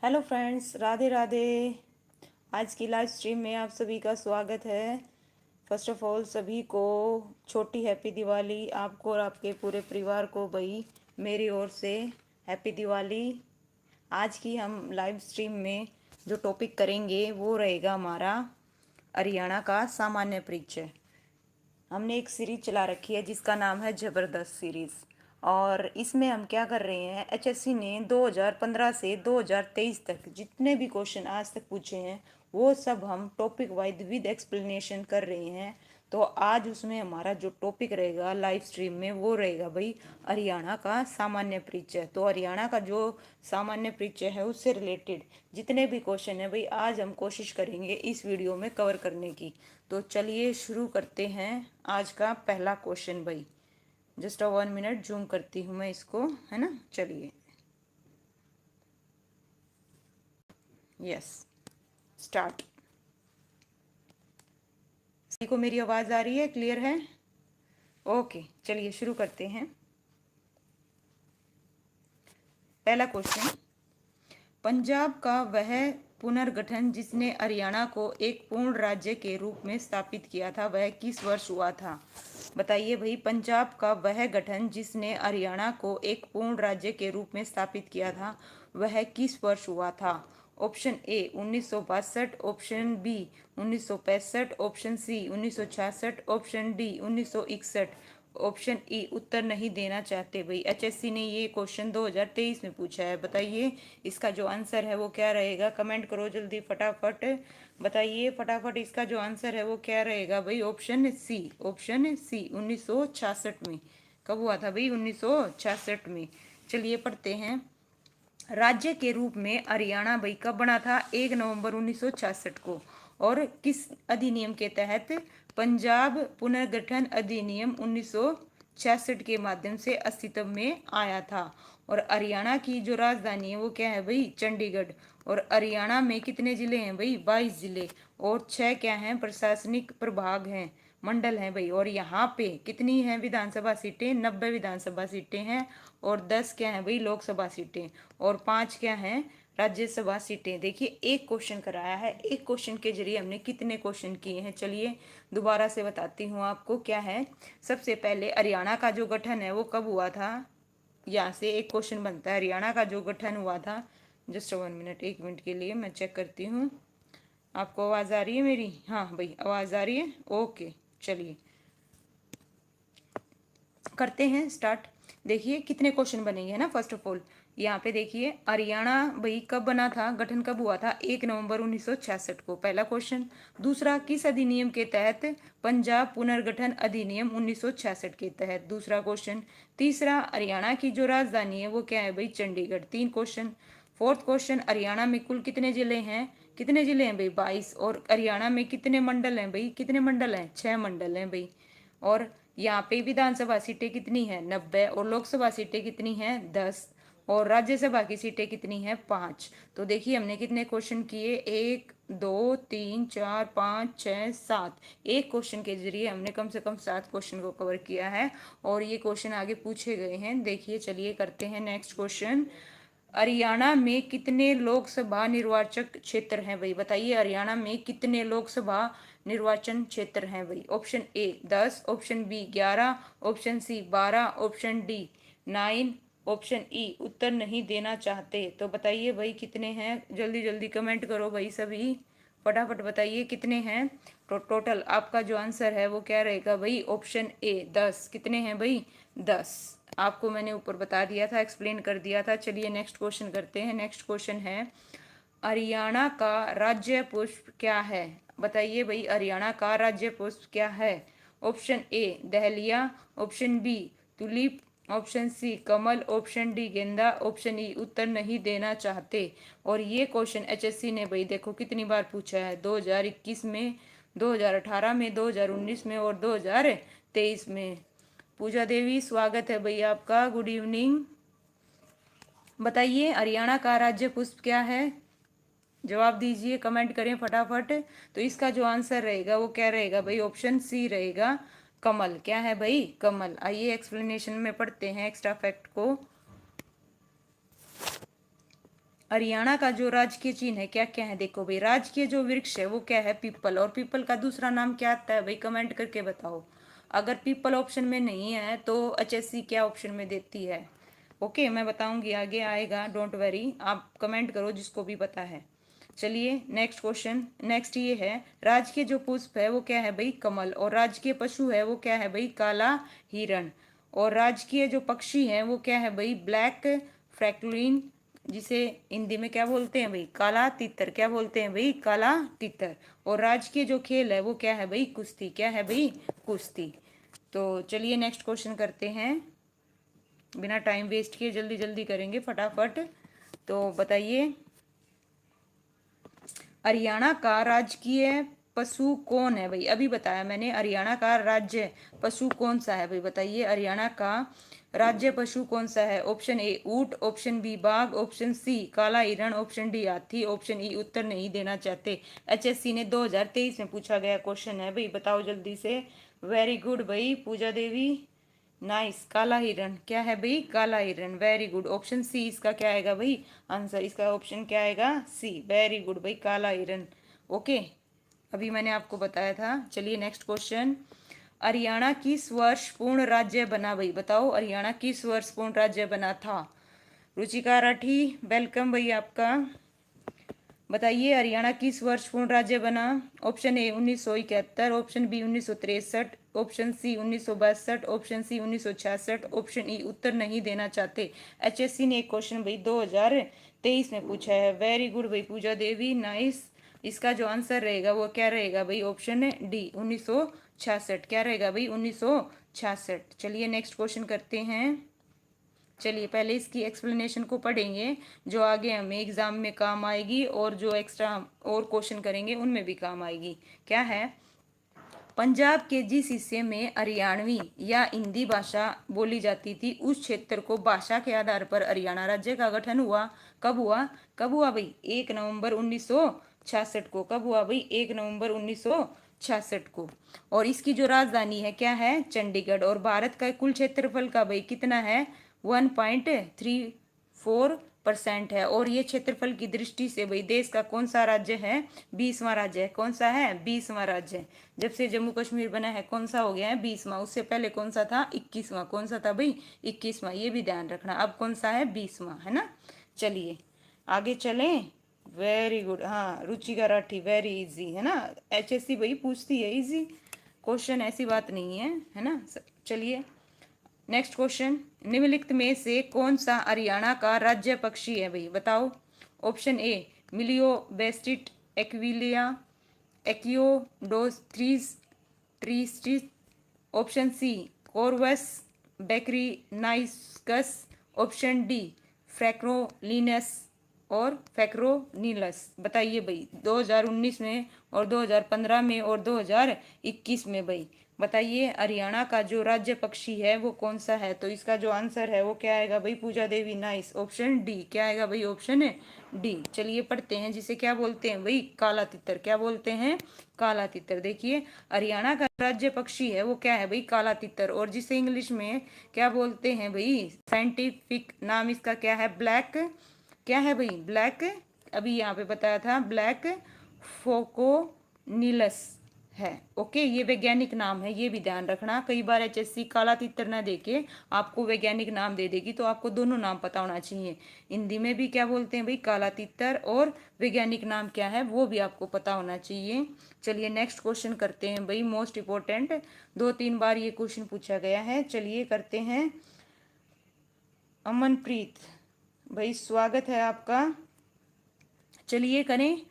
Hello friends, Radhe Radhe. आज की live stream में आप सभी का स्वागत है। फर्स्ट ऑफ ऑल सभी को छोटी हैप्पी दिवाली, आपको और आपके पूरे परिवार को भाई मेरी ओर से हैप्पी दिवाली। आज की हम लाइव स्ट्रीम में जो टॉपिक करेंगे वो रहेगा हमारा हरियाणा का सामान्य परिचय। हमने एक सीरीज चला रखी है जिसका नाम है ज़बरदस्त सीरीज़, और इसमें हम क्या कर रहे हैं, एचएससी ने 2015 से 2023 तक जितने भी क्वेश्चन आज तक पूछे हैं वो सब हम टॉपिक वाइज विद एक्सप्लेनेशन कर रहे हैं। तो आज उसमें हमारा जो टॉपिक रहेगा लाइव स्ट्रीम में वो रहेगा भाई हरियाणा का सामान्य परिचय। तो हरियाणा का जो सामान्य परिचय है उससे रिलेटेड जितने भी क्वेश्चन है भाई आज हम कोशिश करेंगे इस वीडियो में कवर करने की। तो चलिए शुरू करते हैं आज का पहला क्वेश्चन भाई। जस्ट 1 मिनट जूम करती हूँ मैं इसको, है ना। चलिए, यस, स्टार्ट। सभी को मेरी आवाज़ आ रही है, क्लियर है? ओके, चलिए शुरू करते हैं। पहला क्वेश्चन, पंजाब का वह पुनर्गठन जिसने हरियाणा को एक पूर्ण राज्य के रूप में स्थापित किया था वह किस वर्ष हुआ था? बताइए भाई, पंजाब का वह गठन जिसने हरियाणा को एक पूर्ण राज्य के रूप में स्थापित किया था वह किस वर्ष हुआ था? Option A 1962, option B 1965, option C 1966, option D 1961, option E उत्तर नहीं देना चाहते। भाई एचएससी ने ये क्वेश्चन 2023 में पूछा है, बताइए इसका जो आंसर है वो क्या रहेगा? कमेंट करो जल्दी फटाफट, बताइए फटाफट इसका जो आंसर है वो क्या रहेगा? भाई ऑप्शन सी, ऑप्शन सी 1966 में। कब हुआ था भाई? 1966 में। चलिए पढ़ते हैं। राज्य के रूप में हरियाणा भाई कब बना था? 1 नवंबर 1966 को। और किस अधिनियम के तहत? पंजाब पुनर्गठन अधिनियम 1966 के माध्यम से अस्तित्व में आया था। और हरियाणा की जो राजधानी है वो क्या है भाई? चंडीगढ़। और हरियाणा में कितने जिले हैं भाई? 22 जिले। और 6 क्या हैं? प्रशासनिक प्रभाग हैं, मंडल हैं भाई। और यहाँ पे कितनी हैं विधानसभा सीटें? 90 विधानसभा सीटें हैं। और 10 क्या हैं भाई? लोकसभा सीटें। और 5 क्या हैं? राज्यसभा सीटें। देखिए एक क्वेश्चन कराया है, एक क्वेश्चन के जरिए हमने कितने क्वेश्चन किए हैं। चलिए दोबारा से बताती हूँ आपको क्या है। सबसे पहले हरियाणा का जो गठन है वो कब हुआ था? यहाँ से एक क्वेश्चन बनता है, हरियाणा का जो गठन हुआ था। जस्ट 1 मिनट, 1 मिनट के लिए मैं चेक करती हूँ। आपको आवाज़ आ रही है मेरी? हाँ भाई आवाज़ आ रही है, ओके। चलिए करते हैं स्टार्ट। देखिए कितने क्वेश्चन बनेंगे, है ना। फर्स्ट ऑफ ऑल यहाँ पे देखिए हरियाणा भाई कब बना था, गठन कब हुआ था? 1 नवंबर 1966 को, पहला क्वेश्चन। दूसरा, किस अधिनियम के तहत? पंजाब पुनर्गठन अधिनियम 1966 के तहत, दूसरा क्वेश्चन। तीसरा, हरियाणा की जो राजधानी है वो क्या है भाई? Chandigarh, 3 question. Fourth question, Haryana में कुल कितने जिले हैं? कितने जिले हैं भाई? 22। और हरियाणा में कितने मंडल हैं भाई? कितने मंडल हैं? 6 मंडल हैं भाई। और यहाँ पे विधानसभा सीटें कितनी हैं? 90। और लोकसभा सीटें कितनी हैं? 10। और राज्यसभा की सीटें कितनी हैं? 5। तो देखिए हमने कितने क्वेश्चन किए? 1 2 3 4 5 6 7। एक क्वेश्चन के जरिए हमने कम से कम 7 क्वेश्चन को कवर किया है। और ये क्वेश्चन आगे पूछे गए हैं। देखिए चलिए करते हैं नेक्स्ट क्वेश्चन। हरियाणा में कितने लोकसभा निर्वाचक क्षेत्र हैं भाई? बताइए हरियाणा में कितने लोकसभा निर्वाचन क्षेत्र हैं भाई? Option A 10, option B 11, option C 12, option D 9, option E उत्तर नहीं देना चाहते। तो बताइए भाई कितने हैं? जल्दी जल्दी कमेंट करो भाई सभी, फटाफट बताइए कितने हैं। तो टोटल आपका जो आंसर है वो क्या रहेगा भाई? Option A 10। कितने हैं भाई? 10। आपको मैंने ऊपर बता दिया था, एक्सप्लेन कर दिया था। चलिए नेक्स्ट क्वेश्चन करते हैं। नेक्स्ट क्वेश्चन है, हरियाणा का राज्य पुष्प क्या है? बताइए भाई हरियाणा का राज्य पुष्प क्या है? Option A dahlia, option B tulip, option C कमल, ऑप्शन डी गेंदा, ऑप्शन ई उत्तर नहीं देना चाहते। और ये क्वेश्चन एचएससी ने भाई देखो कितनी बार पूछा है, 2021 में, 2018 में, 2019 में और 2023 में। पूजा देवी स्वागत है भाई आपका, गुड इवनिंग। बताइए हरियाणा का राज्य पुष्प क्या है? जवाब दीजिए, कमेंट करें फटाफट। तो इसका जो आंसर रहेगा वो क्या रहेगा भाई? ऑप्शन सी रहेगा कमल। क्या है भाई? कमल। आइए एक्सप्लेनेशन में पढ़ते हैं एक्स्ट्रा फैक्ट को। हरियाणा का जो राजकीय चिन्ह है क्या क्या है, देखो भाई राजकीय जो वृक्ष है वो क्या है, पीपल। और पीपल का दूसरा नाम क्या आता है भाई, कमेंट करके बताओ। अगर पीपल ऑप्शन में नहीं है तो एचएससी क्या ऑप्शन में देती है। ओके, मैं बताऊंगी आगे आएगा, डोंट वरी, आप कमेंट करो जिसको भी पता है। चलिए नेक्स्ट क्वेश्चन, नेक्स्ट ये है, राजकीय जो पुष्प है वो क्या है भाई, कमल। और राजकीय पशु है वो क्या है भाई, काला हिरण। और राजकीय जो पक्षी है वो क्या है भाई, ब्लैक फ्रैंकलिन, जिसे हिंदी में क्या बोलते हैं भाई, काला तितर। क्या बोलते हैं भाई, काला तितर। और राजकीय जो खेल है वो क्या है भाई, कुश्ती। क्या है भाई, कुश्ती। तो चलिए नेक्स्ट क्वेश्चन करते हैं, बिना टाइम वेस्ट किए जल्दी जल्दी करेंगे फटाफट। तो बताइए, हरियाणा का राजकीय पशु कौन है भाई, अभी बताया मैंने, हरियाणा का राज्य पशु कौन सा है भाई, बताइए हरियाणा का राज्य पशु कौन सा है। ऑप्शन ए ऊंट, ऑप्शन बी बाघ, ऑप्शन सी काला हिरण, ऑप्शन डी हाथी, ऑप्शन ई उत्तर नहीं देना चाहते। एचएससी ने 2023 में पूछा गया क्वेश्चन है भाई, बताओ जल्दी से। वेरी गुड भाई पूजा देवी, नाइस, काला हिरण। क्या है भाई, काला हिरण, वेरी गुड। ऑप्शन सी इसका क्या आएगा भाई आंसर, इसका ऑप्शन क्या आएगा, सी। वेरी गुड भाई, काला हिरण। ओके, अभी मैंने आपको बताया था। चलिए नेक्स्ट क्वेश्चन, हरियाणा किस वर्ष पूर्ण राज्य बना भाई, बताओ हरियाणा किस वर्ष पूर्ण राज्य बना था। रुचिका राठी, वेलकम भाई आपका। बताइए हरियाणा किस वर्ष पूर्ण राज्य बना। Option A 1971, option B 1963, option C 1962, option C 1966, option E उत्तर नहीं देना चाहते। एचएससी ने एक क्वेश्चन भाई 2023 में पूछा है। वेरी गुड भाई पूजा देवी, नाइस। इसका जो आंसर रहेगा वो क्या रहेगा भाई, ऑप्शन डी 1966। क्या रहेगा भाई, 1966। चलिए नेक्स्ट क्वेश्चन करते हैं। चलिए पहले इसकी एक्सप्लेनेशन को पढ़ेंगे, जो आगे हमें एग्जाम में काम आएगी और जो एक्स्ट्रा और क्वेश्चन करेंगे उनमें भी काम आएगी। क्या है, पंजाब के जिस हिस्से में हरियाणवी या हिंदी भाषा बोली जाती थी उस क्षेत्र को भाषा के आधार पर हरियाणा राज्य का गठन हुआ। कब हुआ, कब हुआ भाई, 1 नवंबर 1966 को। कब हुआ भाई, 1 नवंबर 1966 को। और इसकी जो राजधानी है क्या है, चंडीगढ़। और भारत का कुल क्षेत्रफल का भाई कितना है, 1.34% है। और ये क्षेत्रफल की दृष्टि से भाई देश का कौन सा राज्य है, 20वां राज्य है। कौन सा है, 20वां राज्य। जब से जम्मू कश्मीर बना है कौन सा हो गया है, 20वां। उससे पहले कौन सा था, 21वां। कौन सा था भाई, 21वां। ये भी ध्यान रखना, अब कौन सा है, 20वां, है ना। चलिए आगे चलें। वेरी गुड, हाँ रुचिका राठी, वेरी इजी, है ना। एचएससी भाई पूछती है इजी क्वेश्चन, ऐसी बात नहीं है ना। चलिए नेक्स्ट क्वेश्चन, निम्नलिखित में से कौन सा हरियाणा का राज्य पक्षी है भाई, बताओ। ऑप्शन ए मिलियो बेस्टिट एक्विलिया एक्योडोथ्रीस ट्रीस्टिस, ऑप्शन सी कॉर्वस बैक्रीनाइस्कस, ऑप्शन डी फ्रैक्रोलिनस और फैक्रोनीलस। बताइए भाई 2019 में और 2015 में और 2021 में भाई, बताइए हरियाणा का जो राज्य पक्षी है वो कौन सा है। तो इसका जो आंसर है वो क्या आएगा भाई पूजा देवी, नाइस, ऑप्शन डी। क्या आएगा भाई, ऑप्शन है डी। चलिए पढ़ते हैं, जिसे क्या बोलते हैं भाई, काला तितर। क्या बोलते हैं, काला तितर। देखिए हरियाणा का राज्य पक्षी है वो क्या है भाई, काला तितर। और जिसे इंग्लिश में क्या बोलते हैं भाई, साइंटिफिक नाम इसका क्या है, ब्लैक, क्या है भाई, ब्लैक, अभी यहाँ पे बताया था, ब्लैक फोकोनीलस है। ओके, ये वैज्ञानिक नाम है, ये भी ध्यान रखना। कई बार एचएससी काला तितर ना देके आपको वैज्ञानिक नाम दे देगी, तो आपको दोनों नाम पता होना चाहिए। हिंदी में भी क्या बोलते हैं भाई, काला तितर, और वैज्ञानिक नाम क्या है वो भी आपको पता होना चाहिए। चलिए नेक्स्ट क्वेश्चन करते हैं भाई, मोस्ट इंपॉर्टेंट, 2-3 बार ये क्वेश्चन पूछा गया है। चलिए करते हैं। अमनप्रीत भाई स्वागत है आपका। चलिए करें,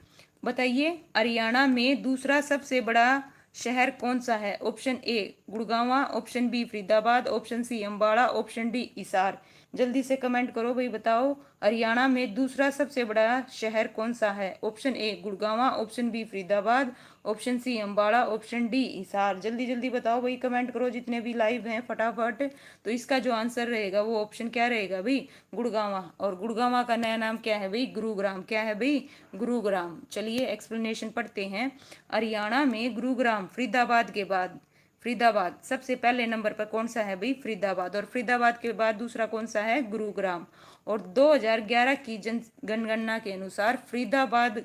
बताइए हरियाणा में दूसरा सबसे बड़ा शहर कौन सा है। Option A Gurgaon, option B Faridabad, option C Ambala, option D Hisar. जल्दी से कमेंट करो भाई, बताओ हरियाणा में दूसरा सबसे बड़ा शहर कौन सा है। Option A Gurgaon, option B Faridabad, option C Ambala, option D Hisar. जल्दी जल्दी बताओ भाई, कमेंट करो जितने भी लाइव हैं फटाफट। तो इसका जो आंसर रहेगा वो ऑप्शन क्या रहेगा भाई, गुड़गांव। और गुड़गांव का नया नाम क्या है भाई, गुरुग्राम। क्या है भाई, गुरुग्राम। चलिए एक्सप्लेनेशन पढ़ते हैं। हरियाणा में गुरुग्राम फरीदाबाद के बाद, फरीदाबाद सबसे पहले नंबर पर कौन सा है भाई? फरीदाबाद। और फरीदाबाद के बाद दूसरा कौन सा है? गुरुग्राम। और 2011 की जनगणना के अनुसार फरीदाबाद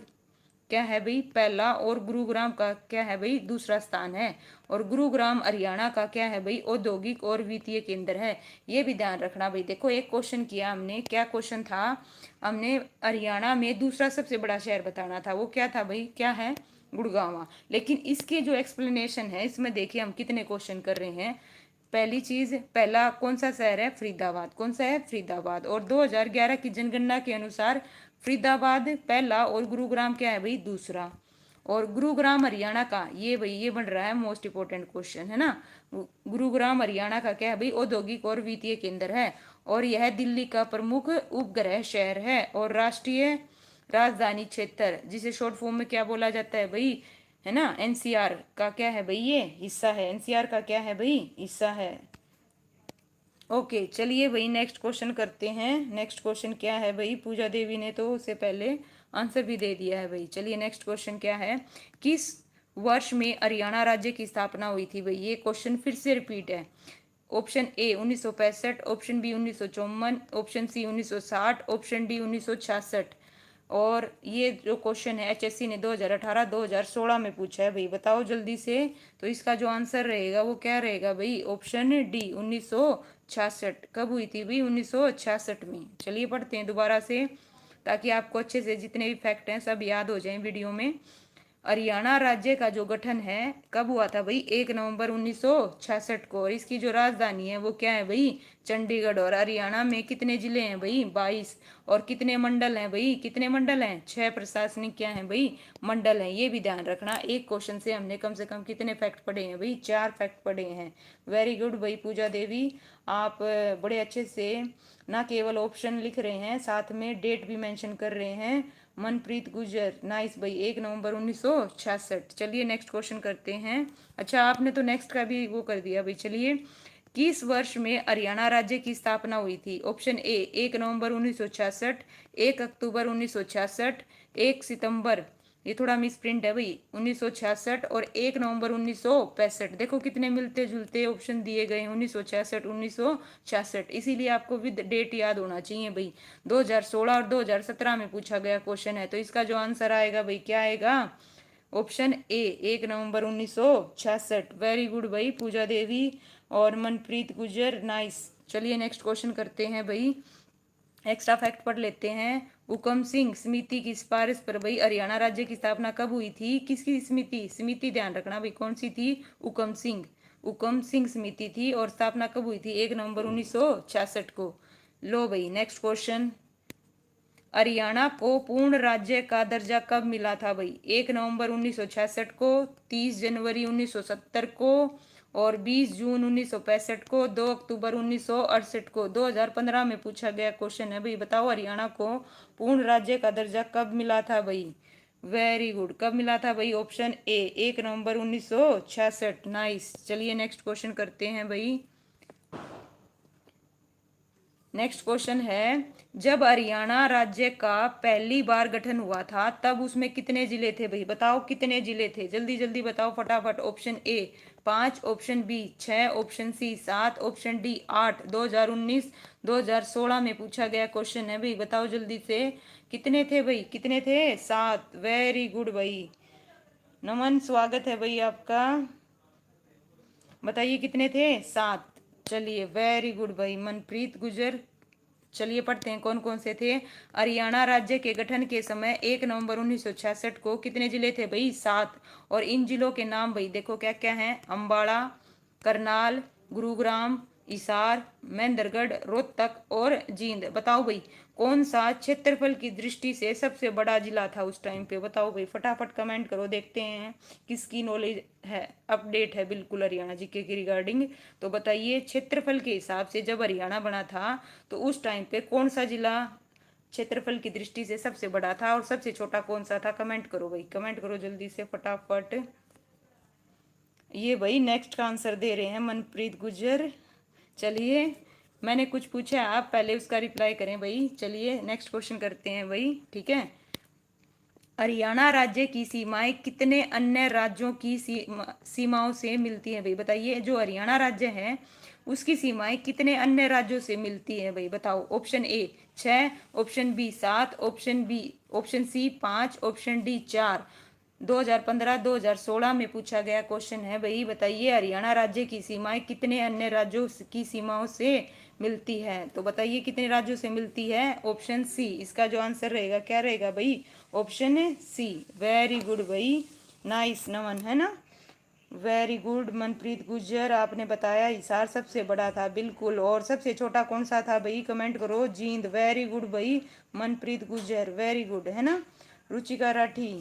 क्या है भाई? पहला। और गुरुग्राम का क्या है भाई? दूसरा स्थान है। और गुरुग्राम हरियाणा का क्या है भाई? औद्योगिक और वित्तीय केंद्र है। ये भी ध्यान रखना भाई। देखो एक क्वेश्चन किया हमने, क्या क्वेश्चन था? हमने हरियाणा में दूसरा सबसे बड़ा शहर बताना था, वो क्या था भाई? क्या है? गुड़गांव। लेकिन इसके जो एक्सप्लेनेशन है इसमें देखिए हम कितने क्वेश्चन कर रहे हैं। पहली चीज, पहला कौन सा शहर है? फरीदाबाद। कौन सा है? फरीदाबाद। और 2011 की जनगणना के अनुसार फरीदाबाद पहला और गुरुग्राम क्या है भाई? दूसरा। और गुरुग्राम हरियाणा का, ये भाई ये बन रहा है मोस्ट इंपोर्टेंट क्वेश्चन है ना। गुरुग्राम हरियाणा का क्या है भाई? औद्योगिक और वित्तीय केंद्र है। और यह दिल्ली का प्रमुख उपग्रह शहर है और राष्ट्रीय राजधानी क्षेत्र, जिसे शॉर्ट फॉर्म में क्या बोला जाता है भाई? है ना, एनसीआर का क्या है भाई? ये हिस्सा है। एनसीआर का क्या है भाई? हिस्सा है। ओके चलिए भाई नेक्स्ट क्वेश्चन करते हैं। नेक्स्ट क्वेश्चन क्या है भाई? पूजा देवी ने तो उससे पहले आंसर भी दे दिया है भाई। चलिए नेक्स्ट क्वेश्चन क्या है? किस वर्ष में हरियाणा राज्य की स्थापना हुई थी भाई? ये क्वेश्चन फिर से रिपीट है। Option A 1965, option B 1954, option C 1960, option D 1966। और ये जो क्वेश्चन है एचएससी ने 2018 2016 में पूछा है भाई, बताओ जल्दी से। तो इसका जो आंसर रहेगा वो क्या रहेगा भाई? Option D 1966। कब हुई थी भाई? 1966 में। चलिए पढ़ते हैं दोबारा से, ताकि आपको अच्छे से जितने भी फैक्ट हैं सब याद हो जाएं वीडियो में। हरियाणा राज्य का जो गठन है कब हुआ था भाई? 1 नवंबर 1966 को। और इसकी जो राजधानी है वो क्या है भाई? चंडीगढ़। और हरियाणा में कितने जिले हैं भाई? 22। और कितने मंडल हैं भाई? कितने मंडल हैं? 6 प्रशासनिक क्या है भाई? मंडल हैं। ये भी ध्यान रखना। एक क्वेश्चन से हमने कम से कम कितने फैक्ट पढ़े हैं भाई? 4 फैक्ट पढ़े हैं। वेरी गुड भाई पूजा देवी, आप बड़े अच्छे से ना केवल ऑप्शन लिख रहे हैं, साथ में डेट भी मेंशन कर रहे हैं। मनप्रीत गुजर, नाइस भाई, 1 नवंबर 1966। चलिए नेक्स्ट क्वेश्चन करते हैं। अच्छा आपने तो नेक्स्ट का भी वो कर दिया भाई। चलिए, किस वर्ष में हरियाणा राज्य की स्थापना हुई थी? ऑप्शन ए 1 नवंबर 1966, 1 अक्टूबर 1966, 1 सितंबर, ये थोड़ा मिस प्रिंट है भाई, 1966, और 1 नवंबर 1965। देखो कितने मिलते जुलते ऑप्शन दिए गए हैं, 1966 1966। इसीलिए आपको विद डेट याद होना चाहिए भाई। 2016 और 2017 में पूछा गया क्वेश्चन है। तो इसका जो आंसर आएगा भाई क्या आएगा? Option A 1 November 1966। Very good भाई पूजा देवी और मनप्रीत गुजर, नाइस। चलिए नेक्स्ट क्वेश्चन करते हैं भाई। एक्स्ट्रा फैक्ट पढ़ लेते हैं। हुकम सिंह समिति की सिफारिश पर भाई हरियाणा राज्य की स्थापना कब हुई थी? किसकी समिति? समिति ध्यान रखना भाई कौन सी थी? हुकम सिंह समिति थी। और स्थापना कब हुई थी? 1 नवंबर 1966 को। लो भाई नेक्स्ट क्वेश्चन। हरियाणा को पूर्ण राज्य का दर्जा कब मिला था भाई? 1 नवंबर 1966 को, 30 जनवरी 1970 को, और 20 जून 1965 को, 2 अक्टूबर 1968 को। 2015 में पूछा गया क्वेश्चन है भाई, बताओ हरियाणा को पूर्ण राज्य का दर्जा कब मिला था भाई? वेरी गुड, कब मिला था भाई? Option A 1 November 1966। नाइस। चलिए नेक्स्ट क्वेश्चन करते हैं भाई। नेक्स्ट क्वेश्चन है, जब हरियाणा राज्य का पहली बार गठन हुआ था तब उसमें कितने जिले थे भाई? बताओ कितने जिले थे? जल्दी जल्दी बताओ फटाफट। Option A 5, option B 6, option C 7, option D 8। 2019 2016 में पूछा गया क्वेश्चन है भाई, बताओ जल्दी से कितने थे भाई? कितने थे? 7। वेरी गुड भाई, नमन स्वागत है भाई आपका। बताइए कितने थे? 7। चलिए वेरी गुड भाई मनप्रीत गुजर। चलिए पढ़ते हैं कौन कौन से थे। हरियाणा राज्य के गठन के समय 1 नवंबर 1966 को कितने जिले थे भाई? 7। और इन जिलों के नाम भाई देखो क्या क्या हैं। अम्बाड़ा, करनाल, गुरुग्राम, हिसार, महेंद्रगढ़, रोहतक और जींद। बताओ भाई कौन सा क्षेत्रफल की दृष्टि से सबसे बड़ा जिला था उस टाइम पे? बताओ भाई फटाफट कमेंट करो, देखते हैं किसकी नॉलेज है, अपडेट है बिल्कुल हरियाणा जीके की रिगार्डिंग। तो बताइए क्षेत्रफल के हिसाब से जब हरियाणा बना था तो उस टाइम पे कौन सा जिला क्षेत्रफल की दृष्टि से सबसे बड़ा था और सबसे छोटा कौन सा था? कमेंट करो भाई, कमेंट करो जल्दी से फटाफट। ये भाई नेक्स्ट का आंसर दे रहे हैं मनप्रीत गुजर। चलिए मैंने कुछ पूछा, आप पहले उसका रिप्लाई करें भाई। चलिए नेक्स्ट क्वेश्चन करते हैं भाई, ठीक है। हरियाणा राज्य की सीमाएं कितने अन्य राज्यों की सीमाओं से मिलती हैं भाई? बताइए, जो हरियाणा राज्य है उसकी सीमाएं कितने अन्य राज्यों से मिलती है भाई? बताओ। Option A 6, option B 7, option C 5, option D 4। 2015-2016 में पूछा गया क्वेश्चन है भाई। बताइए, हरियाणा राज्य की सीमाएं कितने अन्य राज्यों की सीमाओं से मिलती है? तो बताइए कितने राज्यों से मिलती है? ऑप्शन सी इसका जो आंसर रहेगा क्या रहेगा भाई? Option C. वेरी गुड भाई, नाइस नमन, है ना। वेरी गुड मनप्रीत गुज्जर, आपने बताया हिसार सबसे बड़ा था, बिल्कुल। और सबसे छोटा कौन सा था भाई? कमेंट करो। जींद। वेरी गुड भाई मनप्रीत गुज्जर, वेरी गुड, है ना। रुचिका राठी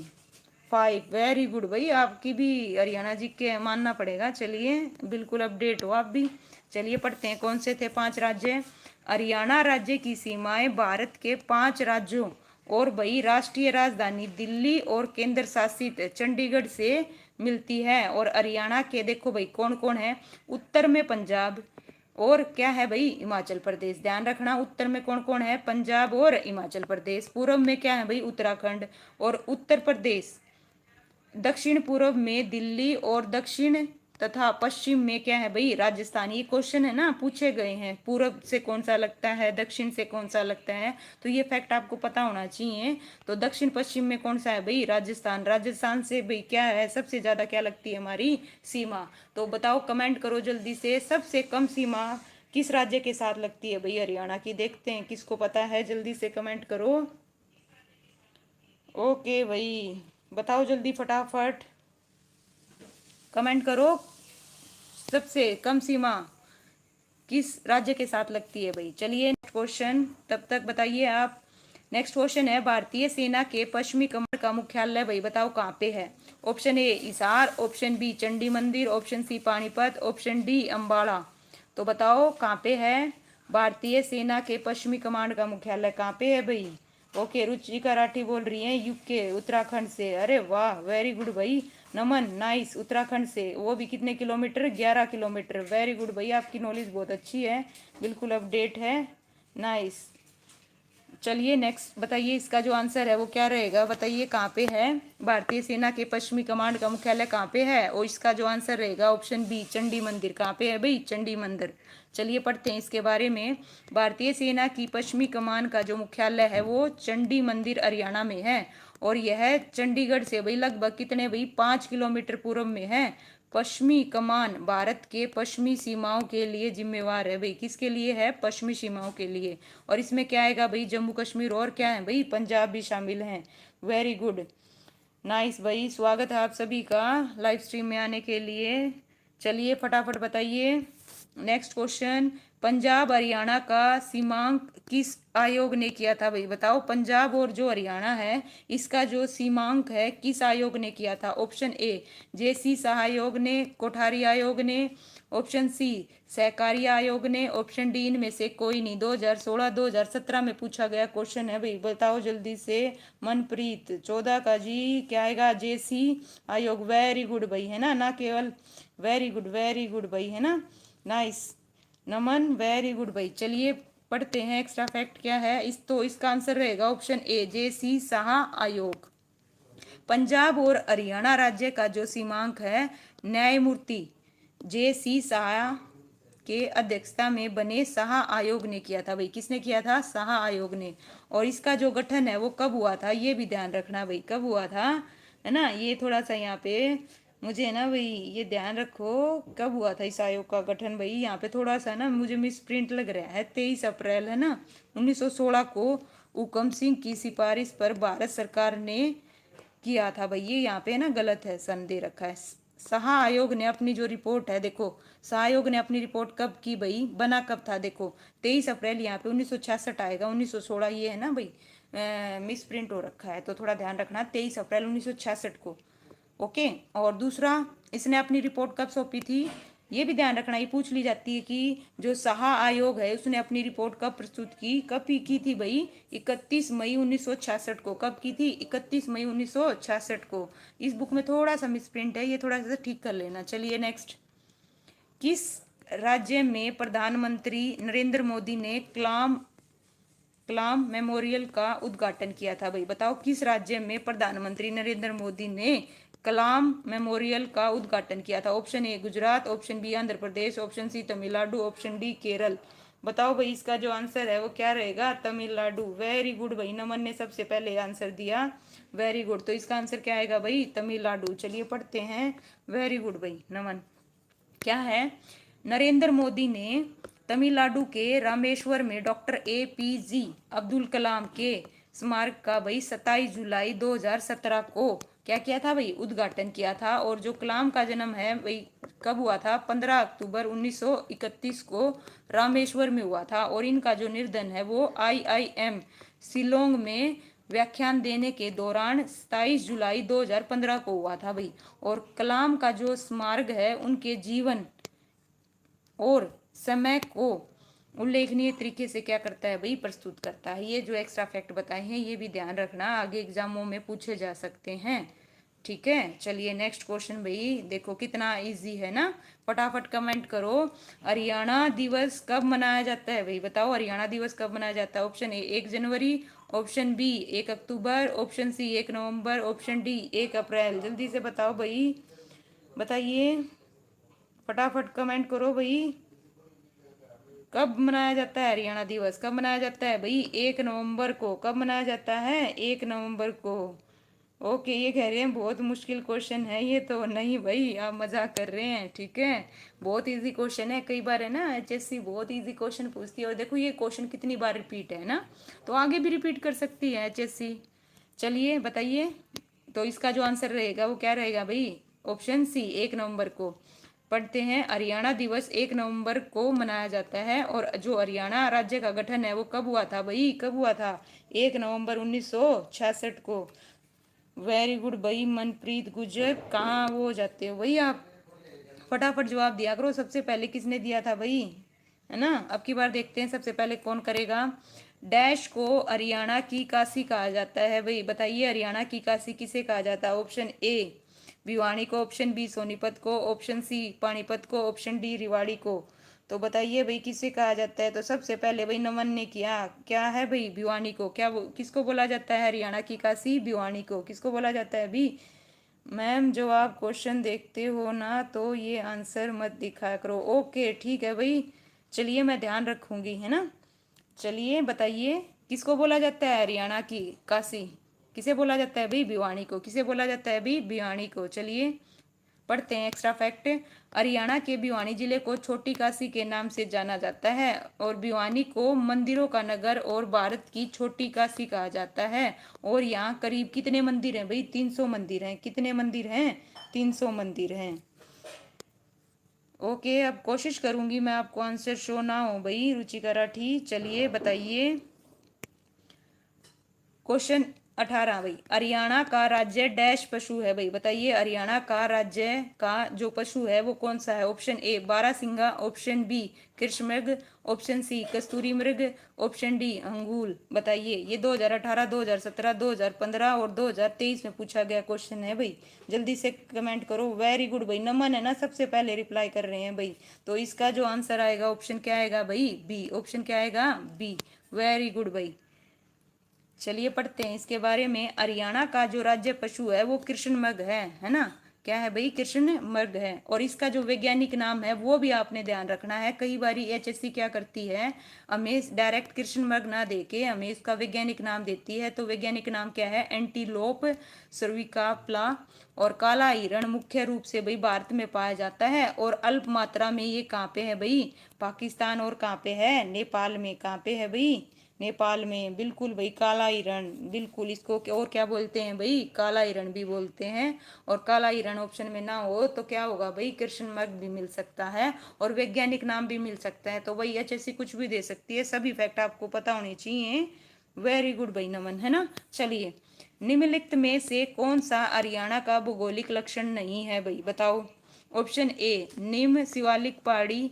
5। वेरी गुड भाई, आपकी भी हरियाणा जी के मानना पड़ेगा। चलिए, बिल्कुल अपडेट हो आप भी। चलिए पढ़ते हैं, कौन से थे 5 राज्य? हरियाणा राज्य की सीमाएं भारत के 5 राज्यों और भाई राष्ट्रीय राजधानी दिल्ली और केंद्र शासित चंडीगढ़ से मिलती है। और हरियाणा के देखो भाई कौन कौन है। उत्तर में पंजाब और क्या है भाई? हिमाचल प्रदेश। ध्यान रखना, उत्तर में कौन कौन है? पंजाब और हिमाचल प्रदेश। पूर्व में क्या है भाई? उत्तराखंड और उत्तर प्रदेश। दक्षिण पूर्व में दिल्ली और दक्षिण तथा पश्चिम में क्या है भाई? राजस्थान। ये क्वेश्चन है ना, पूछे गए हैं। पूर्व से कौन सा लगता है, दक्षिण से कौन सा लगता है, तो ये फैक्ट आपको पता होना चाहिए। तो दक्षिण पश्चिम में कौन सा है भाई? राजस्थान। राजस्थान से भाई क्या है, सबसे ज्यादा क्या लगती है हमारी सीमा? तो बताओ, कमेंट करो जल्दी से, सबसे कम सीमा किस राज्य के साथ लगती है भाई? हरियाणा की। देखते हैं किसको पता है, जल्दी से कमेंट करो। ओके भाई, बताओ जल्दी फटाफट कमेंट करो, सबसे कम सीमा किस राज्य के साथ लगती है भाई? चलिए नेक्स्ट क्वेश्चन, तब तक बताइए आप। नेक्स्ट क्वेश्चन है, भारतीय सेना के पश्चिमी कमान का मुख्यालय भाई बताओ कहाँ पे है? Option A Hisar, option B Chandi Mandir, option C Panipat, option D Ambala. तो बताओ कहाँ पे है भारतीय सेना के पश्चिमी कमांड का मुख्यालय? कहाँ पे है भाई? ओके, रुचिका राठी बोल रही हैं यूके, उत्तराखंड से। अरे वाह, वेरी गुड भाई नमन, नाइस। उत्तराखंड से, वो भी कितने किलोमीटर? 11 किलोमीटर। वेरी गुड भाई, आपकी नॉलेज बहुत अच्छी है, बिल्कुल अपडेट है, नाइस। चलिए नेक्स्ट बताइए, इसका जो आंसर है वो क्या रहेगा? बताइए कहाँ पे है भारतीय सेना के पश्चिमी कमांड का मुख्यालय? कहाँ पे है? और इसका जो आंसर रहेगा ऑप्शन बी चंडी मंदिर। कहाँ पे है भाई? चंडी मंदिर। चलिए पढ़ते हैं इसके बारे में। भारतीय सेना की पश्चिमी कमान का जो मुख्यालय है वो चंडी मंदिर हरियाणा में है। और यह चंडीगढ़ से भाई लगभग कितने भाई? 5 किलोमीटर पूर्व में है। पश्चिमी कमान भारत के पश्चिमी सीमाओं के लिए जिम्मेवार है भाई। किसके लिए है? पश्चिमी सीमाओं के लिए। और इसमें क्या आएगा भाई? जम्मू कश्मीर और क्या है भाई? पंजाब भी शामिल हैं। वेरी गुड, नाइस भाई, स्वागत है आप सभी का लाइव स्ट्रीम में आने के लिए। चलिए फटाफट बताइए नेक्स्ट क्वेश्चन। पंजाब हरियाणा का सीमांक किस आयोग ने किया था भाई? बताओ, पंजाब और जो हरियाणा है इसका जो सीमांक है किस आयोग ने किया था? ऑप्शन ए जेसी शाह आयोग ने, कोठारी आयोग ने, ऑप्शन सी सहकारी आयोग ने, ऑप्शन डी इनमें से कोई नहीं। 2016-2017 में पूछा गया क्वेश्चन है भाई, बताओ जल्दी से। मनप्रीत 14 का जी क्या आएगा? जेसी आयोग। वेरी गुड भाई, है ना केवल। वेरी गुड भाई, है ना, नाइस नमन, वेरी गुड भाई। चलिए पढ़ते हैं एक्स्ट्रा फैक्ट क्या है इस, तो इसका आंसर रहेगा ऑप्शन ए जेसी शाह आयोग। पंजाब और हरियाणा राज्य का जो सीमांक है न्यायमूर्ति जेसी शाह के अध्यक्षता में बने शाह आयोग ने किया था भाई। किसने किया था? शाह आयोग ने। और इसका जो गठन है वो कब हुआ था ये भी ध्यान रखना भाई, कब हुआ था, है ना। ये थोड़ा सा यहाँ पे मुझे ना भाई ये ध्यान रखो, कब हुआ था इस आयोग का गठन भाई। यहाँ पे थोड़ा सा ना मुझे मिस प्रिंट लग रहा है। 23 अप्रैल है ना 1916 को हुकम सिंह की सिफारिश पर भारत सरकार ने किया था भाई। ये यहाँ पे ना गलत है, सन दे रखा है। शाह आयोग ने अपनी जो रिपोर्ट है, देखो शाह आयोग ने अपनी रिपोर्ट कब की भाई? बना कब था? देखो 23 अप्रैल, यहाँ पे 1966 आएगा, 1916 ये है ना भाई, मिस प्रिंट हो रखा है तो थोड़ा ध्यान रखना। 23 अप्रैल 1966 को। ओके, और दूसरा इसने अपनी रिपोर्ट कब सौंपी थी ये भी ध्यान रखना। ये पूछ ली जाती है कि जो शाह आयोग है उसने अपनी रिपोर्ट कब प्रस्तुत की, कब की थी भाई? 31 मई 1966 को। कब की थी? 31 मई 1966 को। इस बुक में थोड़ा सा मिसप्रिंट है, ये थोड़ा सा ठीक कर लेना। चलिए नेक्स्ट, किस राज्य में प्रधानमंत्री नरेंद्र मोदी ने कलाम कलाम मेमोरियल का उद्घाटन किया था भाई? बताओ किस राज्य में प्रधानमंत्री नरेंद्र मोदी ने कलाम मेमोरियल का उद्घाटन किया था? Option A Gujarat, option B Andhra Pradesh, option C Tamil Nadu, option D Kerala. बताओ भाई इसका जो आंसर है वो क्या रहेगा? तमिलनाडु। वेरी गुड भाई, नमन ने सबसे पहले आंसर दिया। वेरी गुड, तो इसका आंसर क्या आएगा भाई? तमिलनाडु। चलिए पढ़ते हैं। वेरी गुड भाई नमन। क्या है? नरेंद्र मोदी ने तमिलनाडु के रामेश्वर में डॉक्टर APJ अब्दुल कलाम के स्मारक का भाई 27 जुलाई 2017 को क्या किया था भाई? उद्घाटन किया था। और जो कलाम का जन्म है भाई कब हुआ था? 15 अक्टूबर 1931 को रामेश्वर में हुआ था। और इनका जो निर्धन है वो IIM शिलोंग में व्याख्यान देने के दौरान 27 जुलाई 2015 को हुआ था भाई। और कलाम का जो स्मारक है उनके जीवन और समय को उल्लेखनीय तरीके से क्या करता है भाई? प्रस्तुत करता है। ये जो एक्स्ट्रा फैक्ट बताए हैं ये भी ध्यान रखना, आगे एग्जामों में पूछे जा सकते हैं। ठीक है, चलिए नेक्स्ट क्वेश्चन भाई देखो कितना इजी है ना, फटाफट कमेंट करो। हरियाणा दिवस कब मनाया जाता है भाई? बताओ हरियाणा दिवस कब मनाया जाता है? ऑप्शन ए 1 जनवरी, ऑप्शन बी 1 अक्टूबर, ऑप्शन सी 1 नवंबर, ऑप्शन डी 1 अप्रैल। जल्दी से बताओ भाई, बताइए फटाफट कमेंट करो भाई। कब मनाया जाता है हरियाणा दिवस? कब मनाया जाता है भाई? 1 नवंबर को। कब मनाया जाता है? 1 नवंबर को। ओके, ये कह रहे हैं बहुत मुश्किल क्वेश्चन है ये तो। नहीं भाई आप मजाक कर रहे हैं, ठीक है, बहुत इजी क्वेश्चन है। कई बार है ना HSC बहुत इजी क्वेश्चन पूछती है। और देखो ये क्वेश्चन कितनी बार रिपीट है ना, तो आगे भी रिपीट कर सकती है HSC। चलिए बताइए, तो इसका जो आंसर रहेगा वो क्या रहेगा भाई? ऑप्शन सी 1 नवंबर को। पढ़ते हैं। हरियाणा दिवस 1 नवंबर को मनाया जाता है। और जो हरियाणा राज्य का गठन है वो कब हुआ था भाई? कब हुआ था? 1 नवंबर 1966 को। वेरी गुड भाई मनप्रीत गुजर, कहाँ वो हो जाते हो भाई आप? फटाफट जवाब दिया करो। सबसे पहले किसने दिया था भाई? है ना, अब की बार देखते हैं सबसे पहले कौन करेगा। डैश को हरियाणा की काशी कहा जाता है भाई? बताइए हरियाणा की काशी किसे कहा जाता है? ऑप्शन ए भिवानी को, ऑप्शन बी सोनीपत को, ऑप्शन सी पानीपत को, ऑप्शन डी रेवाड़ी को। तो बताइए भाई किसे कहा जाता है? तो सबसे पहले भाई नमन ने किया, क्या है भाई? भिवानी को। क्या किसको बोला जाता है हरियाणा की काशी? भिवानी को। किसको बोला जाता है अभी? मैम जो आप क्वेश्चन देखते हो ना तो ये आंसर मत दिखाया करो। ओके ठीक है भाई, चलिए मैं ध्यान रखूंगी, है ना। चलिए बताइए किसको बोला जाता है हरियाणा की काशी? किसे बोला जाता है भाई? भिवानी को। किसे बोला जाता है भाई? भिवानी को। चलिए पढ़ते हैं एक्स्ट्रा फैक्ट। हरियाणा के भिवानी जिले को छोटी काशी के नाम से जाना जाता है। और भिवानी को मंदिरों का नगर और भारत की छोटी काशी कहा जाता है। और यहाँ करीब कितने मंदिर हैं भाई? 300 मंदिर हैं। कितने मंदिर हैं? 300 मंदिर हैं। ओके, अब कोशिश करूंगी मैं आपको आंसर शो ना हो भाई रुचिका राठी। चलिए बताइए क्वेश्चन 18 भाई, हरियाणा का राज्य डैश पशु है भाई? बताइए हरियाणा का राज्य का जो पशु है वो कौन सा है? Option A barasingha, option B कृष्णमृग, ऑप्शन सी कस्तूरी मृग, ऑप्शन डी अंगूल। बताइए, ये 2018, 2017, 2015 और 2023 में पूछा गया क्वेश्चन है भाई। जल्दी से कमेंट करो। वेरी गुड भाई, नमन है ना सबसे पहले रिप्लाई कर रहे हैं भाई। तो इसका जो आंसर आएगा ऑप्शन क्या आएगा भाई? बी। ऑप्शन क्या आएगा? बी। वेरी गुड भाई। चलिए पढ़ते हैं इसके बारे में। हरियाणा का जो राज्य पशु है वो कृष्णमृग है ना। क्या है भाई? कृष्णमृग है। और इसका जो वैज्ञानिक नाम है वो भी आपने ध्यान रखना है। कई बार HSC क्या करती है, हमें डायरेक्ट कृष्णमृग ना देके हमें इसका वैज्ञानिक नाम देती है। तो वैज्ञानिक नाम क्या है? एंटीलोप सर्विकाप्ला। और काला हिरण मुख्य रूप से भाई भारत में पाया जाता है। और अल्प मात्रा में ये कहाँ पे है भाई? पाकिस्तान। और कहाँ पे है? नेपाल में। कहाँ पे है भाई? नेपाल में। बिल्कुल भाई, काला हिरण, बिल्कुल इसको और क्या बोलते हैं भाई? काला हिरण भी बोलते हैं। और काला हिरण ऑप्शन में ना हो तो क्या होगा भाई? कृष्णमृग भी मिल सकता है और वैज्ञानिक नाम भी मिल सकता है। तो भाई HSC कुछ भी दे सकती है, सभी फैक्ट आपको पता होने चाहिए। वेरी गुड भाई नमन, है ना। चलिए, निम्नलिखित में से कौन सा हरियाणा का भौगोलिक लक्षण नहीं है भाई? बताओ। ऑप्शन ए निम्न शिवालिक पहाड़ी,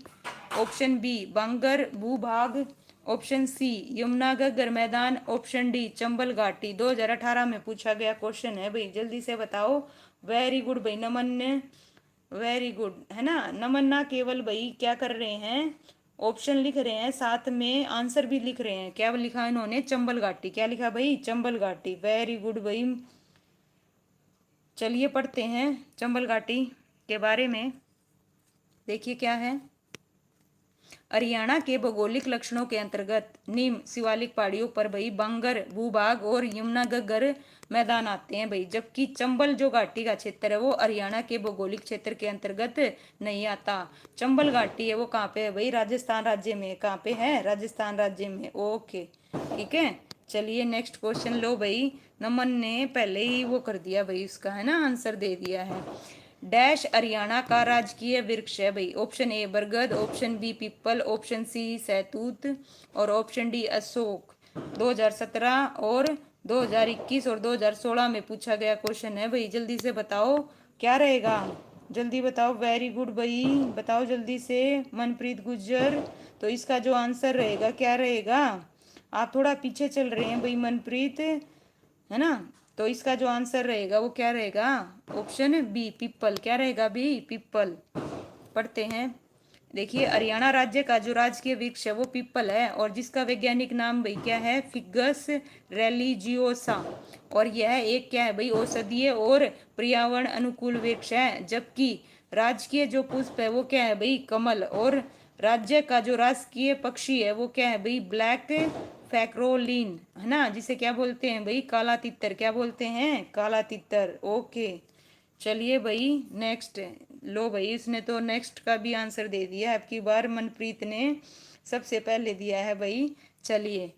ऑप्शन बी बांगर भूभाग, ऑप्शन सी यमुनानगर मैदान, ऑप्शन डी चंबल घाटी। 2018 में पूछा गया क्वेश्चन है भाई, जल्दी से बताओ। वेरी गुड भाई नमन ने, वेरी गुड, है ना। नमन ना केवल भाई क्या कर रहे हैं, ऑप्शन लिख रहे हैं साथ में आंसर भी लिख रहे हैं। क्या लिखा इन्होंने? चंबल घाटी। क्या लिखा भाई? चंबल घाटी। वेरी गुड भाई। चलिए पढ़ते हैं चंबल घाटी के बारे में। देखिए क्या है। हरियाणा के भौगोलिक लक्षणों के अंतर्गत निम्न शिवालिक पहाड़ियों पर भाई बांगर भूभाग और यमुनानगर मैदान आते हैं भाई, जबकि चंबल जो घाटी का क्षेत्र है वो हरियाणा के भौगोलिक क्षेत्र के अंतर्गत नहीं आता। चंबल घाटी है वो कहाँ पे है भाई? राजस्थान राज्य में। कहाँ पे है? राजस्थान राज्य में। ओके ठीक है। चलिए नेक्स्ट क्वेश्चन लो भाई। नमन ने पहले ही वो कर दिया भाई, उसका है ना आंसर दे दिया है। डैश हरियाणा का राजकीय वृक्ष है भाई? ऑप्शन ए बरगद, ऑप्शन बी पीपल, ऑप्शन सी सहतूत और ऑप्शन डी अशोक। 2017 और 2021 और 2016 में पूछा गया क्वेश्चन है भाई, जल्दी से बताओ क्या रहेगा? जल्दी बताओ। वेरी गुड भाई, बताओ जल्दी से। मनप्रीत गुज्जर। तो इसका जो आंसर रहेगा क्या रहेगा? आप थोड़ा पीछे चल रहे हैं भाई मनप्रीत, है ना? तो इसका जो आंसर रहेगा वो क्या रहेगा? Option B people. क्या रहेगा भी? पीपल। पढ़ते हैं। देखिए हरियाणा राज्य का जो राजकीय वृक्ष है वो पीपल है, और जिसका वैज्ञानिक नाम भाई क्या है? फिगस रेलिजियोसा। और यह एक क्या है भाई? औषधीय और पर्यावरण अनुकूल वृक्ष है। जबकि राजकीय जो पुष्प है वो क्या है भाई? कमल। और राज्य का जो राजकीय पक्षी है वो क्या है भाई? ब्लैक फैक्रोलिन, है ना, जिसे क्या बोलते हैं भाई? काला तितर। क्या बोलते हैं? काला तितर। ओके चलिए भाई नेक्स्ट लो भाई। इसने तो नेक्स्ट का भी आंसर दे दिया आपकी बार, मनप्रीत ने सबसे पहले दिया है भाई। चलिए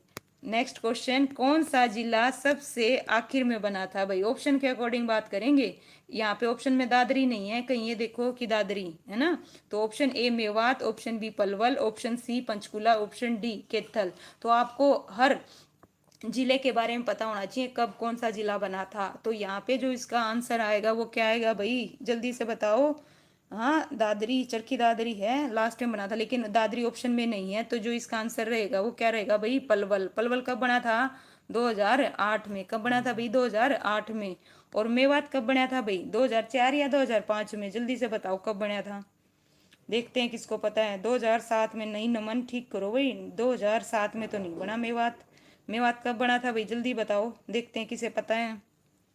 नेक्स्ट क्वेश्चन। कौन सा जिला सबसे आखिर में बना था भाई? ऑप्शन के अकॉर्डिंग बात करेंगे। यहाँ पे ऑप्शन में दादरी नहीं है कहीं, ये देखो कि दादरी है ना। तो option A Mewat, option B Palwal, option C Panchkula, option D Kaithal. तो आपको हर जिले के बारे में पता होना चाहिए, कब कौन सा जिला बना था। तो यहाँ पे जो इसका आंसर आएगा वो क्या आएगा भाई? जल्दी से बताओ। हाँ दादरी, चरखी दादरी है, लास्ट में बना था, लेकिन दादरी ऑप्शन में नहीं है। तो जो इसका आंसर रहेगा वो क्या रहेगा भाई? पलवल। पलवल कब बना था? 2008 में। कब बना था भाई? 2008 में। और मेवात कब बना था भाई? 2004 या 2005 में? जल्दी से बताओ कब बना था। देखते हैं किसको पता है। 2007 में। नहीं नमन ठीक करो भाई, 2007 में तो नहीं बना मेवात। मेवात कब बना था भाई? जल्दी बताओ, देखते हैं किसे पता है।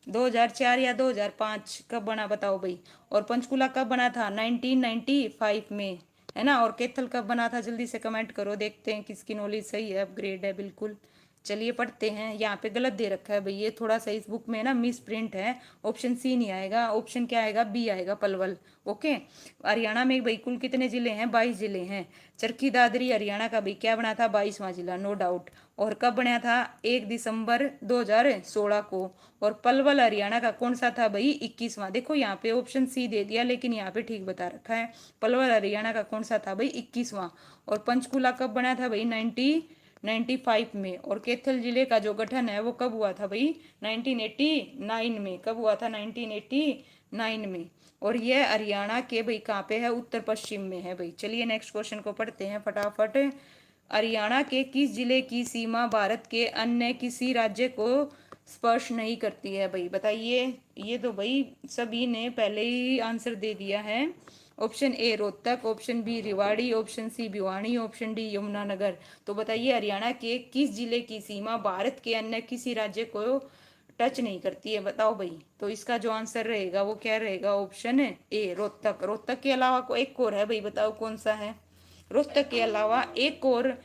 2004 या 2005 कब बना बताओ भाई। और पंचकुला कब बना था? 1995 में, है ना। और कैथल कब बना था? जल्दी से कमेंट करो, देखते हैं किसकी नॉलेज सही है, अपग्रेड है बिल्कुल। चलिए पढ़ते हैं। यहाँ पे गलत दे रखा है भाई, ये थोड़ा सा इस बुक में ना मिस प्रिंट है। ऑप्शन सी नहीं आएगा, ऑप्शन क्या आएगा? बी आएगा, पलवल। ओके। हरियाणा में भाई कुल कितने जिले हैं? 22 जिले हैं। चरखी दादरी हरियाणा का भाई क्या बना था? 22वां जिला, नो डाउट। और कब बना था? 1 दिसंबर 2016 को। और पलवल हरियाणा का कौन सा था भाई? 21वां। देखो यहाँ पे ऑप्शन सी दे दिया, लेकिन यहाँ पे ठीक बता रखा है। पलवल हरियाणा का कौन सा था भाई? 21वां। और पंचकुला कब बना था भाई? 1995 में। और कैथल जिले का जो गठन है वो कब हुआ था भाई? 1989 में। कब हुआ था? 1989 में। और ये हरियाणा के भाई कहाँ पे है? उत्तर पश्चिम में है भाई। चलिए नेक्स्ट क्वेश्चन को पढ़ते हैं फटाफट। हरियाणा के किस जिले की सीमा भारत के अन्य किसी राज्य को स्पर्श नहीं करती है भाई? बताइए। ये तो भाई सभी ने पहले ही आंसर दे दिया है। Option A Rohtak, option B Rewari, option C Bhiwani, option D Yamunanagar. तो बताइए हरियाणा के किस जिले की सीमा भारत के अन्य किसी राज्य को टच नहीं करती है? बताओ भाई। तो इसका जो आंसर रहेगा वो क्या रहेगा? Option A Rohtak. रोहतक के अलावा को एक और है भाई, बताओ कौन सा है? रोहतक के अलावा एक और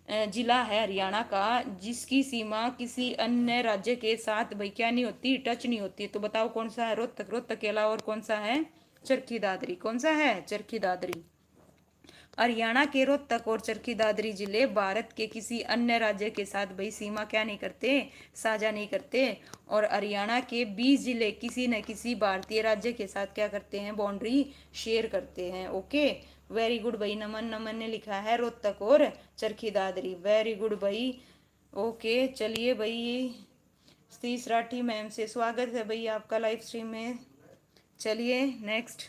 जिला है हरियाणा का जिसकी सीमा किसी अन्य राज्य के साथ भाई क्या नहीं होती? टच नहीं होती। तो बताओ कौन सा है? रोहतक। रोहतक के अलावा और कौन सा है? चरखी दादरी। कौन सा है? चरखी दादरी। हरियाणा के रोहतक और चरखी दादरी जिले भारत के किसी अन्य राज्य के साथ भाई सीमा क्या नहीं करते? साझा नहीं करते। और हरियाणा के 20 जिले किसी न किसी भारतीय राज्य के साथ क्या करते हैं? बाउंड्री शेयर करते हैं। ओके वेरी गुड भाई। नमन, नमन ने लिखा है रोहतक और चरखी दादरी। वेरी गुड भाई। ओके चलिए भाई, सतीश राठी मैम से स्वागत है भाई आपका लाइव स्ट्रीम में। चलिए नेक्स्ट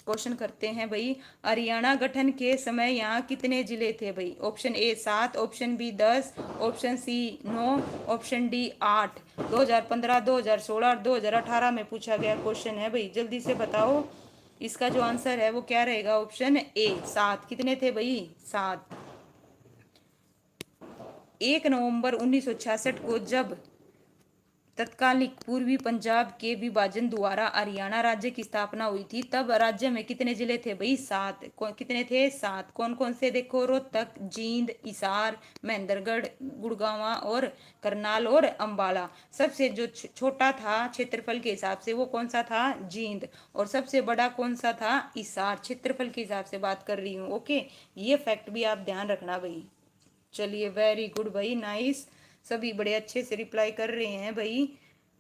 क्वेश्चन करते हैं भाई। हरियाणा गठन के समय यहाँ कितने जिले थे भाई? Option A 7, option B 10, option C 9, option D 8। 2015, 2016 और 2018 में पूछा गया क्वेश्चन है भाई, जल्दी से बताओ। इसका जो आंसर है वो क्या रहेगा? Option A 7। कितने थे भाई? 7। 1 नवंबर 1966 को जब तत्कालिक पूर्वी पंजाब के विभाजन द्वारा हरियाणा राज्य की स्थापना हुई थी, तब राज्य में कितने जिले थे भाई? 7। कितने थे? 7। कौन कौन से? देखो, रोहतक, जींद, हिसार, महेंद्रगढ़, गुड़गांवा और करनाल और अंबाला। सबसे जो छोटा था क्षेत्रफल के हिसाब से वो कौन सा था? जींद। और सबसे बड़ा कौन सा था? हिसार। क्षेत्रफल के हिसाब से बात कर रही हूँ। ओके, ये फैक्ट भी आप ध्यान रखना भाई। चलिए, वेरी गुड भाई, नाइस। सभी बड़े अच्छे से रिप्लाई कर रहे हैं भाई,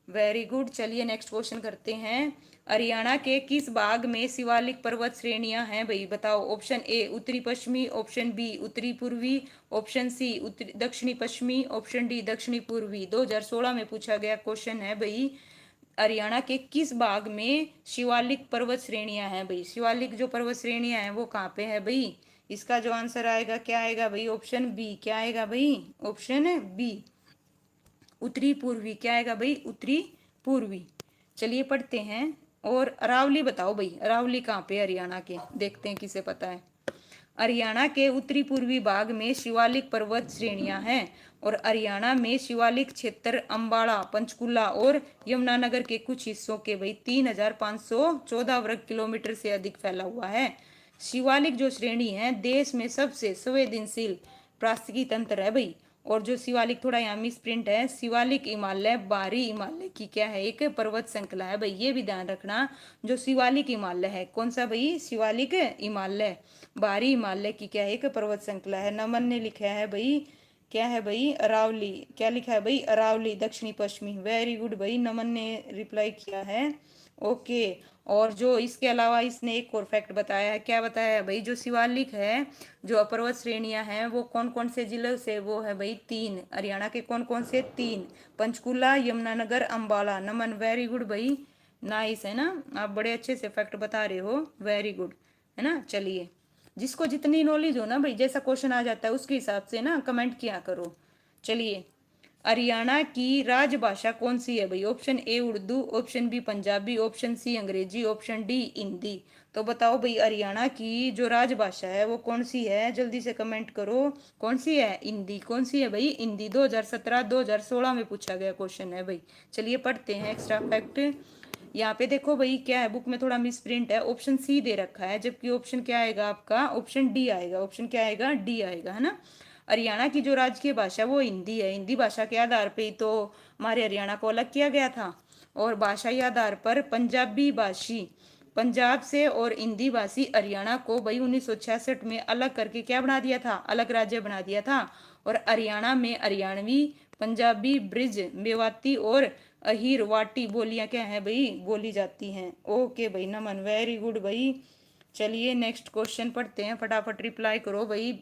वेरी गुड। चलिए नेक्स्ट क्वेश्चन करते हैं। हरियाणा के किस भाग में शिवालिक पर्वत श्रेणियां हैं भाई? बताओ। ऑप्शन ए उत्तरी पश्चिमी, ऑप्शन बी उत्तरी पूर्वी, ऑप्शन सी उत्तरी दक्षिणी पश्चिमी, ऑप्शन डी दक्षिणी पूर्वी। 2016 में पूछा गया क्वेश्चन है भाई, हरियाणा के किस भाग में शिवालिक पर्वत श्रेणियां हैं भाई? शिवालिक जो पर्वत श्रेणियां हैं वो कहाँ पे है भाई? इसका जो आंसर आएगा क्या आएगा भाई? Option B. क्या आएगा भाई? ऑप्शन बी, उत्तरी पूर्वी। क्या आएगा भाई? उत्तरी पूर्वी। चलिए पढ़ते हैं। और अरावली बताओ भाई, अरावली कहाँ पे? हरियाणा के, देखते हैं किसे पता है। हरियाणा के उत्तरी पूर्वी भाग में शिवालिक पर्वत श्रेणियां हैं और हरियाणा में शिवालिक क्षेत्र अंबाला, पंचकुला और यमुनानगर के कुछ हिस्सों के भाई 3514 वर्ग किलोमीटर से अधिक फैला हुआ है। शिवालिक जो श्रेणी है देश में सबसे संवेदनशील पारिस्थितिकी तंत्र है भाई। और जो शिवालिक, थोड़ा यहाँ मिस प्रिंट है, शिवालिक हिमालय बाहरी हिमालय की क्या है? एक पर्वत श्रृंखला है भाई, ये भी ध्यान रखना। जो शिवालिक हिमालय है, कौन सा भाई? शिवालिक हिमालय बाहरी हिमालय की क्या है? एक पर्वत श्रृंखला है। नमन ने लिखा है भाई, क्या है भाई? अरावली। क्या लिखा है भाई? अरावली दक्षिणी पश्चिमी। वेरी गुड भाई, नमन ने रिप्लाई किया है। ओके। और जो इसके अलावा इसने एक और फैक्ट बताया है। क्या बताया है भाई? जो शिवालिक है, जो पर्वत श्रेणियां हैं, वो कौन कौन से जिलों से? वो है भाई 3। हरियाणा के कौन कौन से? 3। पंचकुला, यमुनानगर, अंबाला। नमन, वेरी गुड भाई, नाइस है ना। आप बड़े अच्छे से फैक्ट बता रहे हो, वेरी गुड है ना। चलिए, जिसको जितनी नॉलेज हो ना भाई, जैसा क्वेश्चन आ जाता है उसके हिसाब से ना कमेंट किया करो। चलिए, हरियाणा की राजभाषा कौन सी है भाई? Option A Urdu, option B Punjabi, option C Angrezi, option D Hindi. तो बताओ भाई, हरियाणा की जो राजभाषा है वो कौन सी है? जल्दी से कमेंट करो। कौन सी है? हिंदी। कौन सी है भाई? हिंदी। 2017 2016 में पूछा गया क्वेश्चन है भाई। चलिए पढ़ते हैं एक्स्ट्रा फैक्ट। यहाँ पे देखो भाई, क्या है, बुक में थोड़ा मिस प्रिंट है, ऑप्शन सी दे रखा है, जबकि ऑप्शन क्या आएगा आपका? ऑप्शन डी आएगा। ऑप्शन क्या आएगा? डी आएगा, है ना। हरियाणा की जो राजकीय भाषा वो हिंदी है। हिंदी भाषा के आधार पे ही तो हमारे हरियाणा को अलग किया गया था। और भाषाई आधार पर पंजाबी भाषी पंजाब से और हिंदी भाषी हरियाणा को भाई 1966 में अलग करके क्या बना दिया था? अलग राज्य बना दिया था। और हरियाणा में हरियाणवी, पंजाबी, ब्रिज, मेवाती और अहीर वाटी बोलियां क्या है भाई? बोली जाती हैं। ओके भाई, नमन, वेरी गुड भाई। चलिए नेक्स्ट क्वेश्चन पढ़ते हैं, फटाफट रिप्लाई करो भाई,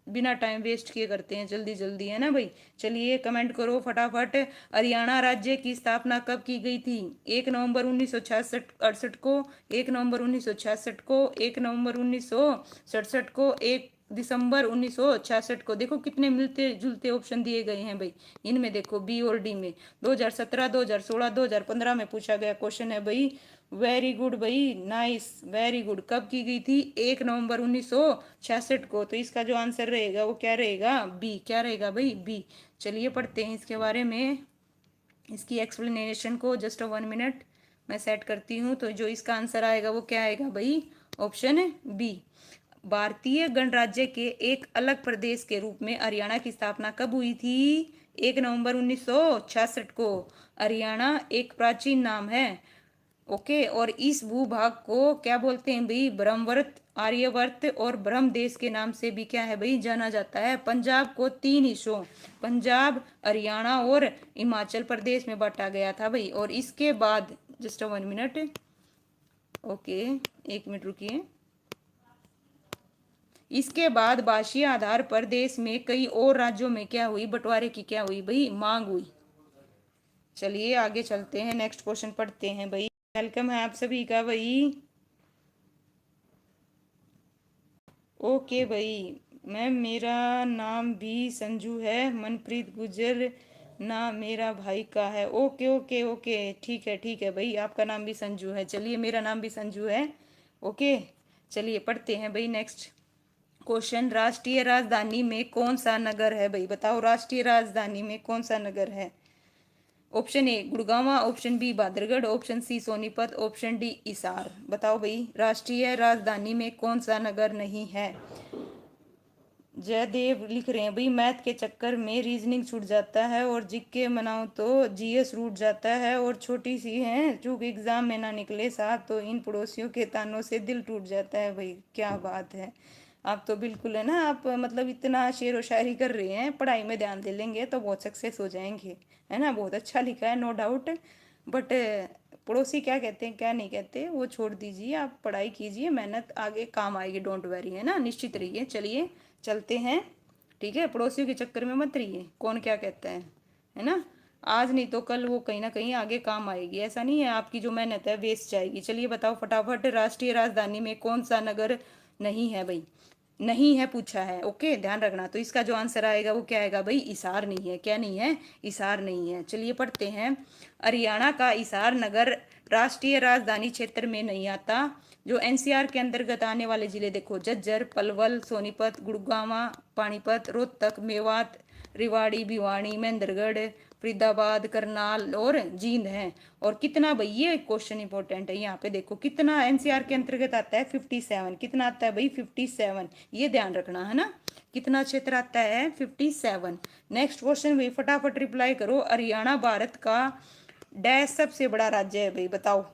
बिना टाइम वेस्ट किए करते हैं, जल्दी जल्दी, है ना भाई। चलिए कमेंट करो फटाफट। हरियाणा राज्य की स्थापना कब की गई थी? 1 नवंबर 1966 को, 1 नवंबर 1966 को, 1 नवंबर 1967 को, 1 दिसंबर 1966 को। देखो कितने मिलते जुलते ऑप्शन दिए गए हैं भाई। इनमें देखो बी और डी में 2017 2016 2015 में पूछा गया क्वेश्चन है भाई। वेरी गुड भाई, नाइस, वेरी गुड। कब की गई थी? 1 नवंबर 1966 को। तो इसका जो आंसर रहेगा वो क्या रहेगा? बी। क्या रहेगा भाई? बी। चलिए पढ़ते हैं इसके बारे में, इसकी एक्सप्लेनेशन को। जस्ट 1 मिनट मैं सेट करती हूँ। तो जो इसका आंसर आएगा वो क्या आएगा भाई? Option B. भारतीय गणराज्य के एक अलग प्रदेश के रूप में हरियाणा की स्थापना कब हुई थी? 1 नवंबर 1966 को। हरियाणा एक प्राचीन नाम है। ओके। और इस भूभाग को क्या बोलते हैं भाई? ब्रह्मवर्त, आर्यवर्त और ब्रह्म देश के नाम से भी क्या है भाई? जाना जाता है। पंजाब को 3 हिस्सों, पंजाब, हरियाणा और हिमाचल प्रदेश में बांटा गया था भाई। और इसके बाद, जस्ट 1 मिनट, ओके 1 मिनट रुकिए। इसके बाद भाषीय आधार पर देश में कई और राज्यों में क्या हुई? बंटवारे की क्या हुई भाई? मांग हुई। चलिए आगे चलते हैं, नेक्स्ट क्वेश्चन पढ़ते हैं भाई। वेलकम है आप सभी का भाई। ओके भाई मैम, मेरा नाम भी संजू है, मनप्रीत गुजर ना मेरा भाई का है। ओके ओके ओके, ठीक है भाई, आपका नाम भी संजू है। चलिए, मेरा नाम भी संजू है। ओके। चलिए पढ़ते हैं भाई नेक्स्ट क्वेश्चन, राष्ट्रीय राजधानी में कौन सा नगर है भाई? बताओ राष्ट्रीय राजधानी में कौन सा नगर है? Option A Gurgaon, option B Bahadurgarh, option C Sonipat, option D Hisar. बताओ भाई राष्ट्रीय राजधानी में कौन सा नगर नहीं है? जयदेव लिख रहे हैं भाई मैथ के चक्कर में रीजनिंग छूट जाता है और जीके मनाओ तो जीएस रूट जाता है, और छोटी सी है चूक एग्जाम में ना निकले साहब तो इन पड़ोसियों के तानों से दिल टूट जाता है। भाई क्या बात है, आप तो बिल्कुल है ना, आप मतलब इतना शेर व शायरी कर रहे हैं, पढ़ाई में ध्यान दे लेंगे तो बहुत सक्सेस हो जाएंगे, है ना। बहुत अच्छा लिखा है नो डाउट, बट पड़ोसी क्या कहते हैं क्या नहीं कहते वो छोड़ दीजिए, आप पढ़ाई कीजिए, मेहनत आगे काम आएगी, डोंट वरी, है ना, निश्चित रहिए। चलिए चलते हैं, ठीक है, पड़ोसियों के चक्कर में मत रहिए, कौन क्या कहता है ना। आज नहीं तो कल वो कहीं ना कहीं आगे काम आएगी, ऐसा नहीं है आपकी जो मेहनत है वेस्ट जाएगी। चलिए बताओ फटाफट, राष्ट्रीय राजधानी में कौन सा नगर नहीं है भाई? नहीं है पूछा है, ओके ध्यान रखना। तो इसका जो आंसर आएगा वो क्या आएगा भाई? हिसार नहीं है। क्या नहीं है? हिसार नहीं है। चलिए पढ़ते हैं, हरियाणा का हिसार नगर राष्ट्रीय राजधानी क्षेत्र में नहीं आता। जो एनसीआर के अंतर्गत आने वाले जिले देखो, झज्जर, पलवल, सोनीपत, गुड़गांव, पानीपत, रोहतक, मेवात, रेवाड़ी, भिवाड़ी, महेंद्रगढ़, फरीदाबाद, करनाल और जींद है। और कितना भाई, ये क्वेश्चन इंपॉर्टेंट है, यहाँ पे देखो कितना एनसीआर के अंतर्गत आता है? 57। कितना आता है भाई? 57, ये ध्यान रखना है ना, कितना क्षेत्र आता है? 57। नेक्स्ट क्वेश्चन भाई फटाफट रिप्लाई करो, हरियाणा भारत का डैश सबसे बड़ा राज्य है भाई? बताओ।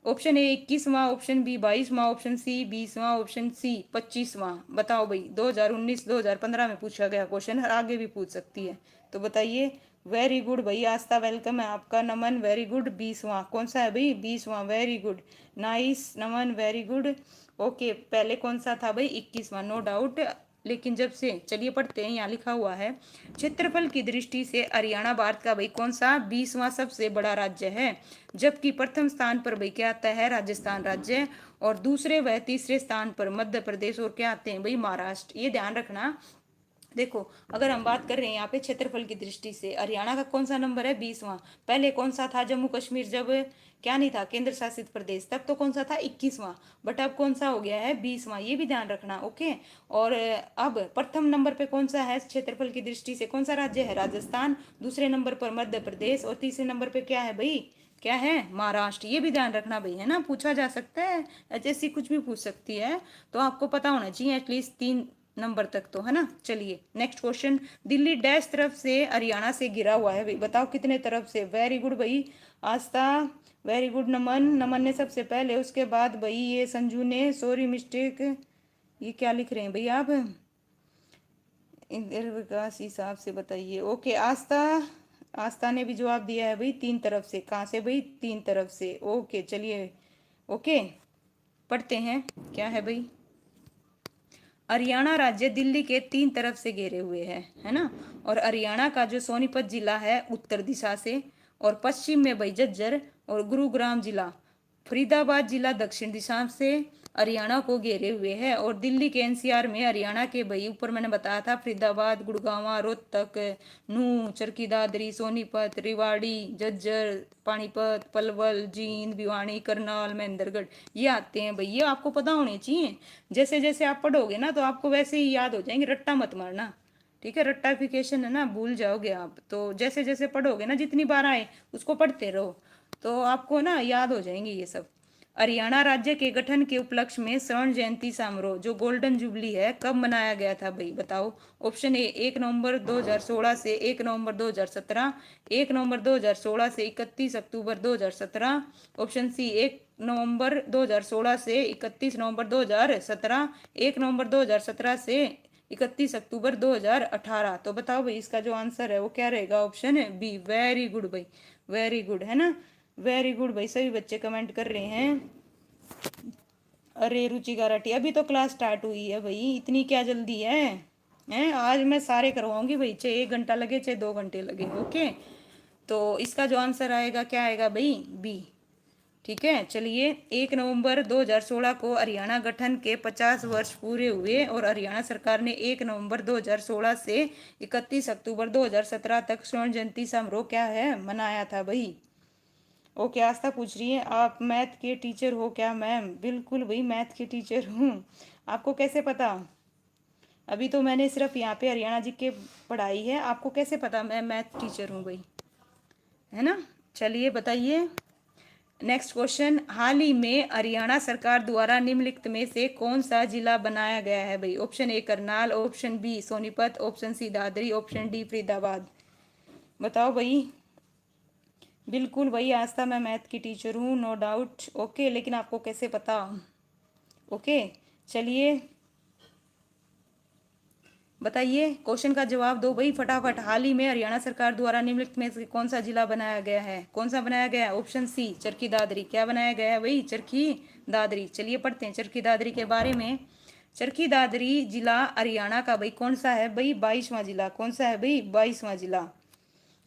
ऑप्शन ए 21वां, ऑप्शन बी 22वां, ऑप्शन सी 20वां, ऑप्शन सी 25वां। बताओ भाई, 2019 2015 में पूछा गया क्वेश्चन, आगे भी पूछ सकती है, तो बताइए। वेरी गुड भाई आस्था, वेलकम है आपका। नमन वेरी गुड, 20वां कौन सा है भाई? 20वां, वेरी गुड, नाइस नमन, वेरी गुड। ओके, पहले कौन सा था भाई? 21वां, नो डाउट। लेकिन जब से, चलिए पढ़ते हैं, यहाँ लिखा हुआ है क्षेत्रफल की दृष्टि से हरियाणा भारत का भाई कौन सा? 20वां सबसे बड़ा राज्य है। जबकि प्रथम स्थान पर भाई क्या आता है? राजस्थान राज्य, और दूसरे व तीसरे स्थान पर मध्य प्रदेश, और क्या आते हैं भाई? महाराष्ट्र। ये ध्यान रखना। देखो अगर हम बात कर रहे हैं यहाँ पे क्षेत्रफल की दृष्टि से, हरियाणा का कौन सा नंबर है? 20वां। पहले कौन सा था? जम्मू कश्मीर जब क्या नहीं था केंद्र शासित प्रदेश, तब तो कौन सा था? 21वां। बट अब कौन सा हो गया है? 20वां, ये भी ध्यान रखना, ओके। और अब प्रथम नंबर पे कौन सा है क्षेत्रफल की दृष्टि से? कौन सा राज्य है? राजस्थान। दूसरे नंबर पर मध्य प्रदेश, और तीसरे नंबर पे क्या है भाई? क्या है? महाराष्ट्र। ये भी ध्यान रखना भाई, है ना, पूछा जा सकता है, एचएससी कुछ भी पूछ सकती है, तो आपको पता होना चाहिए एटलीस्ट 3 नंबर तक तो, है ना। चलिए नेक्स्ट क्वेश्चन, दिल्ली डैश तरफ से हरियाणा से घिरा हुआ है भाई? बताओ कितने तरफ से? वेरी गुड भाई आस्था, वेरी गुड नमन, नमन ने सबसे पहले, उसके बाद भाई ये संजू ने, सॉरी मिस्टेक, ये क्या लिख रहे हैं भाई आप? इधर विकास हिसाब से बताइए। ओके आस्था, आस्था ने भी जवाब दिया है भाई 3 तरफ से। कहाँ से भाई? 3 तरफ से। ओके चलिए, ओके पढ़ते हैं, क्या है भाई? हरियाणा राज्य दिल्ली के 3 तरफ से घेरे हुए है ना। और हरियाणा का जो सोनीपत जिला है उत्तर दिशा से, और पश्चिम में भाई झज्जर और गुरुग्राम जिला, फरीदाबाद जिला दक्षिण दिशा से हरियाणा को घेरे हुए है। और दिल्ली के एनसीआर में हरियाणा के भाई ऊपर मैंने बताया था फरीदाबाद, गुड़गांव, रोहतक, नूंह, चरखी दादरी, सोनीपत, रेवाड़ी, झज्जर, पानीपत, पलवल, जींद, भिवानी, करनाल, महेंद्रगढ़, ये आते हैं भाई। ये आपको पता होने चाहिए, जैसे जैसे आप पढ़ोगे ना तो आपको वैसे ही याद हो जाएंगे, रट्टा मत मारना, ठीक है। रट्टाफिकेशन है ना, भूल जाओगे आप, तो जैसे जैसे पढ़ोगे ना, जितनी बार आए उसको पढ़ते रहो, तो आपको ना याद हो जाएंगे ये सब। हरियाणा राज्य के गठन के उपलक्ष्य में स्वर्ण जयंती समारोह जो गोल्डन जुबली है कब मनाया गया था भाई? बताओ। ऑप्शन ए 1 नवंबर 2016 से 1 नवंबर 2017, 1 नवंबर 2016 से 31 अक्टूबर 2017, ऑप्शन सी 1 नवंबर 2016 से 31 नवंबर 2017, 1 नवंबर 2017 से 31 अक्टूबर 2018। तो बताओ भाई इसका जो आंसर है वो क्या रहेगा? Option B. वेरी गुड भाई, वेरी गुड, है ना, वेरी गुड भाई, सभी बच्चे कमेंट कर रहे हैं। अरे रुचिका राठी, अभी तो क्लास स्टार्ट हुई है भाई, इतनी क्या जल्दी है आज मैं सारे करवाऊंगी भाई, चाहे 1 घंटा लगे चाहे 2 घंटे लगे, ओके। तो इसका जो आंसर आएगा क्या आएगा भाई? बी, ठीक है। चलिए 1 नवंबर 2016 को हरियाणा गठन के 50 वर्ष पूरे हुए, और हरियाणा सरकार ने 1 नवंबर 2016 से 31 अक्टूबर 2017 तक स्वर्ण जयंती समारोह क्या है मनाया था भाई। ओके आस्था पूछ रही है आप मैथ के टीचर हो क्या मैम? बिल्कुल भाई मैथ के टीचर हूँ। आपको कैसे पता? अभी तो मैंने सिर्फ यहाँ पे हरियाणा जी के पढ़ाई है, आपको कैसे पता? मैं मैथ टीचर हूँ भाई, है ना। चलिए बताइए नेक्स्ट क्वेश्चन। हाल ही में हरियाणा सरकार द्वारा निम्नलिखित में से कौन सा जिला बनाया गया है भाई? Option A Karnal, option B Sonipat, option C Dadri, option D Faridabad. बताओ भाई। बिल्कुल भाई, आस्था मैं मैथ की टीचर हूँ, नो डाउट। ओके, लेकिन आपको कैसे पता? ओके चलिए बताइए, क्वेश्चन का जवाब दो भाई फटाफट। हाल ही में हरियाणा सरकार द्वारा निम्नलिखित में से कौन सा जिला बनाया गया है? कौन सा बनाया गया है? ऑप्शन सी चरखी दादरी। क्या बनाया गया है भाई? चरखी दादरी। चलिए पढ़ते हैं चरखी दादरी के बारे में। चरखी दादरी जिला हरियाणा का भाई कौन सा है भाई? 22वां जिला। कौन सा है भाई? 22वां जिला।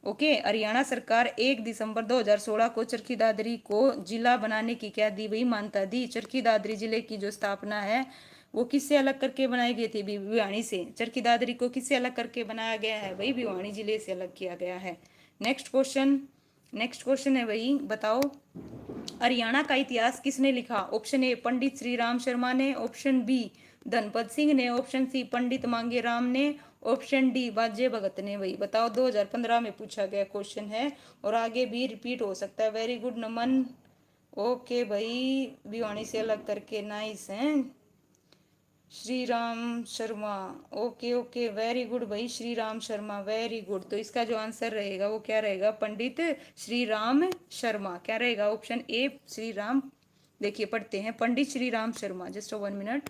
ओके, हरियाणा सरकार 1 दिसंबर 2016 को चरखी दादरी को जिला बनाने की क्या दी भाई? मान्यता दी। चरखी दादरी जिले की जो स्थापना है वो किससे अलग करके बनाई गई थी? भिवानी से। चरखी दादरी को किससे अलग करके बनाया गया है भाई? भिवानी जिले से अलग किया गया है। नेक्स्ट क्वेश्चन है भाई, बताओ हरियाणा का इतिहास किसने लिखा? ऑप्शन ए पंडित श्री राम शर्मा ने, ऑप्शन बी धनपत सिंह ने, ऑप्शन सी पंडित मांगे राम ने, ऑप्शन डी बाजे भगत ने। भाई बताओ, 2015 में पूछा गया क्वेश्चन है और आगे भी रिपीट हो सकता है। वेरी गुड नमन। ओके भाई, भिवानी से अलग करके, नाइस है। Shri Ram Sharma. Okay okay, very good भाई, श्री राम शर्मा, वेरी गुड। तो इसका जो आंसर रहेगा वो क्या रहेगा? पंडित श्री राम शर्मा। क्या रहेगा? Option A Shri Ram. देखिए पढ़ते हैं, पंडित श्री राम शर्मा। Just 1 minute.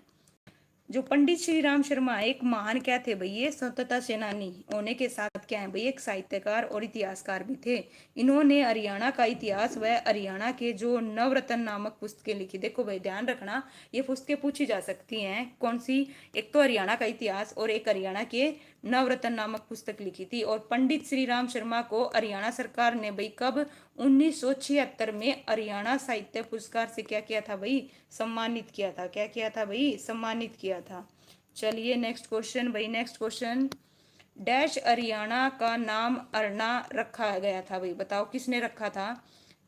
जो पंडित श्री राम शर्मा एक महान क्या थे भाई? ये स्वतंत्रता सेनानी होने के साथ क्या है भाई? एक साहित्यकार और इतिहासकार भी थे। इन्होंने हरियाणा का इतिहास व हरियाणा के जो नवरत्न नामक पुस्तकें लिखी। देखो भाई ध्यान रखना, ये पुस्तकें पूछी जा सकती हैं। कौन सी? एक तो हरियाणा का इतिहास और एक हरियाणा के नवरत्न नामक पुस्तक लिखी थी। और पंडित श्री राम शर्मा को हरियाणा सरकार ने भाई कब? 1976 में हरियाणा साहित्य पुरस्कार से क्या किया था भाई? सम्मानित किया था। क्या किया था भाई? सम्मानित किया था। चलिए नेक्स्ट क्वेश्चन भाई, नेक्स्ट क्वेश्चन। डैश हरियाणा का नाम अरना रखा गया था भाई? बताओ किसने रखा था?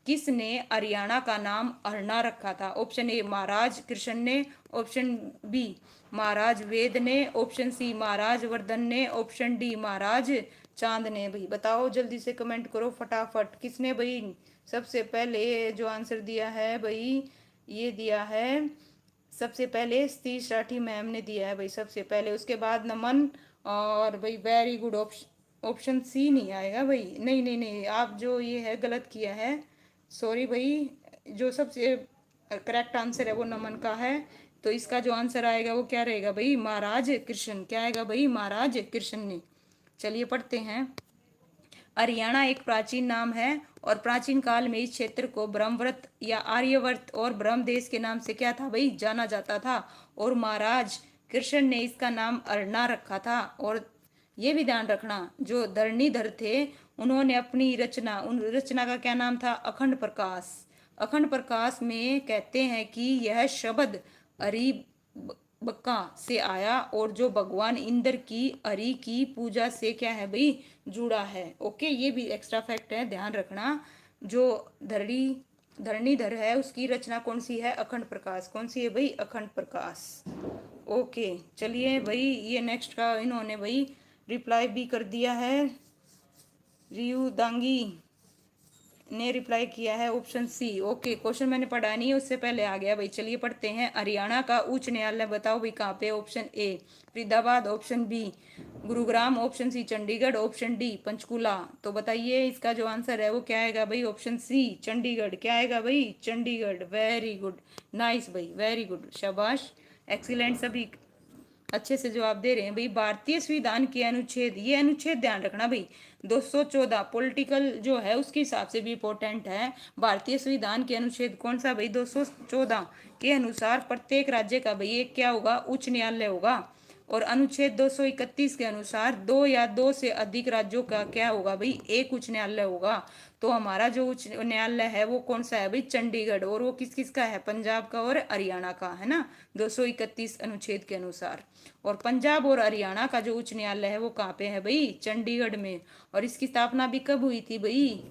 किसने हरियाणा का नाम अरना रखा था? ऑप्शन ए महाराज कृष्ण ने, ऑप्शन बी महाराज वेद ने, ऑप्शन सी महाराज वर्धन ने, ऑप्शन डी महाराज चांद ने। भाई बताओ, जल्दी से कमेंट करो फटाफट। किसने भाई सबसे पहले जो आंसर दिया है भाई? ये दिया है सबसे पहले सतीश राठी मैम ने दिया है भाई सबसे पहले, उसके बाद नमन। और भाई वेरी गुड, ऑप्शन सी नहीं आएगा भाई। नहीं नहीं नहीं, आप जो ये है गलत किया है, सॉरी भाई। जो सबसे करेक्ट आंसर है वो नमन का है। तो इसका जो आंसर आएगा वो क्या रहेगा भाई? महाराज कृष्ण। क्या आएगा भाई? महाराज कृष्ण ने। चलिए पढ़ते हैं। हरियाणा एक प्राचीन नाम है और प्राचीन काल में इस क्षेत्र को ब्रह्मव्रत या आर्यवर्त और ब्रह्म देश के नाम से क्या था भाई? जाना जाता था। और महाराज कृष्ण ने इसका नाम अरना रखा था। और ये भी ध्यान रखना, जो धरणीधर थे उन्होंने अपनी रचना, उन रचना का क्या नाम था? अखंड प्रकाश। अखंड प्रकाश में कहते हैं कि यह शब्द हरि बक्का से आया और जो भगवान इंद्र की हरि की पूजा से क्या है भाई? जुड़ा है। ओके, ये भी एक्स्ट्रा फैक्ट है, ध्यान रखना। जो धरणीधर है उसकी रचना कौन सी है? अखंड प्रकाश। कौन सी है भाई? अखंड प्रकाश। ओके चलिए भाई, ये नेक्स्ट का इन्होंने भाई रिप्लाई भी कर दिया है। रियू दांगी ने रिप्लाई किया है ऑप्शन सी। ओके, क्वेश्चन मैंने पढ़ा नहीं है, उससे पहले आ गया भाई। चलिए पढ़ते हैं। हरियाणा का उच्च न्यायालय बताओ भाई कहाँ पे? Option A Faridabad, option B Gurugram, option C Chandigarh, option D Panchkula. तो बताइए इसका जो आंसर है वो क्या आएगा भाई? Option C Chandigarh. क्या आएगा भाई? चंडीगढ़। वेरी गुड, नाइस भाई, वेरी गुड, शाबाश, एक्सीलेंट। सभी अच्छे से जवाब दे रहे हैं भाई। भारतीय संविधान के अनुच्छेद, ये अनुच्छेद ध्यान रखना भाई, 214 पॉलिटिकल जो है उसके हिसाब से भी इम्पोर्टेंट है। भारतीय संविधान के अनुच्छेद कौन सा भाई? 214 के अनुसार प्रत्येक राज्य का भाई एक क्या होगा? उच्च न्यायालय होगा। और अनुच्छेद 231 के अनुसार दो या दो से अधिक राज्यों का क्या होगा भाई? एक उच्च न्यायालय होगा। तो हमारा जो उच्च न्यायालय है वो कौन सा है भाई? चंडीगढ़। और वो किस किस का है? पंजाब का और हरियाणा का, है ना, 231 अनुच्छेद के अनुसार। और पंजाब और हरियाणा का जो उच्च न्यायालय है वो कहाँ पे है भाई? चंडीगढ़ में। और इसकी स्थापना भी कब हुई थी भाई?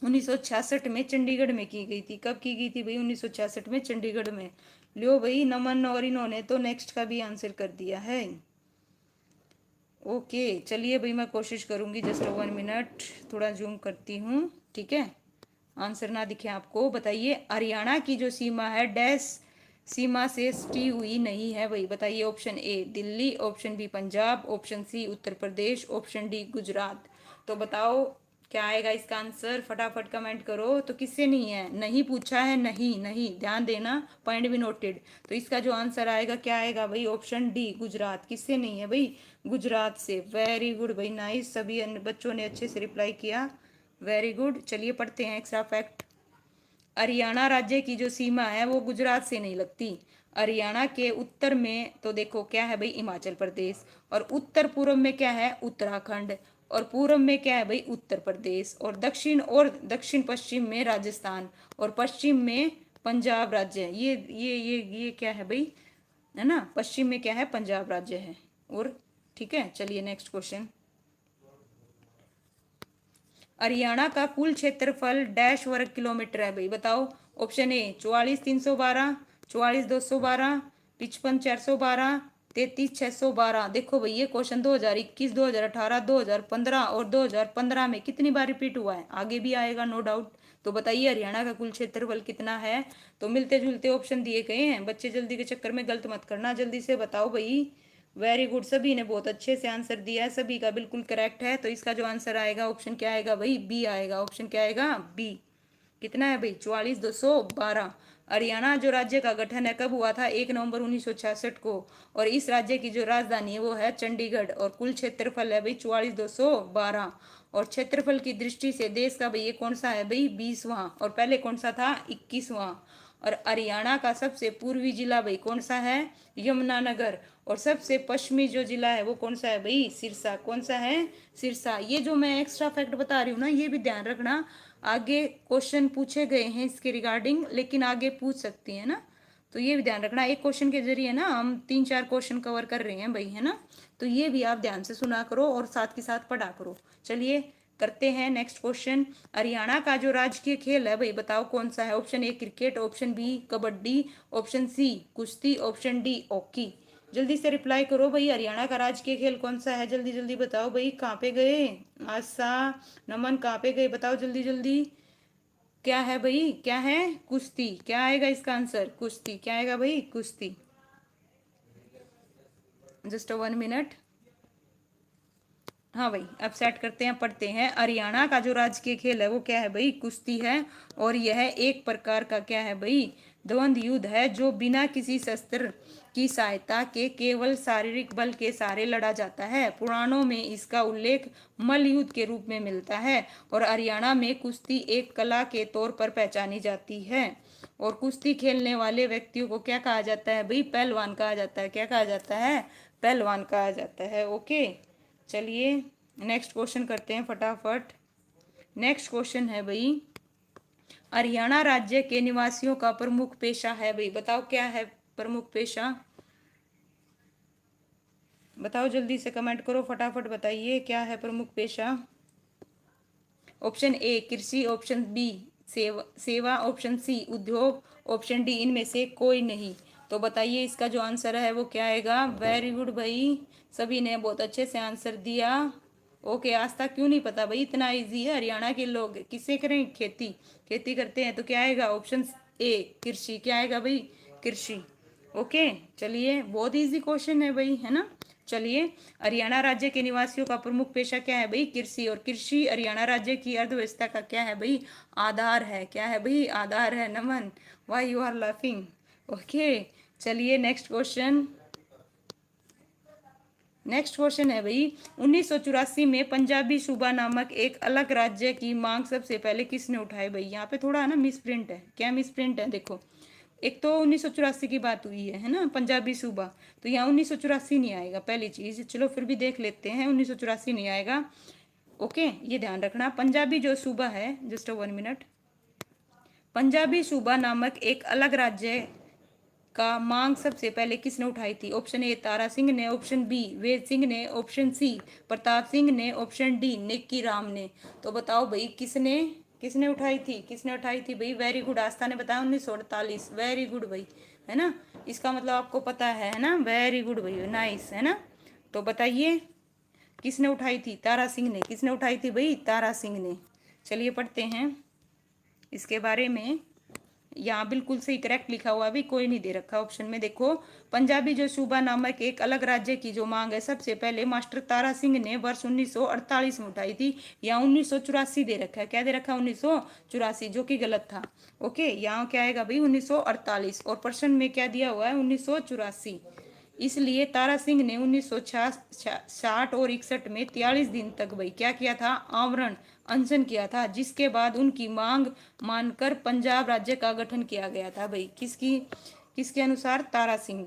1966 में चंडीगढ़ में की गई थी। कब की गई थी भाई? 1966 में चंडीगढ़ में। लो भाई नमन और इन्होंने तो नेक्स्ट का भी आंसर कर दिया है। ओके चलिए भाई मैं कोशिश करूंगी, जस्ट 1 मिनट, थोड़ा जूम करती हूँ, ठीक है। आंसर ना दिखे आपको, बताइए हरियाणा की जो सीमा है डैश सीमा से सटी हुई नहीं है भाई, बताइए। Option A Delhi, option B Punjab, option C Uttar Pradesh, option D Gujarat. तो बताओ क्या आएगा इसका आंसर, फटाफट कमेंट करो। तो किससे नहीं है, नहीं पूछा है, नहीं नहीं, ध्यान देना, पॉइंट भी नोटेड। तो इसका जो आंसर आएगा क्या आएगा भाई, ऑप्शन डी गुजरात। किससे नहीं है भाई, गुजरात से। वेरी गुड भाई, नाइस, सभी बच्चों ने अच्छे से रिप्लाई किया, वेरी गुड। चलिए पढ़ते हैं एक्स्ट्रा फैक्ट। हरियाणा राज्य की जो सीमा है वो गुजरात से नहीं लगती। हरियाणा के उत्तर में तो देखो क्या है भाई, हिमाचल प्रदेश, और उत्तर पूर्व में क्या है, उत्तराखंड, और पूर्व में क्या है भाई, उत्तर प्रदेश, और दक्षिण पश्चिम में राजस्थान, और पश्चिम में पंजाब राज्य है। ये क्या है भाई, है ना, पश्चिम में क्या है, पंजाब राज्य है। और ठीक है, चलिए नेक्स्ट क्वेश्चन। हरियाणा का कुल क्षेत्रफल डैश वर्ग किलोमीटर है भाई, बताओ। ऑप्शन ए 44,312, 44,212, 55,412, 33,612। देखो भाई ये क्वेश्चन 2021, 2018, 2015 और 2015 में कितनी बार रिपीट हुआ है, आगे भी आएगा नो डाउट। तो बताइए हरियाणा का कुल क्षेत्रफल कितना है। तो मिलते जुलते ऑप्शन दिए गए हैं, बच्चे जल्दी के चक्कर में गलत मत करना, जल्दी से बताओ भाई। वेरी गुड, सभी ने बहुत अच्छे से आंसर दिया है, सभी का बिल्कुल करेक्ट है। तो इसका जो आंसर आएगा, ऑप्शन क्या आएगा भाई, बी आएगा। ऑप्शन क्या आएगा, बी। कितना है भाई, 44,212। हरियाणा जो राज्य का गठन है कब हुआ था, 1 नवंबर 1966 को। और इस राज्य की जो राजधानी है वो है चंडीगढ़, और कुल क्षेत्रफल है भाई 44,212। और क्षेत्रफल की दृष्टि से देश का भाई ये कौन सा है भाई, 20वां, और पहले कौन सा था, 21वां। और हरियाणा का सबसे पूर्वी जिला भाई कौन सा है, यमुनानगर। और सबसे पश्चिमी जो जिला है वो कौन सा है भाई, सिरसा। कौन सा है, सिरसा। ये जो मैं एक्स्ट्रा फैक्ट बता रही हूँ ना, ये भी ध्यान रखना, आगे क्वेश्चन पूछे गए हैं इसके रिगार्डिंग, लेकिन आगे पूछ सकती है ना, तो ये भी ध्यान रखना। एक क्वेश्चन के जरिए ना हम 3-4 क्वेश्चन कवर कर रहे हैं भाई, है ना। तो ये भी आप ध्यान से सुना करो और साथ के साथ पढ़ा करो। चलिए करते हैं नेक्स्ट क्वेश्चन। हरियाणा का जो राजकीय खेल है भाई, बताओ कौन सा है। Option A cricket, option B kabaddi, option C कुश्ती, ऑप्शन डी हॉकी। जल्दी से रिप्लाई करो भाई, हरियाणा का राजकीय खेल कौन सा है, जल्दी जल्दी बताओ भाई। कहाँ पे गए आशा, नमन, कहाँ पे गए, बताओ जल्दी जल्दी। क्या है भाई, क्या है, कुश्ती। क्या आएगा इसका आंसर, कुश्ती। क्या आएगा भाई, कुश्ती। Just 1 minute. हाँ भाई अब सेट करते हैं, पढ़ते हैं। हरियाणा का जो राजकीय खेल है वो क्या है भाई, कुश्ती है। और यह एक प्रकार का क्या है भाई, द्वंद युद्ध है, जो बिना किसी शस्त्र की सहायता के केवल शारीरिक बल के सहारे लड़ा जाता है। पुराणों में इसका उल्लेख मल्ल युद्ध के रूप में मिलता है। और हरियाणा में कुश्ती एक कला के तौर पर पहचानी जाती है। और कुश्ती खेलने वाले व्यक्तियों को क्या कहा जाता है भाई, पहलवान कहा जाता है। क्या कहा जाता है, पहलवान कहा जाता है। ओके चलिए नेक्स्ट क्वेश्चन करते हैं फटाफट। नेक्स्ट क्वेश्चन है भाई, हरियाणा राज्य के निवासियों का प्रमुख पेशा है भाई, बताओ क्या है प्रमुख पेशा। बताओ जल्दी से कमेंट करो, फटाफट बताइए क्या है प्रमुख पेशा। ऑप्शन ए कृषि, ऑप्शन बी सेवा, ऑप्शन सी उद्योग, ऑप्शन डी इनमें से कोई नहीं। तो बताइए इसका जो आंसर है वो क्या आएगा। वेरी गुड भाई, सभी ने बहुत अच्छे से आंसर दिया। ओके आज तक क्यों नहीं पता भाई, इतना इजी है। हरियाणा के लोग किससे करें, खेती, खेती करते हैं। तो क्या आएगा, ऑप्शन ए कृषि। क्या आएगा भाई, कृषि। ओके चलिए बहुत इजी क्वेश्चन है भाई, है ना। चलिए हरियाणा राज्य के निवासियों का प्रमुख पेशा क्या है भाई, कृषि। और कृषि हरियाणा राज्य की अर्थव्यवस्था का क्या है भाई, आधार है। क्या है भाई, आधार है। Naman why you are laughing. Okay चलिए नेक्स्ट क्वेश्चन। नेक्स्ट क्वेश्चन है भाई, 1984 में पंजाबी सूबा नामक एक अलग राज्य की मांग सबसे पहले किसने उठाई भाई। यहाँ पे थोड़ा है ना मिस प्रिंट है, क्या मिस प्रिंट है देखो। एक तो 1984 की बात हुई है ना, पंजाबी सूबा। तो यहाँ 1984 नहीं आएगा पहली चीज, चलो फिर भी देख लेते हैं, 1984 नहीं आएगा। ओके ये ध्यान रखना, पंजाबी जो सूबा है, जस्ट 1 मिनट, पंजाबी सूबा नामक एक अलग राज्य का मांग सबसे पहले किसने उठाई थी। ऑप्शन ए तारा सिंह ने, ऑप्शन बी वेद सिंह ने, ऑप्शन सी प्रताप सिंह ने, ऑप्शन डी नेकी राम ने। तो बताओ भाई किसने किसने उठाई थी, किसने उठाई थी भाई। वेरी गुड, आस्था ने बताया 1948। वेरी गुड भाई, है ना। इसका मतलब आपको पता है ना। वेरी गुड भैया, नाइस, है ना। तो बताइए किसने उठाई थी? तारा सिंह ने। किसने उठाई थी भाई? तारा सिंह ने। चलिए पढ़ते हैं इसके बारे में। यहाँ बिल्कुल सही करेक्ट लिखा हुआ, अभी कोई नहीं दे रखा ऑप्शन में। देखो, पंजाबी जो सूबा नामक एक अलग राज्य की जो मांग है सबसे पहले मास्टर तारा सिंह ने वर्ष 1948 में उठाई थी। यहाँ 1984 दे रखा है। क्या दे रखा है? 1984, जो कि गलत था। ओके, यहाँ क्या आएगा भाई? 1948। और प्रश्न में क्या दिया हुआ है? 1984। इसलिए तारा सिंह ने 1960 और 61 में 43 दिन तक भाई क्या किया था? आमरण अनशन किया था, जिसके बाद उनकी मांग मानकर पंजाब राज्य का गठन किया गया था भाई। किसके अनुसार? तारा सिंह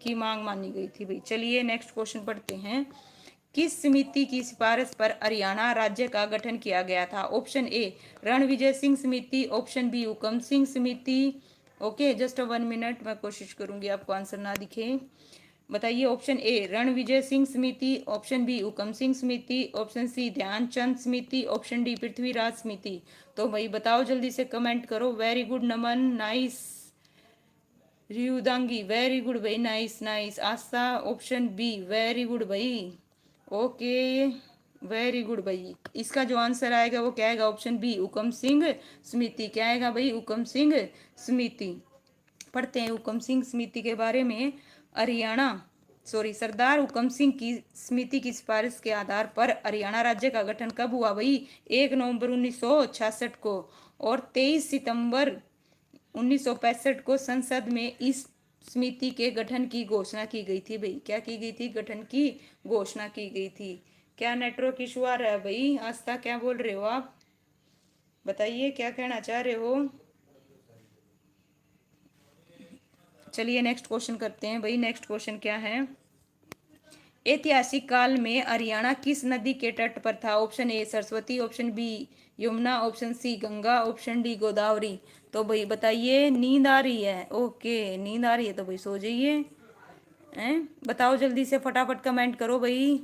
की मांग मानी गई थी भाई। चलिए नेक्स्ट क्वेश्चन पढ़ते हैं। किस समिति की सिफारिश पर हरियाणा राज्य का गठन किया गया था? ऑप्शन ए रणविजय सिंह समिति, ऑप्शन बी हुकम सिंह समिति। ओके, जस्ट 1 मिनट, मैं कोशिश करूंगी आपको आंसर ना दिखे। बताइए, ऑप्शन ए रणविजय सिंह समिति, ऑप्शन बी हुकम सिंह समिति, ऑप्शन सी ध्यानचंद समिति, ऑप्शन डी पृथ्वीराज समिति। तो भाई बताओ, जल्दी से कमेंट करो। वेरी गुड नमन, नाइस। रियुदांगी, वेरी गुड भाई, नाइस नाइस। आस्था, ऑप्शन बी, वेरी गुड भाई। ओके, वेरी गुड भाई। इसका जो आंसर आएगा वो क्या आएगा? ऑप्शन बी, हुकम सिंह समिति। क्या आएगा भाई? हुकम सिंह समिति। पढ़ते हैं हुकम सिंह समिति के बारे में। सरदार हुकम सिंह की समिति की सिफारिश के आधार पर हरियाणा राज्य का गठन कब हुआ भाई? 1 नवंबर 1966 को। और 23 सितंबर 1965 को संसद में इस समिति के गठन की घोषणा की गई थी भाई। क्या की गई थी? गठन की घोषणा की गई थी। क्या नेटवर्क इशू आ रहा है भाई? आस्था, क्या बोल रहे हो आप? बताइए क्या कहना चाह रहे हो। चलिए नेक्स्ट क्वेश्चन करते हैं भाई। नेक्स्ट क्वेश्चन क्या है? ऐतिहासिक काल में हरियाणा किस नदी के तट पर था? Option A Saraswati, option B Yamuna, option C Ganga, option D Godavari. तो भाई बताइए, नींद आ रही है? ओके, नींद आ रही है तो भाई सो जाइए। हैं, बताओ जल्दी से, फटाफट कमेंट करो भाई।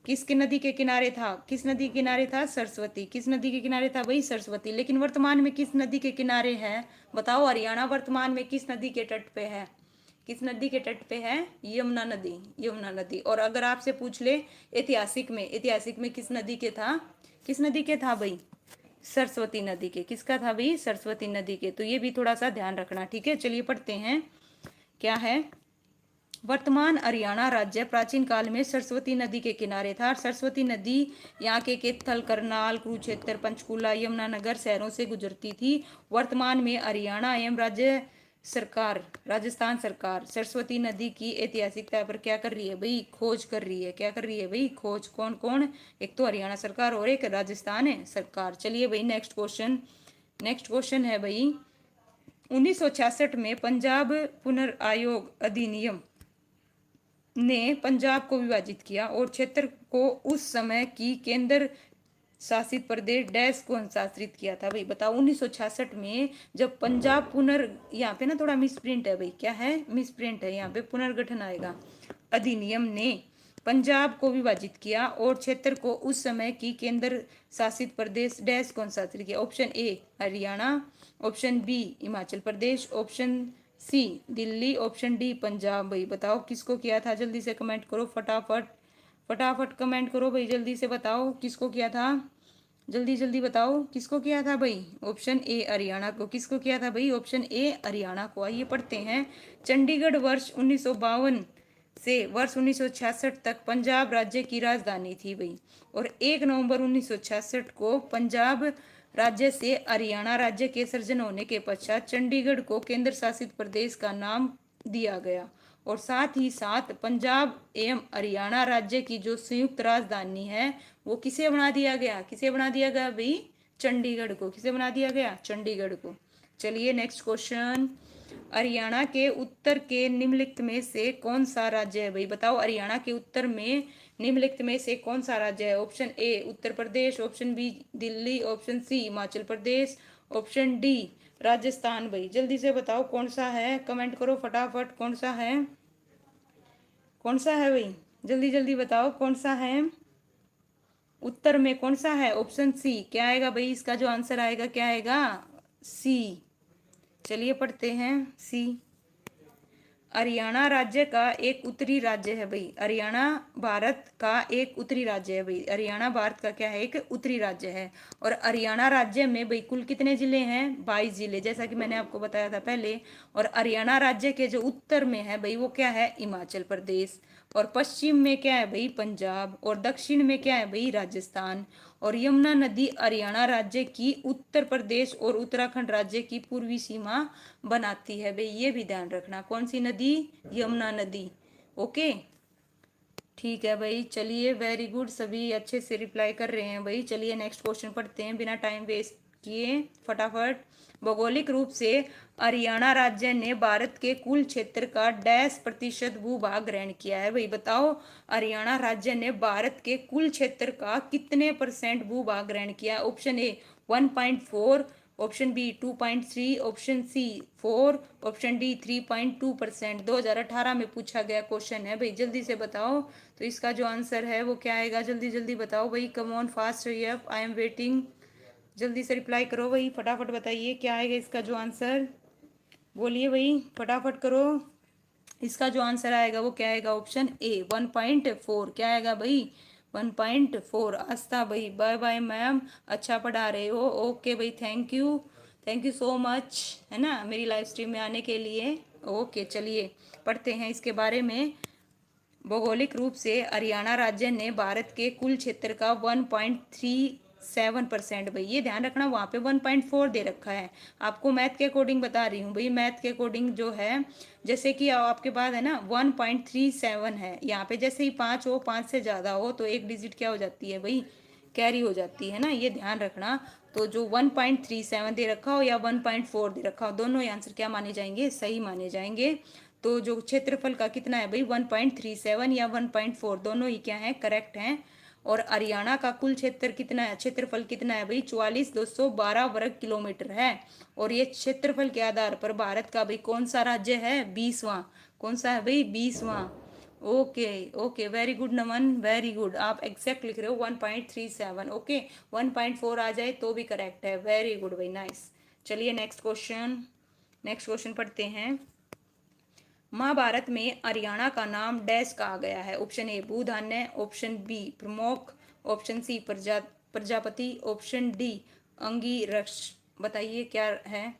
किसके नदी के किनारे था? किस नदी के किनारे था? सरस्वती। किस नदी के किनारे था भाई? सरस्वती। लेकिन वर्तमान में किस नदी के किनारे है? बताओ, हरियाणा वर्तमान में किस नदी के तट पे है? किस नदी के तट पे है? यमुना नदी। यमुना नदी। और अगर आपसे पूछ ले ऐतिहासिक में किस नदी के था? किस नदी के था भाई? सरस्वती नदी के। किसका था भाई? सरस्वती नदी के। तो ये भी थोड़ा सा ध्यान रखना, ठीक है। चलिए पढ़ते हैं क्या है। वर्तमान हरियाणा राज्य प्राचीन काल में सरस्वती नदी के किनारे था। सरस्वती नदी यहाँ के कैथल, करनाल, कुरुक्षेत्र, पंचकूला, यमुनानगर शहरों से गुजरती थी। वर्तमान में हरियाणा एवं राजस्थान सरकार सरस्वती नदी की ऐतिहासिकता पर क्या कर रही है भाई? खोज कर रही है। क्या कर रही है भाई? खोज। कौन कौन? एक तो हरियाणा सरकार और एक राजस्थान है सरकार। चलिए भाई नेक्स्ट क्वेश्चन है भाई। 1966 में पंजाब पुनर्आयोग अधिनियम ने पंजाब को विभाजित किया और क्षेत्र को उस समय की केंद्र शासित प्रदेश डैश को अनुशासित किया था भाई। बताओ, 1966 में जब पंजाब यहाँ पे ना थोड़ा मिसप्रिंट है भाई। क्या है? मिसप्रिंट है, यहाँ पे पुनर्गठन आएगा। अधिनियम ने पंजाब को विभाजित किया और क्षेत्र को उस समय की केंद्र शासित प्रदेश डैश को अनुशासित किया। Option A Haryana, option B Himachal Pradesh, option C Delhi, option D Punjab. भाई बताओ किसको किया था? जल्दी से कमेंट करो, फटाफट कमेंट करो भाई। जल्दी से बताओ किसको किया था? जल्दी जल्दी बताओ किसको किया था भाई? ऑप्शन ए हरियाणा को। किसको किया था भाई? ऑप्शन ए हरियाणा को। आइए पढ़ते हैं। चंडीगढ़ वर्ष 1952 से वर्ष 1966 तक पंजाब राज्य की राजधानी थी भाई। और 1 नवंबर 1966 को पंजाब राज्य से हरियाणा राज्य के सृजन होने के पश्चात चंडीगढ़ को केंद्र शासित प्रदेश का नाम दिया गया। और साथ ही साथ पंजाब एवं हरियाणा राज्य की जो संयुक्त राजधानी है वो किसे बना दिया गया? किसे बना दिया गया भाई? चंडीगढ़ को। किसे बना दिया गया? चंडीगढ़ को। चलिए नेक्स्ट क्वेश्चन। हरियाणा के उत्तर के निम्नलिखित में से कौन सा राज्य है भाई? बताओ, हरियाणा के उत्तर में निम्नलिखित में से कौन सा राज्य है? Option A Uttar Pradesh, option B Delhi, option C Himachal Pradesh, option D Rajasthan. भाई जल्दी से बताओ कौन सा है? कमेंट करो फटाफट, कौन सा है? कौन सा है भाई? जल्दी जल्दी बताओ कौन सा है? उत्तर में कौन सा है? Option C. क्या आएगा भाई? इसका जो आंसर आएगा क्या आएगा? सी। चलिए पढ़ते हैं सी। हरियाणा राज्य का एक उत्तरी राज्य है भाई। हरियाणा भारत का एक उत्तरी राज्य है भाई। हरियाणा भारत का क्या है, एक उत्तरी राज्य है। और हरियाणा राज्य में भाई कुल कितने जिले हैं, 22 जिले, जैसा कि मैंने आपको बताया था पहले। और हरियाणा राज्य के जो उत्तर में है भाई वो क्या है, हिमाचल प्रदेश। और पश्चिम में क्या है भाई, पंजाब। और दक्षिण में क्या है भाई, राजस्थान। और यमुना नदी हरियाणा राज्य की उत्तर प्रदेश और उत्तराखंड राज्य की पूर्वी सीमा बनाती है भाई, ये भी ध्यान रखना। कौन सी नदी, यमुना नदी। ओके, ठीक है भाई, चलिए वेरी गुड, सभी अच्छे से रिप्लाई कर रहे हैं भाई। चलिए नेक्स्ट क्वेश्चन पढ़ते हैं बिना टाइम वेस्ट किए फटाफट। भौगोलिक रूप से हरियाणा राज्य ने भारत के कुल क्षेत्र का डैश प्रतिशत भूभाग ग्रहण किया है भाई, बताओ। हरियाणा राज्य ने भारत के कुल क्षेत्र का कितने परसेंट भूभाग ग्रहण किया है। Option A 1.4, option B 2.3, option C 4, option D 3.2%। 2018 में पूछा गया क्वेश्चन है भाई, जल्दी से बताओ। तो इसका जो आंसर है वो क्या आएगा, जल्दी जल्दी बताओ भाई, come on fast up, I am waiting. जल्दी से रिप्लाई करो भाई, फटाफट बताइए क्या आएगा इसका जो आंसर, बोलिए भाई फटाफट करो। इसका जो आंसर आएगा वो क्या आएगा, ऑप्शन ए 1.4। क्या आएगा भाई, 1.4। आस्था भाई बाय बाय मैम, अच्छा पढ़ा रहे हो, ओके भाई, thank you, thank you so much, है ना, मेरी लाइव स्ट्रीम में आने के लिए। ओके चलिए पढ़ते हैं इसके बारे में। भौगोलिक रूप से हरियाणा राज्य ने भारत के कुल क्षेत्र का 1.37% भाई, ये ध्यान रखना, वहाँ पे 1.4 दे रखा है। आपको मैथ के अकॉर्डिंग बता रही हूँ भाई, मैथ के अकॉर्डिंग जो है, जैसे कि आपके पास है ना 1.37 है, यहाँ पे जैसे ही 5 हो, 5 से ज़्यादा हो तो एक डिजिट क्या हो जाती है भाई, कैरी हो जाती है ना, ये ध्यान रखना। तो जो 1.37 दे रखा हो या 1.4 दे रखा हो, दोनों ही आंसर क्या माने जाएंगे, सही माने जाएंगे। तो जो क्षेत्रफल का कितना है भाई, 1.37 या 1.4, दोनों ही क्या है, करेक्ट हैं। और हरियाणा का कुल क्षेत्र कितना है, क्षेत्रफल कितना है भाई, 44,212 वर्ग किलोमीटर है। और ये क्षेत्रफल के आधार पर भारत का भाई कौन सा राज्य है, 20वां। कौन सा है भाई, 20वां। ओके ओके, वेरी गुड नमन, वेरी गुड, आप एग्जैक्ट लिख रहे हो 1.37। ओके, 1.4 आ जाए तो भी करेक्ट है, वेरी गुड भाई, नाइस। चलिए नेक्स्ट क्वेश्चन, नेक्स्ट क्वेश्चन पढ़ते हैं। महाभारत में हरियाणा का नाम डैश कहा गया है। ऑप्शन ए भूधान्य, ऑप्शन बी प्रमुख, option C Prajapati, option D अंगिरक्ष। बताइए क्या है।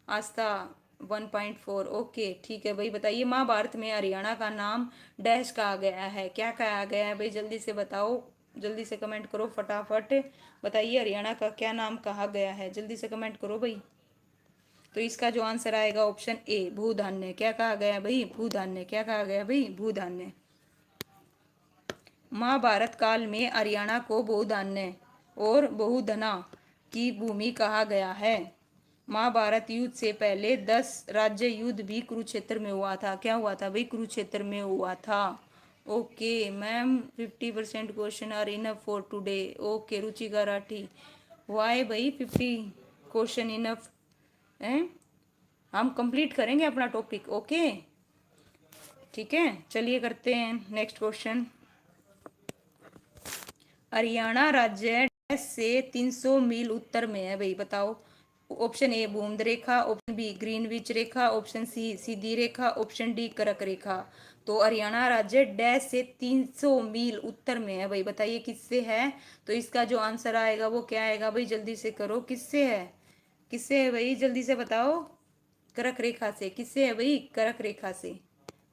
आस्था 1.4। ओके ठीक है भाई, बताइए महाभारत में हरियाणा का नाम डैश कहा गया है, क्या कहा गया है भाई, जल्दी से बताओ, जल्दी से कमेंट करो फटाफट। बताइए हरियाणा का क्या नाम कहा गया है, जल्दी से कमेंट करो भाई। तो इसका जो आंसर आएगा ऑप्शन ए भूधान्य। क्या कहा गया भाई, भूधान्य। क्या कहा गया भाई, भूधान्य। महाभारत काल में हरियाणा को बहुधान्य और बहुधना की भूमि कहा गया है। महाभारत युद्ध से पहले 10 राज्य युद्ध भी कुरुक्षेत्र में हुआ था। क्या हुआ था भाई, कुरुक्षेत्र में हुआ था। Okay ma'am, 50% question are enough for today. Okay Ruchika Rathi, why भाई 50 क्वेश्चन इनफ है, हम कंप्लीट करेंगे अपना टॉपिक। ओके ठीक है, चलिए करते हैं नेक्स्ट क्वेश्चन। हरियाणा राज्य डैश से 300 मील उत्तर में है भाई, बताओ। ऑप्शन ए भूमध्य रेखा, ऑप्शन बी ग्रीनविच रेखा, ऑप्शन सी सीधी रेखा, ऑप्शन डी कर्क रेखा। तो हरियाणा राज्य डैश से 300 मील उत्तर में है भाई, बताइए किससे है। तो इसका जो आंसर आएगा वो क्या आएगा भाई, जल्दी से करो, किससे है, किससे है भाई, जल्दी से बताओ। कर्क रेखा से। किससे है भाई, कर्क रेखा से।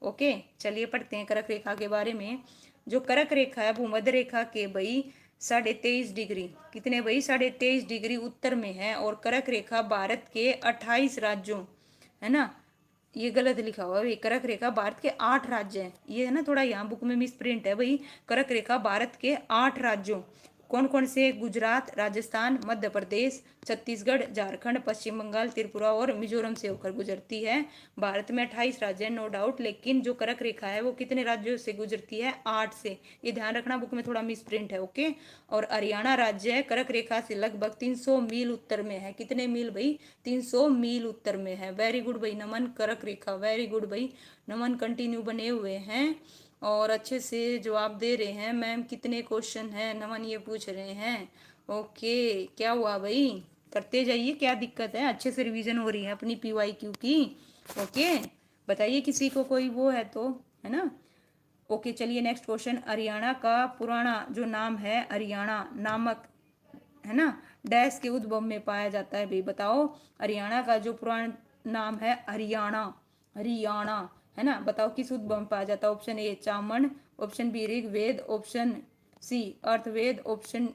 ओके चलिए पढ़ते हैं कर्क रेखा के बारे में। जो कर्क रेखा है भूमध्य रेखा के भाई 23.5 डिग्री, कितने भाई, 23.5 डिग्री उत्तर में है। और कर्क रेखा भारत के 28 राज्यों, है ना, ये गलत लिखा हुआ है भाई, कर्क रेखा भारत के 8 राज्य हैं, ये है ना थोड़ा यहाँ बुक में मिस प्रिंट है भाई। कर्क रेखा भारत के 8 राज्यों, कौन कौन से, गुजरात, राजस्थान, मध्य प्रदेश, छत्तीसगढ़, झारखंड, पश्चिम बंगाल, त्रिपुरा और मिजोरम से होकर गुजरती है। भारत में 28 राज्य है नो डाउट, लेकिन जो कर्क रेखा है वो कितने राज्यों से गुजरती है, 8 से, ये ध्यान रखना, बुक में थोड़ा मिस प्रिंट है। ओके, और हरियाणा राज्य कर्क रेखा से लगभग 300 मील उत्तर में है। कितने मील भाई, 300 मील उत्तर में है। वेरी गुड भाई नमन, कर्क रेखा, वेरी गुड भाई नमन, कंटिन्यू बने हुए हैं और अच्छे से जवाब दे रहे हैं। मैम कितने क्वेश्चन हैं, नमन ये पूछ रहे हैं। ओके क्या हुआ भाई, करते जाइए, क्या दिक्कत है, अच्छे से रिवीजन हो रही है अपनी PYQ की। ओके बताइए किसी को कोई वो है तो, है ना। ओके चलिए नेक्स्ट क्वेश्चन। हरियाणा का पुराना जो नाम है हरियाणा नामक, है ना, डैश के उद्भव में पाया जाता है भाई बताओ। हरियाणा का जो पुराना नाम है हरियाणा, हरियाणा, है ना, बताओ किस उद्भव में पाया जाता है। ऑप्शन ए चामंड, option B Rigveda, option C Atharvaveda, option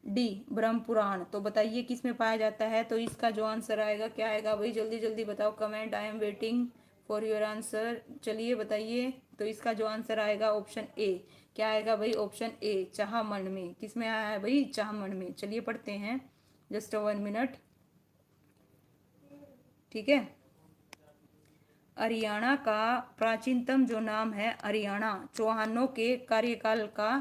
D Brahma Purana. तो बताइए किस में पाया जाता है। तो इसका जो आंसर आएगा क्या आएगा भाई, जल्दी जल्दी बताओ, comment, I am waiting for your answer. चलिए बताइए। तो इसका जो आंसर आएगा ऑप्शन ए, क्या आएगा भाई, ऑप्शन ए चाहमंड में। किस में आया है भाई, चाहमंड में। चलिए पढ़ते हैं, जस्ट 1 मिनट, ठीक है। हरियाणा का प्राचीनतम जो नाम है हरियाणा चौहानों के कार्यकाल का,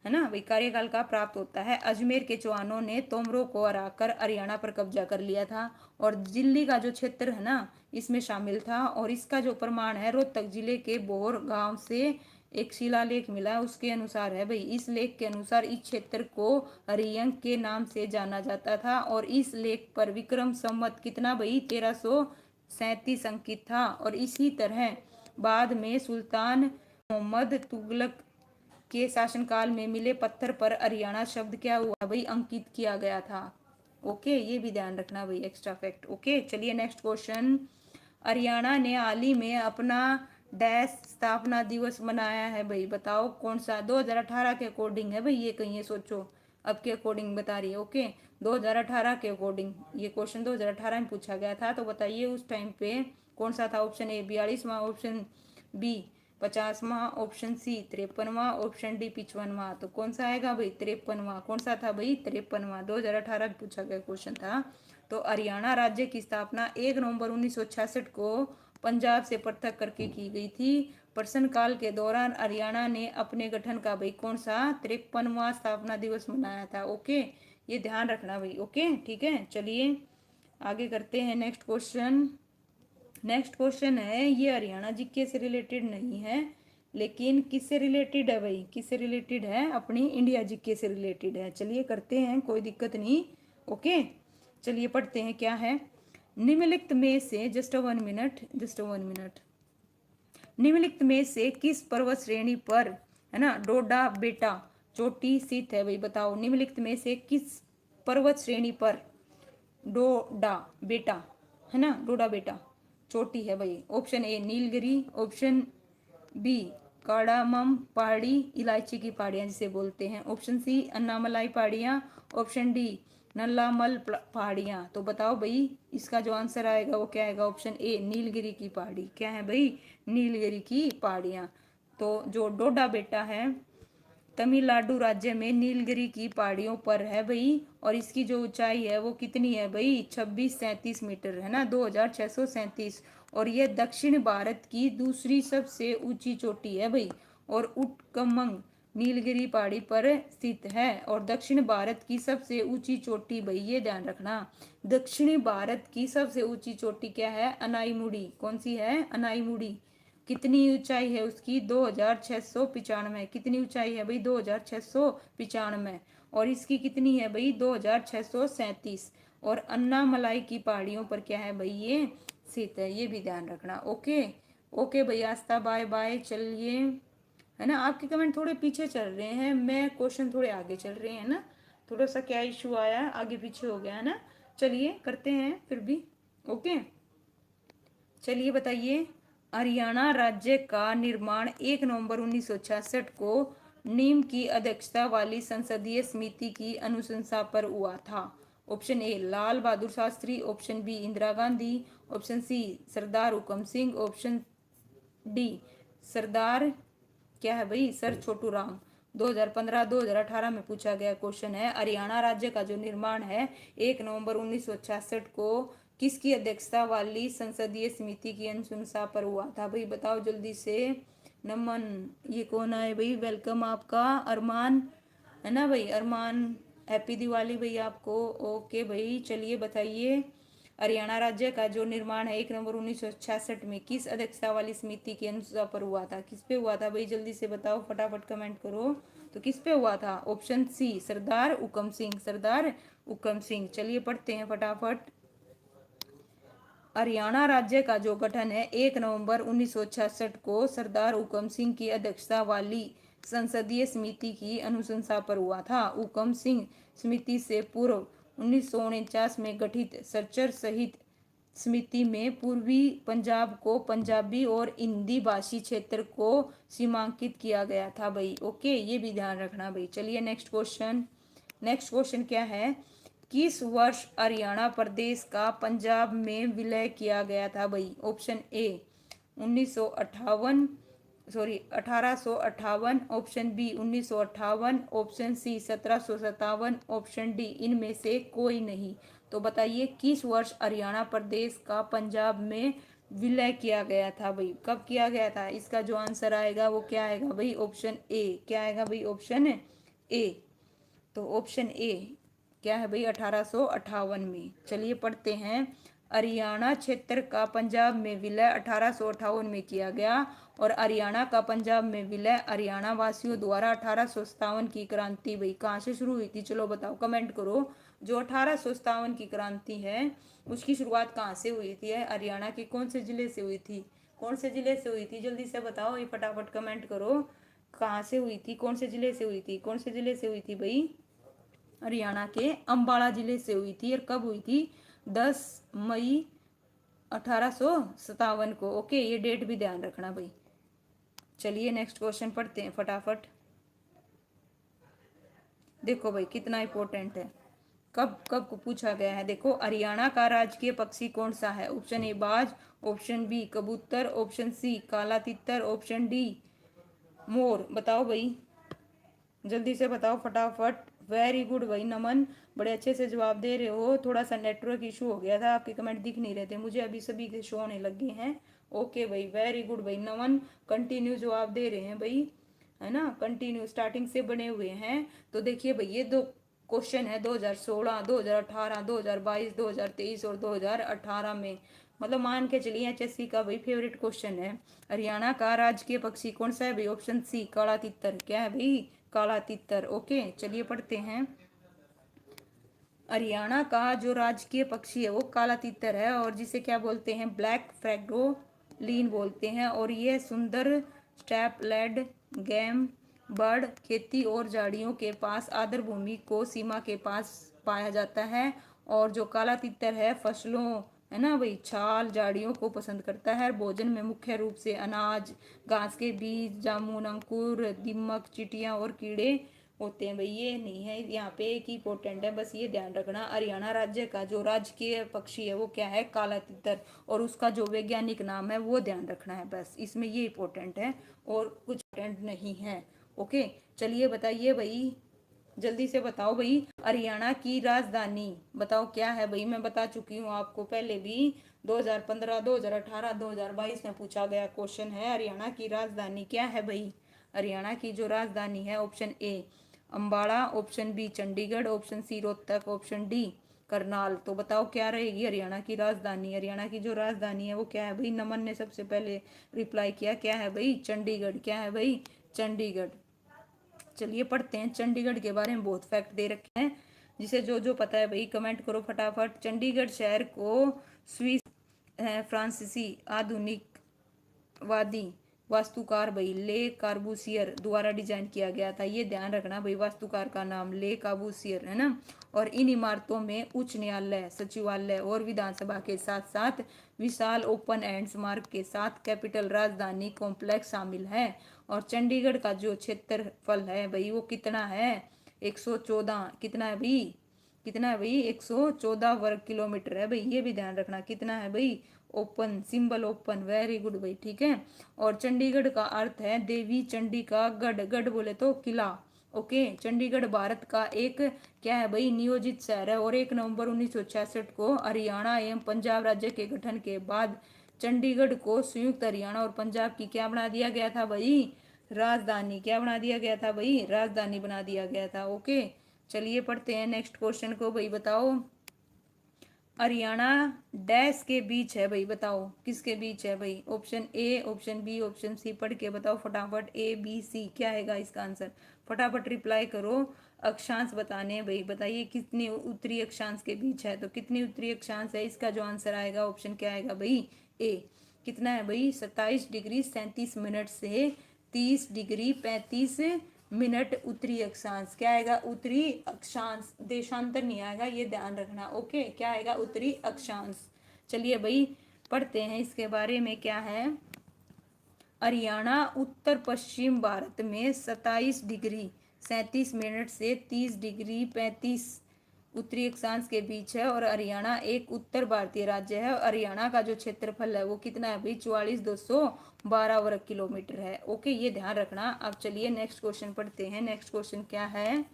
है ना भाई, कार्यकाल का प्राप्त होता है। अजमेर के चौहानों ने तोमरों को हराकर हरियाणा पर कब्जा कर लिया था और दिल्ली का जो क्षेत्र है ना इसमें शामिल था। और इसका जो प्रमाण है रोहतक जिले के बोर गांव से एक शिलालेख मिला, उसके अनुसार है भाई। इस लेख के अनुसार इस क्षेत्र को हरियंग के नाम से जाना जाता था और इस लेख पर विक्रम संवत कितना भाई, 1337 अंकित था। और इसी तरह बाद में सुल्तान मोहम्मद तुगलक के शासनकाल में मिले पत्थर पर हरियाणा शब्द क्या हुआ भाई, अंकित किया गया था। ओके ये भी ध्यान रखना भाई, एक्स्ट्रा फैक्ट। ओके चलिए नेक्स्ट क्वेश्चन। हरियाणा ने हाल ही में अपना डैश स्थापना दिवस मनाया है भाई बताओ कौन सा। 2018 के अकॉर्डिंग है भाई ये, कहीं ये सोचो अब के अकॉर्डिंग बता रही है। ओके 2018 के अकॉर्डिंग ये क्वेश्चन 2018 में पूछा गया था। तो बताइए उस टाइम पे कौन सा था। ऑप्शन ए 42वां, ऑप्शन बी 50वां, ऑप्शन सी 53वां, ऑप्शन डी 55वां। तो कौन सा आएगा भाई, 53वां। कौन सा था भाई, 53वां। 2018 में पूछा गया क्वेश्चन था। तो हरियाणा राज्य की स्थापना 1 नवंबर 1966 को पंजाब से पृथक करके की गई थी। प्रश्न काल के दौरान हरियाणा ने अपने गठन का भाई कौन सा 53वां स्थापना दिवस मनाया था। ओके ये ध्यान रखना भाई। ओके ठीक है चलिए आगे करते हैं नेक्स्ट क्वेश्चन। नेक्स्ट क्वेश्चन है, ये हरियाणा जीके से रिलेटेड नहीं है, लेकिन किससे रिलेटेड है भाई, किससे रिलेटेड है, अपनी इंडिया जीके से रिलेटेड है। चलिए करते हैं, कोई दिक्कत नहीं। ओके चलिए पढ़ते हैं क्या है। निम्नलिखित में से, जस्ट 1 मिनट, जस्ट 1 मिनट, निम्नलिखित में से किस पर्वत श्रेणी पर, है ना, डोडा बेटा चोटी स्थित है भाई बताओ। निम्नलिखित में से किस पर्वत श्रेणी पर डोडा बेटा, है ना, डोडा बेटा चोटी है भाई। Option A Nilgiri, option B cardamom पहाड़ी, इलायची की पहाड़ियां जिसे बोलते हैं, ऑप्शन सी अन्नामलाई पहाड़ियां, ऑप्शन डी नल्लामल पहाड़ियां। तो बताओ भाई इसका जो आंसर आएगा वो क्या आएगा, ऑप्शन ए नीलगिरी की पहाड़ी। क्या है भाई, नीलगिरी की पहाड़ियां। तो जो डोडा बेटा है तमिलनाडु राज्य में नीलगिरी की पहाड़ियों पर है भाई। और इसकी जो ऊंचाई है वो कितनी है भाई, 2637 मीटर, है ना, 2637। और ये दक्षिण भारत की दूसरी सबसे ऊंची चोटी है भाई। और उटकमंग नीलगिरी पहाड़ी पर स्थित है। और दक्षिण भारत की सबसे ऊंची चोटी भाई, ये ध्यान रखना, दक्षिण भारत की सबसे ऊंची चोटी क्या है, अनाईमुड़ी। कौन सी है, अनाईमुड़ी। कितनी ऊंचाई है उसकी, 2695। कितनी ऊंचाई है भाई, 2695। और इसकी कितनी है भाई, 2637। और अन्नामलाई की पहाड़ियों पर क्या है भाई, ये स्थित है। ये भी ध्यान रखना। ओके ओके भाई आस्था, बाय बाय। चलिए, है ना, आपके कमेंट थोड़े पीछे चल रहे हैं, मैं क्वेश्चन थोड़े आगे चल रहे हैं ना, थोड़ा सा क्या इशू आया, आगे पीछे हो गया है ना। चलिए करते हैं फिर भी। ओके चलिए बताइए। हरियाणा राज्य का निर्माण 1 नवंबर 1966 को नीम की अध्यक्षता वाली संसदीय समिति की अनुशंसा पर हुआ था। Option A Lal Bahadur Shastri, option B Indira Gandhi, option C Sardar Hukam Singh, option D सरदार, क्या है भाई, सर छोटू राम। 2015-2018 में पूछा गया क्वेश्चन है। हरियाणा राज्य का जो निर्माण है 1 नवंबर 1966 को किसकी अध्यक्षता वाली संसदीय समिति की अनुशंसा पर हुआ था भाई बताओ जल्दी से। नमन, ये कौन है भाई, वेलकम आपका, अरमान, है ना भाई, अरमान, हैप्पी दिवाली भाई आपको। ओके भाई चलिए बताइए। हरियाणा राज्य का जो निर्माण है 1 नवंबर 1966 में किस अध्यक्षता वाली समिति की अनुशंसा पर हुआ था। किस पे हुआ था भाई, जल्दी से बताओ, फटाफट कमेंट करो। तो किस पे हुआ था, ऑप्शन सी सरदार हुकम सिंह, सरदार हुकम सिंह। चलिए पढ़ते हैं फटाफट। हरियाणा राज्य का जो गठन है 1 नवंबर 1966 को सरदार हुकम सिंह की अध्यक्षता वाली संसदीय समिति की अनुशंसा पर हुआ था। हुकम सिंह समिति से पूर्व 1949 में गठित सर्चर सहित समिति में पूर्वी पंजाब को पंजाबी और हिंदी भाषी क्षेत्र को सीमांकित किया गया था भाई। ओके, ये भी ध्यान रखना भाई। चलिए नेक्स्ट क्वेश्चन। नेक्स्ट क्वेश्चन क्या है? किस वर्ष हरियाणा प्रदेश का पंजाब में विलय किया गया था भाई? Option A 1958, sorry 1858, option B 1958, option C 1757, option D इनमें से कोई नहीं। तो बताइए किस वर्ष हरियाणा प्रदेश का पंजाब में विलय किया गया था भाई? कब किया गया था? इसका जो आंसर आएगा वो क्या आएगा भाई? ऑप्शन ए। क्या आएगा भाई? ऑप्शन ए। तो ऑप्शन ए क्या है भाई? 1858 में। चलिए पढ़ते हैं। हरियाणा क्षेत्र का पंजाब में विलय 1858 में किया गया और हरियाणा का पंजाब में विलय हरियाणा वासियों द्वारा 1857 की क्रांति भाई कहाँ से शुरू हुई थी? चलो बताओ, कमेंट करो। जो 1857 की क्रांति है उसकी शुरुआत कहाँ से हुई थी? हरियाणा के कौन से जिले से हुई थी? कौन से जिले से हुई थी? जल्दी से बताओ, ये फटाफट कमेंट करो। कहाँ से हुई थी? कौन से जिले से हुई थी? कौन से जिले से हुई थी भाई? हरियाणा के अंबाला जिले से हुई थी। और कब हुई थी? 10 मई 1857 को। ओके, ये डेट भी ध्यान रखना भाई। चलिए नेक्स्ट क्वेश्चन पढ़ते हैं फटाफट। देखो भाई कितना इंपॉर्टेंट है। कब कब को पूछा गया है? देखो, हरियाणा का राजकीय पक्षी कौन सा है? ऑप्शन ए बाज, ऑप्शन बी कबूतर, ऑप्शन सी काला तितर, ऑप्शन डी मोर। बताओ भाई, जल्दी से बताओ फटाफट। वेरी गुड भाई नमन, बड़े अच्छे से जवाब दे रहे हो। थोड़ा सा नेटवर्क इशू हो गया था, आपके कमेंट दिख नहीं रहे थे मुझे, अभी सभी के शो होने लगे हैं। ओके भाई, वेरी गुड भाई नमन, कंटिन्यू जवाब दे रहे हैं भाई, है ना? कंटिन्यू स्टार्टिंग से बने हुए हैं। तो देखिए भाई, ये दो क्वेश्चन है 2016, 2018, 2022, 2023 और 2018 में। मतलब मान के चलिए एचएससी का भाई फेवरेट क्वेश्चन है। हरियाणा का राजकीय पक्षी कौन सा है भाई? ऑप्शन सी काला तितर। क्या है भाई? काला तितर। ओके, चलिए पढ़ते हैं। हरियाणा का जो राजकीय पक्षी है वो काला तितर है और जिसे क्या बोलते हैं? ब्लैक फ्रैगोलीन बोलते हैं। और ये सुंदर स्टैपलैड गेम बर्ड खेती और झाड़ियों के पास आर्द्र भूमि को सीमा के पास पाया जाता है। और जो काला तितर है फसलों, है ना भाई, छाल झाड़ियों को पसंद करता है। भोजन में मुख्य रूप से अनाज, घास के बीज, जामुन, अंकुर, दीमक, चींटियां और कीड़े होते हैं भाई। ये नहीं है यहाँ पे, एक ही इंपॉर्टेंट है, बस ये ध्यान रखना। हरियाणा राज्य का जो राजकीय पक्षी है वो क्या है? काला तितर। और उसका जो वैज्ञानिक नाम है वो ध्यान रखना है, बस इसमें ये इंपॉर्टेंट है और कुछ इंपॉर्टेंट नहीं है। ओके, चलिए बताइए भाई, जल्दी से बताओ भाई। हरियाणा की राजधानी बताओ क्या है भाई? मैं बता चुकी हूँ आपको पहले भी, 2015, 2018, 2022 में पूछा गया क्वेश्चन है। हरियाणा की राजधानी क्या है भाई? हरियाणा की जो राजधानी है, option A Ambala, option B Chandigarh, option C Rohtak, option D Karnal. तो बताओ क्या रहेगी हरियाणा की राजधानी? हरियाणा की जो राजधानी है वो क्या है भाई? नमन ने सबसे पहले रिप्लाई किया, क्या है भाई? चंडीगढ़। क्या है भाई? चंडीगढ़। चलिए पढ़ते हैं। चंडीगढ़ के बारे में बहुत फैक्ट दे रखे हैं, जिसे जो जो पता है भाई कमेंट करो फटाफट। चंडीगढ़ शहर को स्विस फ्रांसीसी आधुनिकवादी वास्तुकार भाई ले कार्बूसियर द्वारा डिजाइन किया गया था। ये ध्यान रखना भाई, वास्तुकार का नाम ले कार्बूसियर है ना। और इन इमारतों में उच्च न्यायालय, सचिवालय और विधानसभा के साथ साथ विशाल ओपन एंड स्मारक के साथ कैपिटल राजधानी कॉम्प्लेक्स शामिल है। और चंडीगढ़ का जो क्षेत्रफल है भाई वो कितना है? 114। कितना है भाई? कितना है भाई? 114 वर्ग किलोमीटर है भाई, ये भी ध्यान रखना। कितना है भाई? Open, symbol open. Very good भाई, ठीक है। और चंडीगढ़ का अर्थ है देवी चंडी का गढ़। गढ़ बोले तो किला। ओके, चंडीगढ़ भारत का एक क्या है भाई? नियोजित शहर है। और 1 नवंबर 1966 को हरियाणा एवं पंजाब राज्य के गठन के बाद चंडीगढ़ को संयुक्त हरियाणा और पंजाब की क्या बना दिया गया था भाई? राजधानी। क्या बना दिया गया था भाई? राजधानी बना दिया गया था। ओके, चलिए पढ़ते हैं नेक्स्ट क्वेश्चन को भाई। बताओ हरियाणा डैश के बीच है भाई? बताओ किसके बीच है भाई? Option A, option B, option C. पढ़ के बताओ फटाफट। ए बी सी क्या आएगा इसका आंसर? फटाफट रिप्लाई करो। अक्षांश बताने हैं भाई, बताइए कितने उत्तरी अक्षांश के बीच है, तो कितनी उत्तरी अक्षांश है, इसका जो आंसर आएगा ऑप्शन क्या आएगा भाई, ए। कितना है भाई, 27 डिग्री 37 मिनट से 30 डिग्री 35 मिनट उत्तरी अक्षांश। क्या आएगा, उत्तरी अक्षांश, देशांतर नहीं आएगा, ये ध्यान रखना। ओके, क्या आएगा, उत्तरी अक्षांश। चलिए भाई पढ़ते हैं इसके बारे में क्या है। हरियाणा उत्तर पश्चिम भारत में 27 डिग्री 37 मिनट से 30 डिग्री 35 उत्तरी अक्षांश के बीच है, और हरियाणा एक उत्तर भारतीय राज्य है। हरियाणा का जो क्षेत्रफल है वो कितना है भाई, 44,212 वर्ग किलोमीटर है। ओके, ये ध्यान रखना। अब चलिए नेक्स्ट क्वेश्चन पढ़ते हैं। नेक्स्ट क्वेश्चन क्या है,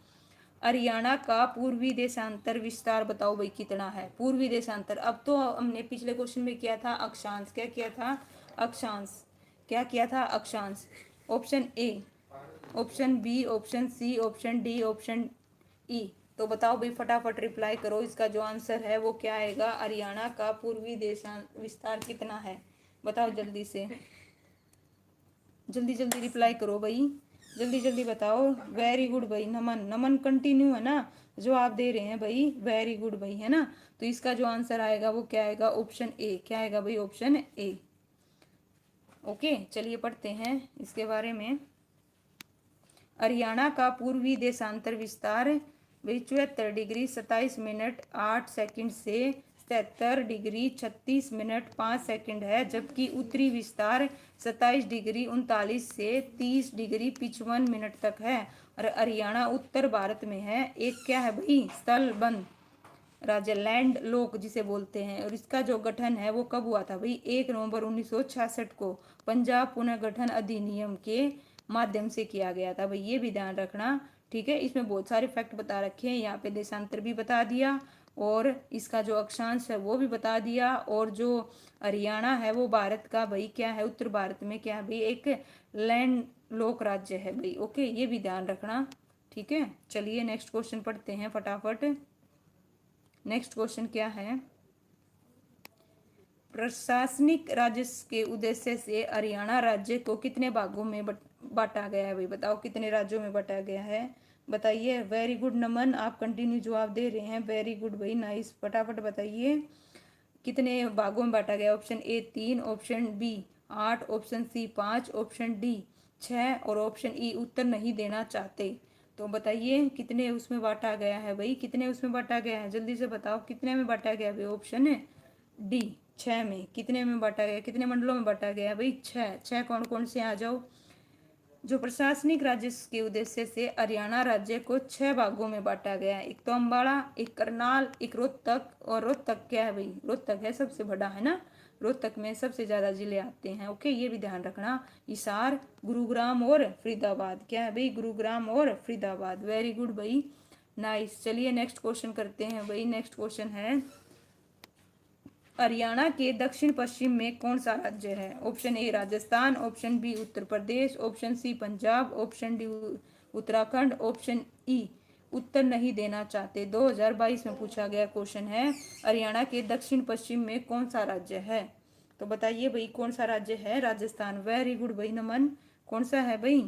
हरियाणा का पूर्वी देशांतर विस्तार बताओ भाई कितना है। पूर्वी देशांतर, अब तो हमने पिछले क्वेश्चन में किया था अक्षांश, क्या किया था, अक्षांश, क्या किया था, अक्षांश। Option A, option B, option C, option D, option E. तो बताओ भाई फटाफट रिप्लाई करो, इसका जो आंसर है वो क्या आएगा, हरियाणा का पूर्वी देशांतर विस्तार कितना है, बताओ जल्दी से, जल्दी जल्दी रिप्लाई करो भाई, जल्दी जल्दी बताओ। वेरी गुड भाई, नमन, नमन कंटिन्यू है ना जो आप दे रहे हैं भाई, वेरी गुड भाई, है ना। तो इसका जो आंसर आएगा वो क्या आएगा, ऑप्शन ए। क्या आएगा भाई, ऑप्शन ए। ओके, चलिए पढ़ते हैं इसके बारे में। हरियाणा का पूर्वी देशांतर विस्तार 74 डिग्री 27 मिनट 8 सेकंड से 77 डिग्री 36 मिनट 5 सेकंड है, जबकि उत्तरी विस्तार 27 डिग्री 39 से 30 डिग्री 55 मिनट तक है। और हरियाणा उत्तर भारत में है। एक क्या है भाई, स्थल बंद राज्य, लैंड लॉक जिसे बोलते हैं। और इसका जो गठन है वो कब हुआ था भाई, 1 नवंबर 1966 को पंजाब पुनर्गठन अधिनियम के माध्यम से किया गया था भाई, ये भी ध्यान रखना। ठीक है, इसमें बहुत सारे फैक्ट बता रखे हैं, यहाँ पे देशांतर भी बता दिया, और इसका जो अक्षांश है वो भी बता दिया, और जो हरियाणा है वो भारत का भाई क्या है, उत्तर भारत में क्या है भाई, एक लैंड लॉक राज्य है भाई। ओके, ये भी ध्यान रखना। ठीक है, चलिए नेक्स्ट क्वेश्चन पढ़ते हैं फटाफट। नेक्स्ट क्वेश्चन क्या है, प्रशासनिक राजस्व के उद्देश्य से हरियाणा राज्य को कितने भागों में बांटा गया है भाई, बताओ कितने राज्यों में बांटा गया है, बताइए। वेरी गुड नमन, आप कंटिन्यू जवाब दे रहे हैं, वेरी गुड भाई, नाइस, फटाफट बताइए कितने भागों में बांटा गया। Option A 3, option B 8, option C 5, option D 6, और ऑप्शन ई उत्तर नहीं देना चाहते। तो बताइए कितने उसमें बांटा गया है भाई, कितने उसमें बांटा गया है, जल्दी से बताओ कितने में बांटा गया भाई। ऑप्शन डी 6 में। कितने में बांटा गया, कितने मंडलों में बांटा गया भाई, 6। 6 कौन कौन से, आ जाओ। जो प्रशासनिक राजस्व के उद्देश्य से हरियाणा राज्य को 6 भागों में बांटा गया है। एक तो अम्बाला, एक करनाल, एक रोहतक, और रोहतक क्या है भाई, रोहतक है सबसे बड़ा, है ना, रोहतक में सबसे ज्यादा जिले आते हैं। ओके, ये भी ध्यान रखना। हिसार, गुरुग्राम और फरीदाबाद, क्या है भाई, गुरुग्राम और फरीदाबाद, वेरी गुड भाई, नाइस। चलिए नेक्स्ट क्वेश्चन करते हैं भाई। नेक्स्ट क्वेश्चन है, हरियाणा के दक्षिण पश्चिम में कौन सा राज्य है। Option A Rajasthan, option B Uttar Pradesh, option C Punjab, option D Uttarakhand, option E उत्तर नहीं देना चाहते। 2022 में पूछा गया क्वेश्चन है, हरियाणा के दक्षिण पश्चिम में कौन सा राज्य है। तो बताइए भाई कौन सा राज्य है, राजस्थान, वेरी गुड भाई नमन, कौन सा है भाई,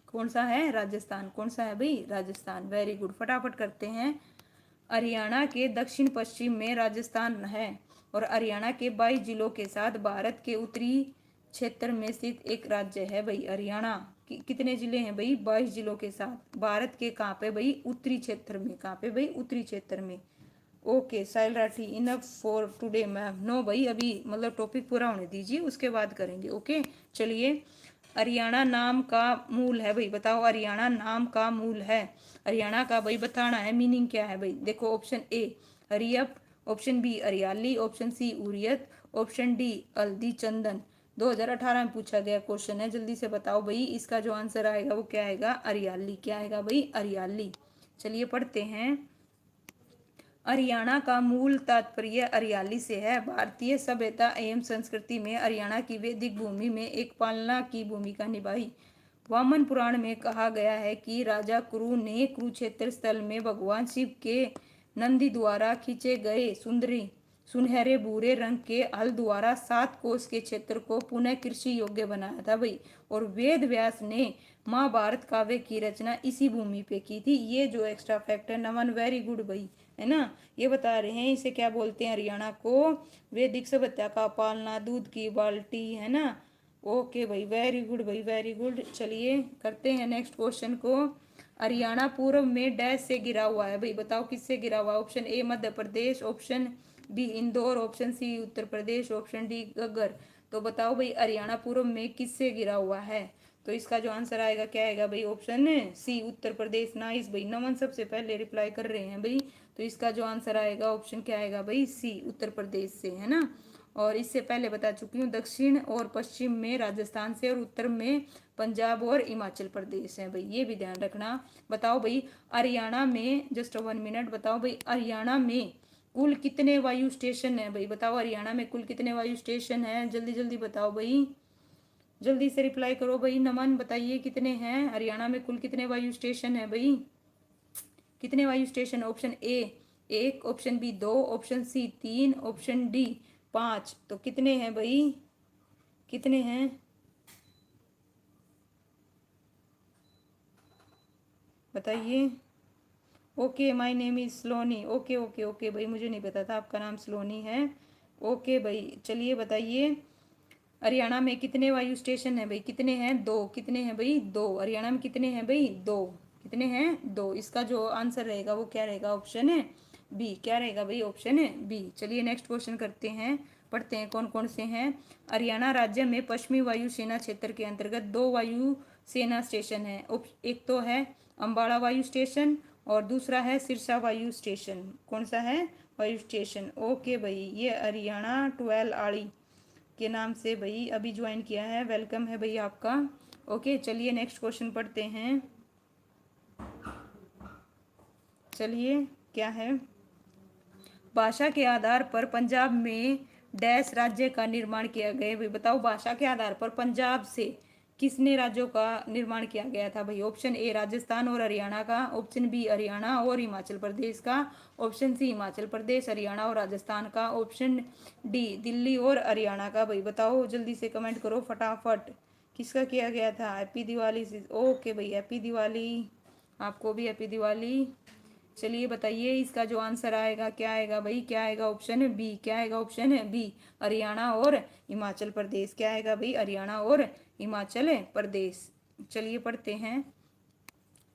कौन सा है, राजस्थान, कौन सा है भाई, राजस्थान, वेरी गुड, फटाफट करते हैं। हरियाणा के दक्षिण पश्चिम में राजस्थान है, और हरियाणा के 22 जिलों के साथ भारत के उत्तरी क्षेत्र में स्थित एक राज्य है भाई हरियाणा। कितने जिले हैं भाई, 22 जिलों के साथ, भारत के कहाँ पे भाई, उत्तरी क्षेत्र में, कहाँ पे भाई, उत्तरी क्षेत्र में। Okay Sahil Rathi, enough for today ma'am, no भाई अभी मतलब टॉपिक पूरा होने दीजिए उसके बाद करेंगे। ओके, चलिए, हरियाणा नाम का मूल है भाई, बताओ हरियाणा नाम का मूल है, हरियाणा का भाई बताना है, मीनिंग क्या है भाई। देखो ऑप्शन ए हरियप, ऑप्शन बी हरियाली, ऑप्शन सी उरियत, ऑप्शन डी हल्दी चंदन। 2018 में पूछा गया क्वेश्चन है, जल्दी से बताओ भाई, इसका जो आंसर आएगा वो क्या आएगा, हरियाली, क्या आएगा भाई, हरियाली। चलिए पढ़ते हैं, हरियाणा का मूल तात्पर्य हरियाली से है। भारतीय सभ्यता एवं संस्कृति में हरियाणा की वैदिक भूमि में एक पालना की भूमिका निभाई। वामन पुराण में कहा गया है कि राजा कुरु ने कुरुक्षेत्र स्थल में भगवान शिव के नंदी द्वारा खींचे गए सुनहरे भूरे रंग के हल द्वारा 7 कोस के क्षेत्र को पुनः कृषि योग्य बनाया था भाई। और वेद व्यास ने महाभारत काव्य की रचना इसी भूमि पे की थी। ये जो एक्स्ट्रा फैक्ट है नमन, वेरी गुड भाई, है ना। ये बता रहे हैं इसे क्या बोलते हैं हरियाणा को, वैदिक सभ्यता का पालना, दूध की बाल्टी, है ना। ओके भाई, वेरी गुड भाई, वेरी गुड। चलिए करते हैं नेक्स्ट क्वेश्चन को। हरियाणा पूर्व में डैश से घिरा हुआ है भाई, बताओ किससे घिरा हुआ है। Option A Madhya Pradesh, option B Indore, option C Uttar Pradesh, option D Ghaggar. तो बताओ भाई हरियाणा पूर्व में किससे घिरा हुआ है। तो इसका जो आंसर आएगा क्या आएगा भाई, ऑप्शन सी उत्तर प्रदेश। नाइस भाई, नमन सबसे पहले रिप्लाई कर रहे हैं भाई। तो इसका जो आंसर आएगा ऑप्शन क्या आएगा भाई, सी उत्तर प्रदेश से, है ना। और इससे पहले बता चुकी हूँ, दक्षिण और पश्चिम में राजस्थान से और उत्तर में पंजाब और हिमाचल प्रदेश है भाई, ये भी ध्यान रखना। बताओ भाई हरियाणा में, जस्ट 1 मिनट, बताओ भाई हरियाणा में कुल कितने वायु स्टेशन है भाई। बताओ हरियाणा में कुल कितने वायु स्टेशन है, जल्दी जल्दी बताओ भाई, जल्दी से रिप्लाई करो भाई। नमन बताइए कितने हैं हरियाणा में, कुल कितने वायु स्टेशन है भाई, कितने वायु station. Option A 1, option B 2, option C 3, option D 5। तो कितने हैं भाई, कितने हैं बताइए। Okay, my name is Saloni. Okay okay okay भाई, मुझे नहीं पता था आपका नाम स्लोनी है। ओके भाई, चलिए बताइए हरियाणा में कितने वायु स्टेशन है भाई, कितने हैं, 2। कितने हैं भाई, 2। हरियाणा में कितने हैं भाई, 2। कितने हैं, 2। इसका जो आंसर रहेगा वो क्या रहेगा, ऑप्शन है बी। क्या रहेगा भाई, ऑप्शन है बी। चलिए नेक्स्ट क्वेश्चन करते हैं, पढ़ते हैं कौन कौन से हैं। हरियाणा राज्य में पश्चिमी वायु सेना क्षेत्र के अंतर्गत 2 वायु सेना स्टेशन है। एक तो है अम्बाड़ा वायु स्टेशन और दूसरा है सिरसा वायु स्टेशन। कौन सा है वायु स्टेशन। ओके भाई, ये हरियाणा 12 आड़ी के नाम से भाई अभी ज्वाइन किया है, वेलकम है भाई आपका। ओके चलिए नेक्स्ट क्वेश्चन पढ़ते हैं। चलिए क्या है, भाषा के आधार पर पंजाब में डैश राज्य का निर्माण किया गया भाई। बताओ भाषा के आधार पर पंजाब से किसने राज्यों का निर्माण किया गया था भाई। ऑप्शन ए राजस्थान और हरियाणा का, ऑप्शन बी हरियाणा और हिमाचल प्रदेश का, ऑप्शन सी हिमाचल प्रदेश हरियाणा और राजस्थान का, ऑप्शन डी दिल्ली और हरियाणा का। भाई बताओ जल्दी से कमेंट करो फटाफट, किसका किया गया था। हैप्पी दिवाली। ओके भाई, हैप्पी दिवाली, आपको भी हैप्पी दिवाली। चलिए बताइए इसका जो आंसर आएगा क्या आएगा भाई, क्या आएगा, ऑप्शन है बी। क्या आएगा, ऑप्शन है बी हरियाणा और हिमाचल प्रदेश। क्या आएगा भाई, हरियाणा और हिमाचल प्रदेश। चलिए पढ़ते हैं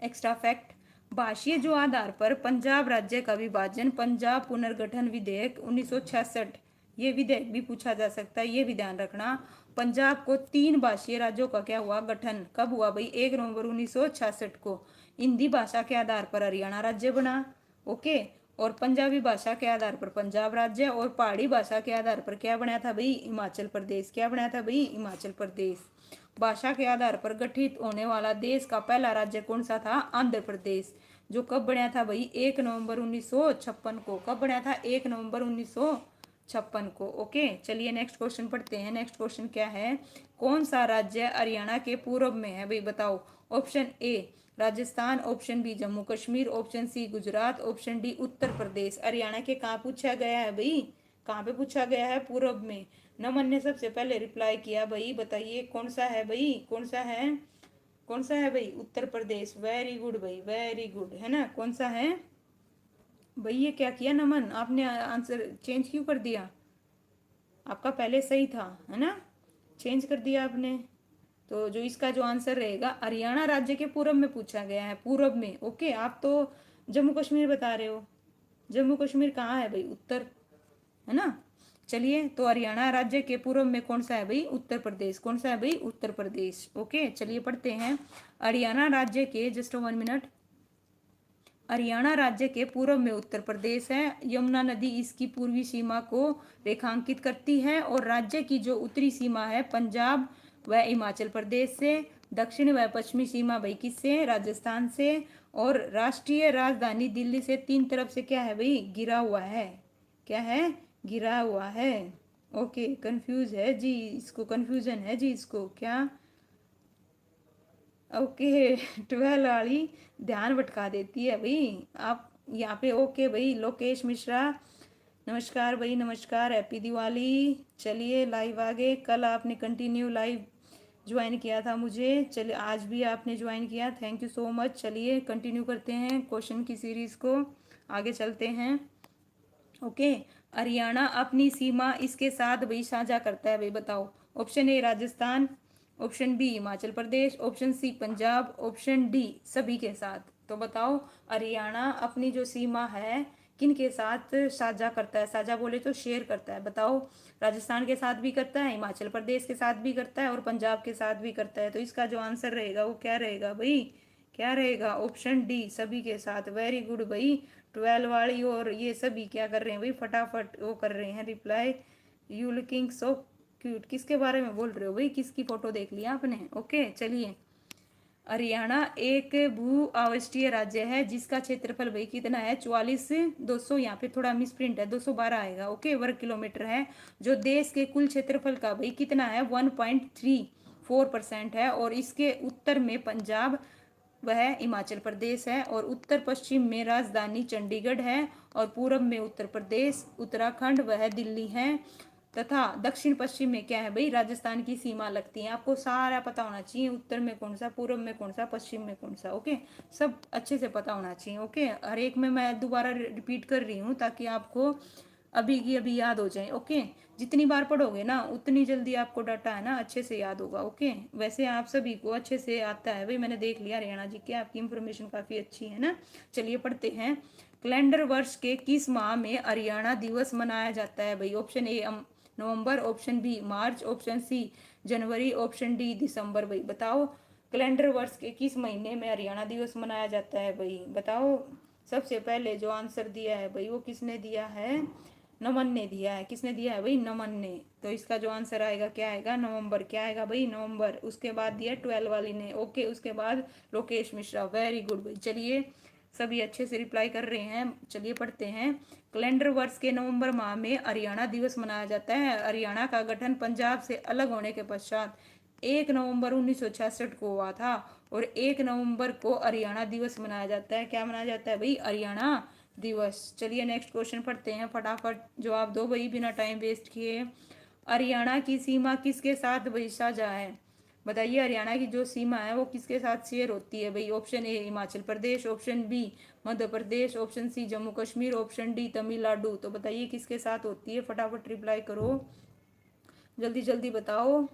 एक्स्ट्रा फैक्ट। भाषीय जो आधार पर पंजाब राज्य का विभाजन, पंजाब पुनर्गठन विधेयक 1966, ये विधेयक भी पूछा जा सकता है, ये भी ध्यान रखना। पंजाब को 3 भाषीय राज्यों का क्या हुआ, गठन कब हुआ भाई, 1 नवंबर 1966 को। हिंदी भाषा के आधार पर हरियाणा राज्य बना, ओके। और पंजाबी भाषा के आधार पर पंजाब राज्य, और पहाड़ी भाषा के आधार पर क्या बना था भाई, हिमाचल प्रदेश। क्या बना था भाई, हिमाचल प्रदेश। भाषा के आधार पर गठित होने वाला देश का पहला राज्य कौन सा था, आंध्र प्रदेश, जो कब बना था भाई, 1 नवंबर 1956 को। कब बना था, 1 नवंबर 1956 को। ओके चलिए नेक्स्ट क्वेश्चन पढ़ते हैं। नेक्स्ट क्वेश्चन क्या है, कौन सा राज्य हरियाणा के पूर्व में है भाई, बताओ। Option A Rajasthan, option B Jammu Kashmir, option C Gujarat, option D Uttar Pradesh. Haryana के कहाँ पूछा गया है भाई, कहाँ पे पूछा गया है, पूर्व में। नमन ने सबसे पहले रिप्लाई किया भाई, बताइए कौन सा है भाई, कौन सा है, कौन सा है भाई, उत्तर प्रदेश। वेरी गुड भाई, वेरी गुड, है ना। कौन सा है भाई, ये क्या किया नमन, आपने आंसर चेंज क्यों कर दिया, आपका पहले सही था, है ना, चेंज कर दिया आपने। तो जो इसका जो आंसर रहेगा, हरियाणा राज्य के पूर्व में पूछा गया है, पूर्व में। ओके आप तो जम्मू कश्मीर बता रहे हो, जम्मू कश्मीर कहाँ है भाई, उत्तर, है ना। चलिए तो हरियाणा राज्य के पूर्व में कौन सा है भाई, उत्तर प्रदेश। कौन सा है भाई, उत्तर प्रदेश। ओके चलिए पढ़ते हैं। हरियाणा राज्य के, जस्ट 1 मिनट, हरियाणा राज्य के पूर्व में उत्तर प्रदेश है। यमुना नदी इसकी पूर्वी सीमा को रेखांकित करती है, और राज्य की जो उत्तरी सीमा है पंजाब व हिमाचल प्रदेश से, दक्षिण व पश्चिमी सीमा भाई किससे, राजस्थान से, और राष्ट्रीय राजधानी दिल्ली से 3 तरफ से क्या है भाई, घिरा हुआ है। क्या है, घिरा हुआ है। ओके कंफ्यूज है जी, इसको कंफ्यूजन है जी, इसको क्या। ओके 12 वाली ध्यान भटका देती है भाई आप यहाँ पे। ओके भाई लोकेश मिश्रा, नमस्कार भाई, नमस्कार, हैप्पी दिवाली। चलिए लाइव आगे, कल आपने कंटिन्यू लाइव ज्वाइन किया था मुझे। चलिए आज भी आपने ज्वाइन किया, थैंक यू सो मच। चलिए कंटिन्यू करते हैं क्वेश्चन की सीरीज को, आगे चलते हैं। ओके, हरियाणा अपनी सीमा इसके साथ भाई साझा करता है, भाई बताओ। Option A Rajasthan, option B Himachal Pradesh, option C Punjab, option D सभी के साथ। तो बताओ हरियाणा अपनी जो सीमा है किन के साथ साझा करता है? साझा बोले तो शेयर करता है, बताओ। राजस्थान के साथ भी करता है, हिमाचल प्रदेश के साथ भी करता है और पंजाब के साथ भी करता है। तो इसका जो आंसर रहेगा वो क्या रहेगा भाई? क्या रहेगा? ऑप्शन डी सभी के साथ। वेरी गुड भाई। 12 वाली और ये सभी क्या कर रहे हैं भाई? फटाफट वो कर रहे हैं reply. You looking so cute. किसके बारे में बोल रहे हो भाई? किसकी फोटो देख लिया आपने? ओके चलिए। हरियाणा एक भू आवासीय राज्य है जिसका क्षेत्रफल भाई कितना है? 44,200, यहाँ पे थोड़ा मिसप्रिंट है, 212 आएगा। ओके, वर्ग किलोमीटर है। जो देश के कुल क्षेत्रफल का भाई कितना है? 1.34% है। और इसके उत्तर में पंजाब वह हिमाचल प्रदेश है, और उत्तर पश्चिम में राजधानी चंडीगढ़ है, और पूर्व में उत्तर प्रदेश उत्तराखंड वह दिल्ली है, तथा दक्षिण पश्चिम में क्या है भाई? राजस्थान की सीमा लगती है। आपको सारा पता होना चाहिए, उत्तर में कौन सा, पूर्व में कौन सा, पश्चिम में कौन सा। ओके, सब अच्छे से पता होना चाहिए। ओके, हर एक में मैं दोबारा रिपीट कर रही हूँ ताकि आपको अभी की अभी याद हो जाए। ओके, जितनी बार पढ़ोगे ना उतनी जल्दी आपको डाटा है ना अच्छे से याद होगा। ओके, वैसे आप सभी को अच्छे से आता है भाई, मैंने देख लिया हरियाणा जी के, आपकी इंफॉर्मेशन काफ़ी अच्छी है ना। चलिए पढ़ते हैं। कैलेंडर वर्ष के किस माह में हरियाणा दिवस मनाया जाता है भाई? ऑप्शन ए नवंबर, ऑप्शन बी मार्च, ऑप्शन सी जनवरी, ऑप्शन डी दिसंबर। भाई बताओ कैलेंडर वर्ष के किस महीने में हरियाणा दिवस मनाया जाता है भाई? बताओ। सबसे पहले जो आंसर दिया है भाई वो किसने दिया है? नमन ने दिया है। किसने दिया है भाई? नमन ने। तो इसका जो आंसर आएगा क्या आएगा? नवंबर। क्या आएगा भाई? नवंबर। उसके बाद दिया 12 वाली ने। ओके, उसके बाद लोकेश मिश्रा। वेरी गुड भाई। चलिए सभी अच्छे से रिप्लाई कर रहे हैं। चलिए पढ़ते हैं। कैलेंडर वर्ष के नवंबर माह में हरियाणा दिवस मनाया जाता है। हरियाणा का गठन पंजाब से अलग होने के पश्चात 1 नवंबर 1966 को हुआ था, और 1 नवंबर को हरियाणा दिवस मनाया जाता है। क्या मनाया जाता है भाई? हरियाणा दिवस। चलिए नेक्स्ट क्वेश्चन पढ़ते हैं, फटाफट जवाब दो भाई बिना टाइम वेस्ट किए। हरियाणा की सीमा किसके साथ भाई साझा है? बताइए हरियाणा की जो सीमा है वो किसके साथ शेयर होती है भाई? Option A Himachal Pradesh, option B Madhya Pradesh, option C Jammu Kashmir, option D Tamil Nadu. तो बताइए किसके साथ होती है? फटाफट रिप्लाई करो, जल्दी जल्दी बताओ।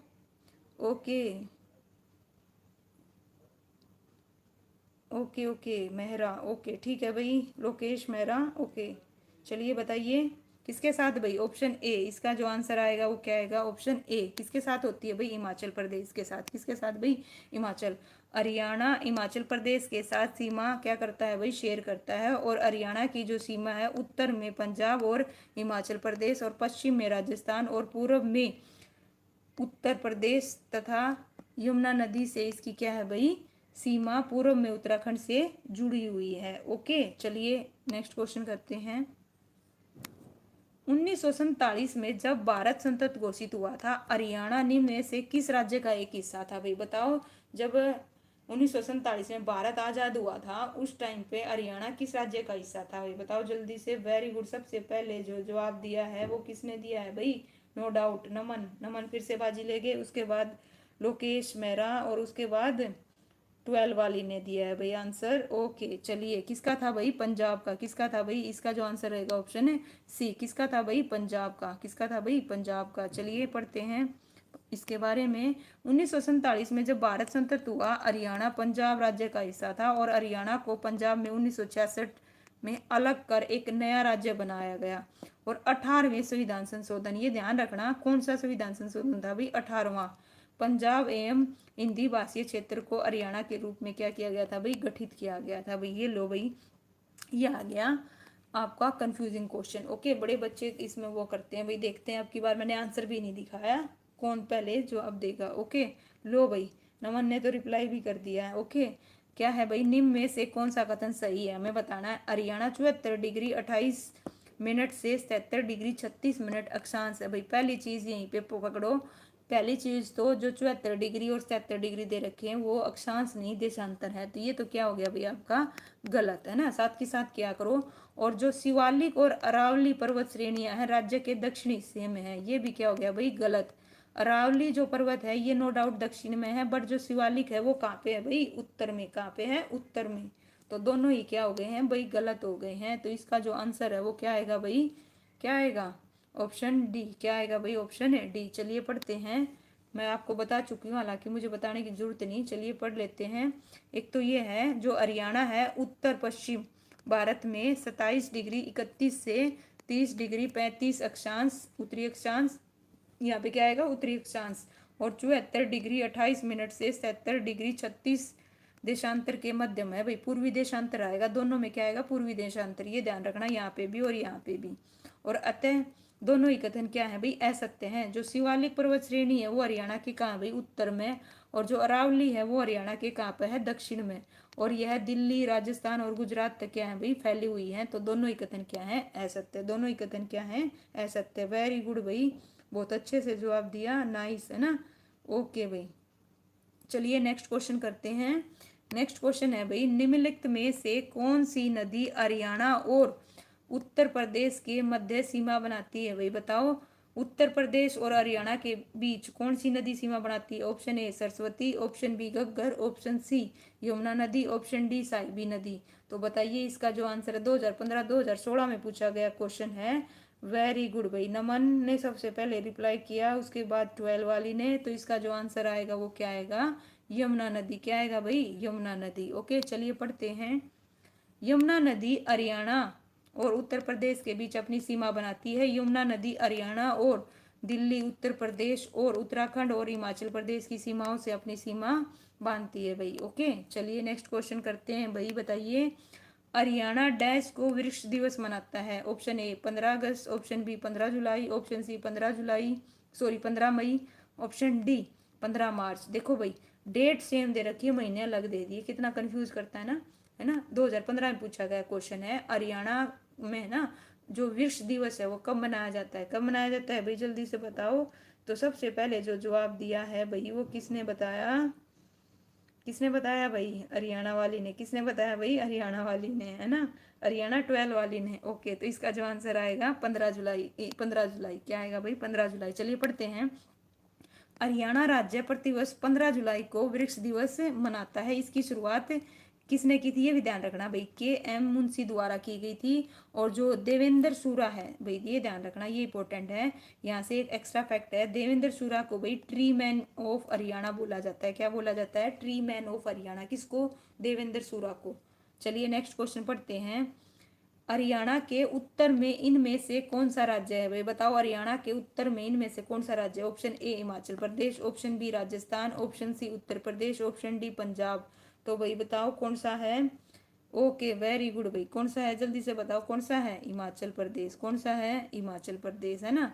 Okay okay okay Mehra. Okay ठीक है भाई, लोकेश मेहरा। ओके चलिए बताइए किसके साथ भाई? ऑप्शन ए इसका जो आंसर आएगा वो क्या आएगा? ऑप्शन ए किसके साथ होती है भाई? हिमाचल प्रदेश के साथ। किसके साथ भाई? हिमाचल। हरियाणा हिमाचल प्रदेश के साथ सीमा क्या करता है भाई? शेयर करता है। और हरियाणा की जो सीमा है उत्तर में पंजाब और हिमाचल प्रदेश, और पश्चिम में राजस्थान, और पूर्व में उत्तर प्रदेश, तथा यमुना नदी से इसकी क्या है भाई? सीमा पूर्व में उत्तराखंड से जुड़ी हुई है। ओके चलिए नेक्स्ट क्वेश्चन करते हैं। 1947 में जब भारत संतत घोषित हुआ था, हरियाणा निम्न में से किस राज्य का एक हिस्सा था भाई? बताओ। जब 1947 में भारत आजाद हुआ था उस टाइम पे हरियाणा किस राज्य का हिस्सा था भाई? बताओ जल्दी से। Very good. सबसे पहले जो जवाब दिया है वो किसने दिया है भाई? नो डाउट नमन। नमन फिर से बाजी ले गए। उसके बाद लोकेश मेहरा, और उसके बाद 12 वाली ने दिया है भाई आंसर। ओके चलिए किसका था भाई? पंजाब का। किसका था भाई? इसका जो आंसर रहेगा ऑप्शन है सी। किसका था भाई? पंजाब का। किसका था भाई? पंजाब का। चलिए पढ़ते हैं इसके बारे में। 1947 में जब भारत स्वतंत्र हुआ, हरियाणा पंजाब राज्य का हिस्सा था, और हरियाणा को पंजाब में 1966 में अलग कर एक नया राज्य बनाया गया। और 18वें संविधान संशोधन, ये ध्यान रखना कौन सा संविधान संशोधन था भाई? 18वां। पंजाब एवं हिंदी भाषी क्षेत्र को हरियाणा के रूप में क्या किया गया था भाई? गठित किया गया था भाई। ये लो भाई, ये आ गया आपका कंफ्यूजिंग क्वेश्चन। ओके, बड़े बच्चे इसमें वो करते हैं भाई। देखते हैं अब की बार मैंने आंसर भी नहीं दिखाया, कौन पहले जवाब देगा। ओके लो भाई, नमन ने तो रिप्लाई भी कर दिया है। ओके क्या है भाई? निम्न में से कौन सा कथन सही है हमें बताना है। हरियाणा 74 डिग्री 28 मिनट से 77 डिग्री 36 मिनट अक्षांश है भाई। पहली चीज यहीं पे पकड़ो। पहली चीज तो जो 74 डिग्री और 77 डिग्री दे रखे हैं वो अक्षांश नहीं देशांतर है, तो ये तो क्या हो गया भाई आपका? गलत है ना। साथ के साथ क्या करो, और जो शिवालिक और अरावली पर्वत श्रेणियां हैं राज्य के दक्षिणी हिस्से में है, ये भी क्या हो गया भाई? गलत। अरावली जो पर्वत है ये नो डाउट दक्षिण में है, बट जो शिवालिक है वो कहाँ पे है भाई, उत्तर में। कहाँ पे है, उत्तर में। तो दोनों ही क्या हो गए हैं भाई, गलत हो गए हैं। तो इसका जो आंसर है वो क्या आएगा भाई, क्या आएगा, ऑप्शन डी। क्या आएगा भाई, ऑप्शन है डी। चलिए पढ़ते हैं। मैं आपको बता चुकी हूँ, हालांकि मुझे बताने की जरूरत नहीं। चलिए पढ़ लेते हैं। एक तो ये है जो हरियाणा है उत्तर पश्चिम भारत में 27 डिग्री 31 से 30 डिग्री 35 अक्षांश उत्तरी अक्षांश, यहाँ पे क्या आएगा उत्तरी अक्षांश, और 74 डिग्री 28 मिनट से 77 डिग्री 36 देशांतर के मध्यम है भाई, पूर्वी देशांतर आएगा। दोनों में क्या आएगा, पूर्वी देशांतर। ये ध्यान रखना, यहाँ पे भी और यहाँ पे भी। और अतः दोनों ही कथन क्या है भाई, असत्य हैं। जो शिवालिक पर्वत श्रेणी है वो हरियाणा के कहाँ भाई, उत्तर में। और जो अरावली है वो हरियाणा के कहाँ पे है, दक्षिण में। और यह दिल्ली राजस्थान और गुजरात तक क्या है भाई, फैली हुई है। तो दोनों ही कथन क्या है, असत्य। दोनों ही कथन क्या है, असत्य। वेरी गुड भाई, बहुत अच्छे से जवाब दिया, नाइस है ना। ओके भाई, चलिए नेक्स्ट क्वेश्चन करते हैं। नेक्स्ट क्वेश्चन है भाई, निम्नलिखित में से कौन सी नदी हरियाणा और उत्तर प्रदेश के मध्य सीमा बनाती है भाई, बताओ। उत्तर प्रदेश और हरियाणा के बीच कौन सी नदी सीमा बनाती है। Option A Saraswati, option B Ghaggar, option C Yamuna नदी, ऑप्शन डी साहिबी नदी। तो बताइए इसका जो आंसर है, 2015 2016 में पूछा गया क्वेश्चन है। वेरी गुड भाई, नमन ने सबसे पहले रिप्लाई किया, उसके बाद 12 वाली ने। तो इसका जो आंसर आएगा वो क्या आएगा, यमुना नदी। क्या आएगा भाई, यमुना नदी। ओके चलिए पढ़ते हैं। यमुना नदी हरियाणा और उत्तर प्रदेश के बीच अपनी सीमा बनाती है। यमुना नदी हरियाणा और दिल्ली, उत्तर प्रदेश और उत्तराखंड और हिमाचल प्रदेश की सीमाओं से अपनी सीमा बांधती है भाई। ओके चलिए नेक्स्ट क्वेश्चन करते हैं भाई। बताइए हरियाणा डैश को वृक्ष दिवस मनाता है। ऑप्शन ए 15 अगस्त, ऑप्शन बी 15 जुलाई, ऑप्शन सी 15 जुलाई, सॉरी 15 मई, ऑप्शन डी 15 मार्च। देखो भाई डेट सेम दे रखी है, महीने अलग दे दिए, कितना कंफ्यूज करता है ना। 2015 में पूछा गया क्वेश्चन है। हरियाणा में ना जो वृक्ष दिवस है वो कब मनाया जाता है, कब मनाया जाता है भाई, जल्दी से बताओ। तो सबसे पहले जो जवाब दिया है भाई वो किसने बताया, किसने बताया भाई, हरियाणा वाली ने। किसने बताया भाई, हरियाणा वाली ने, है ना, हरियाणा 12 वाली ने। ओके तो इसका जो आंसर आएगा 15 जुलाई, 15 जुलाई। क्या आएगा भाई, 15 जुलाई। चलिए पढ़ते हैं। हरियाणा राज्य प्रतिवर्ष 15 जुलाई को वृक्ष दिवस मनाता है। इसकी शुरुआत किसने की थी, ये भी ध्यान रखना भाई, के.एम. मुंशी द्वारा की गई थी। और जो देवेंद्र सूरा है भाई, ये ध्यान रखना, ये इंपॉर्टेंट है। यहाँ से एक एक्स्ट्रा फैक्ट है, देवेंद्र सूरा को भाई ट्री मैन ऑफ हरियाणा बोला जाता है। क्या बोला जाता है, ट्री मैन ऑफ हरियाणा। किसको, देवेंद्र सूरा को। चलिए नेक्स्ट क्वेश्चन पढ़ते हैं। हरियाणा के उत्तर में इनमें से कौन सा राज्य है भाई, बताओ। हरियाणा के उत्तर में इनमें से कौन सा राज्य है। Option A Himachal Pradesh, option B Rajasthan, option C Uttar Pradesh, option D Punjab. तो भाई बताओ कौन सा है। ओके वेरी गुड भाई, कौन सा है, जल्दी से बताओ कौन सा है, हिमाचल प्रदेश। कौन सा है, हिमाचल प्रदेश, है ना।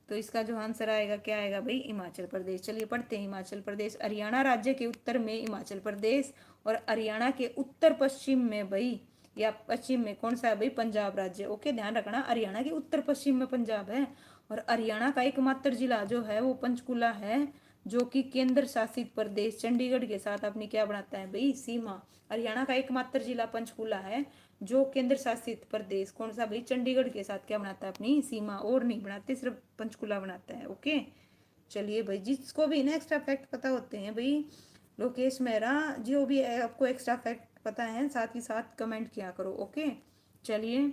तो इसका जो आंसर आएगा क्या आएगा भाई, हिमाचल प्रदेश। चलिए पढ़ते हैं। हिमाचल प्रदेश, हरियाणा राज्य के उत्तर में हिमाचल प्रदेश, और हरियाणा के उत्तर पश्चिम में भाई या पश्चिम में कौन सा है भाई, पंजाब राज्य। ओके ध्यान रखना, हरियाणा के उत्तर पश्चिम में पंजाब है। और हरियाणा का एकमात्र जिला जो है वो पंचकुला है, जो कि केंद्र शासित प्रदेश चंडीगढ़ के साथ अपनी क्या बनाता है भाई, सीमा। हरियाणा का एकमात्र जिला पंचकुला है, जो केंद्र शासित प्रदेश कौन सा भाई, चंडीगढ़ के साथ क्या बनाता है अपनी सीमा, और नहीं बनाते, सिर्फ पंचकुला बनाता है। ओके चलिए भाई, जिसको भी ना एक्स्ट्रा फैक्ट पता होते हैं भाई, लोकेश मेहरा, जो भी आपको एक्स्ट्रा फैक्ट पता है साथ ही साथ कमेंट किया करो। ओके चलिए,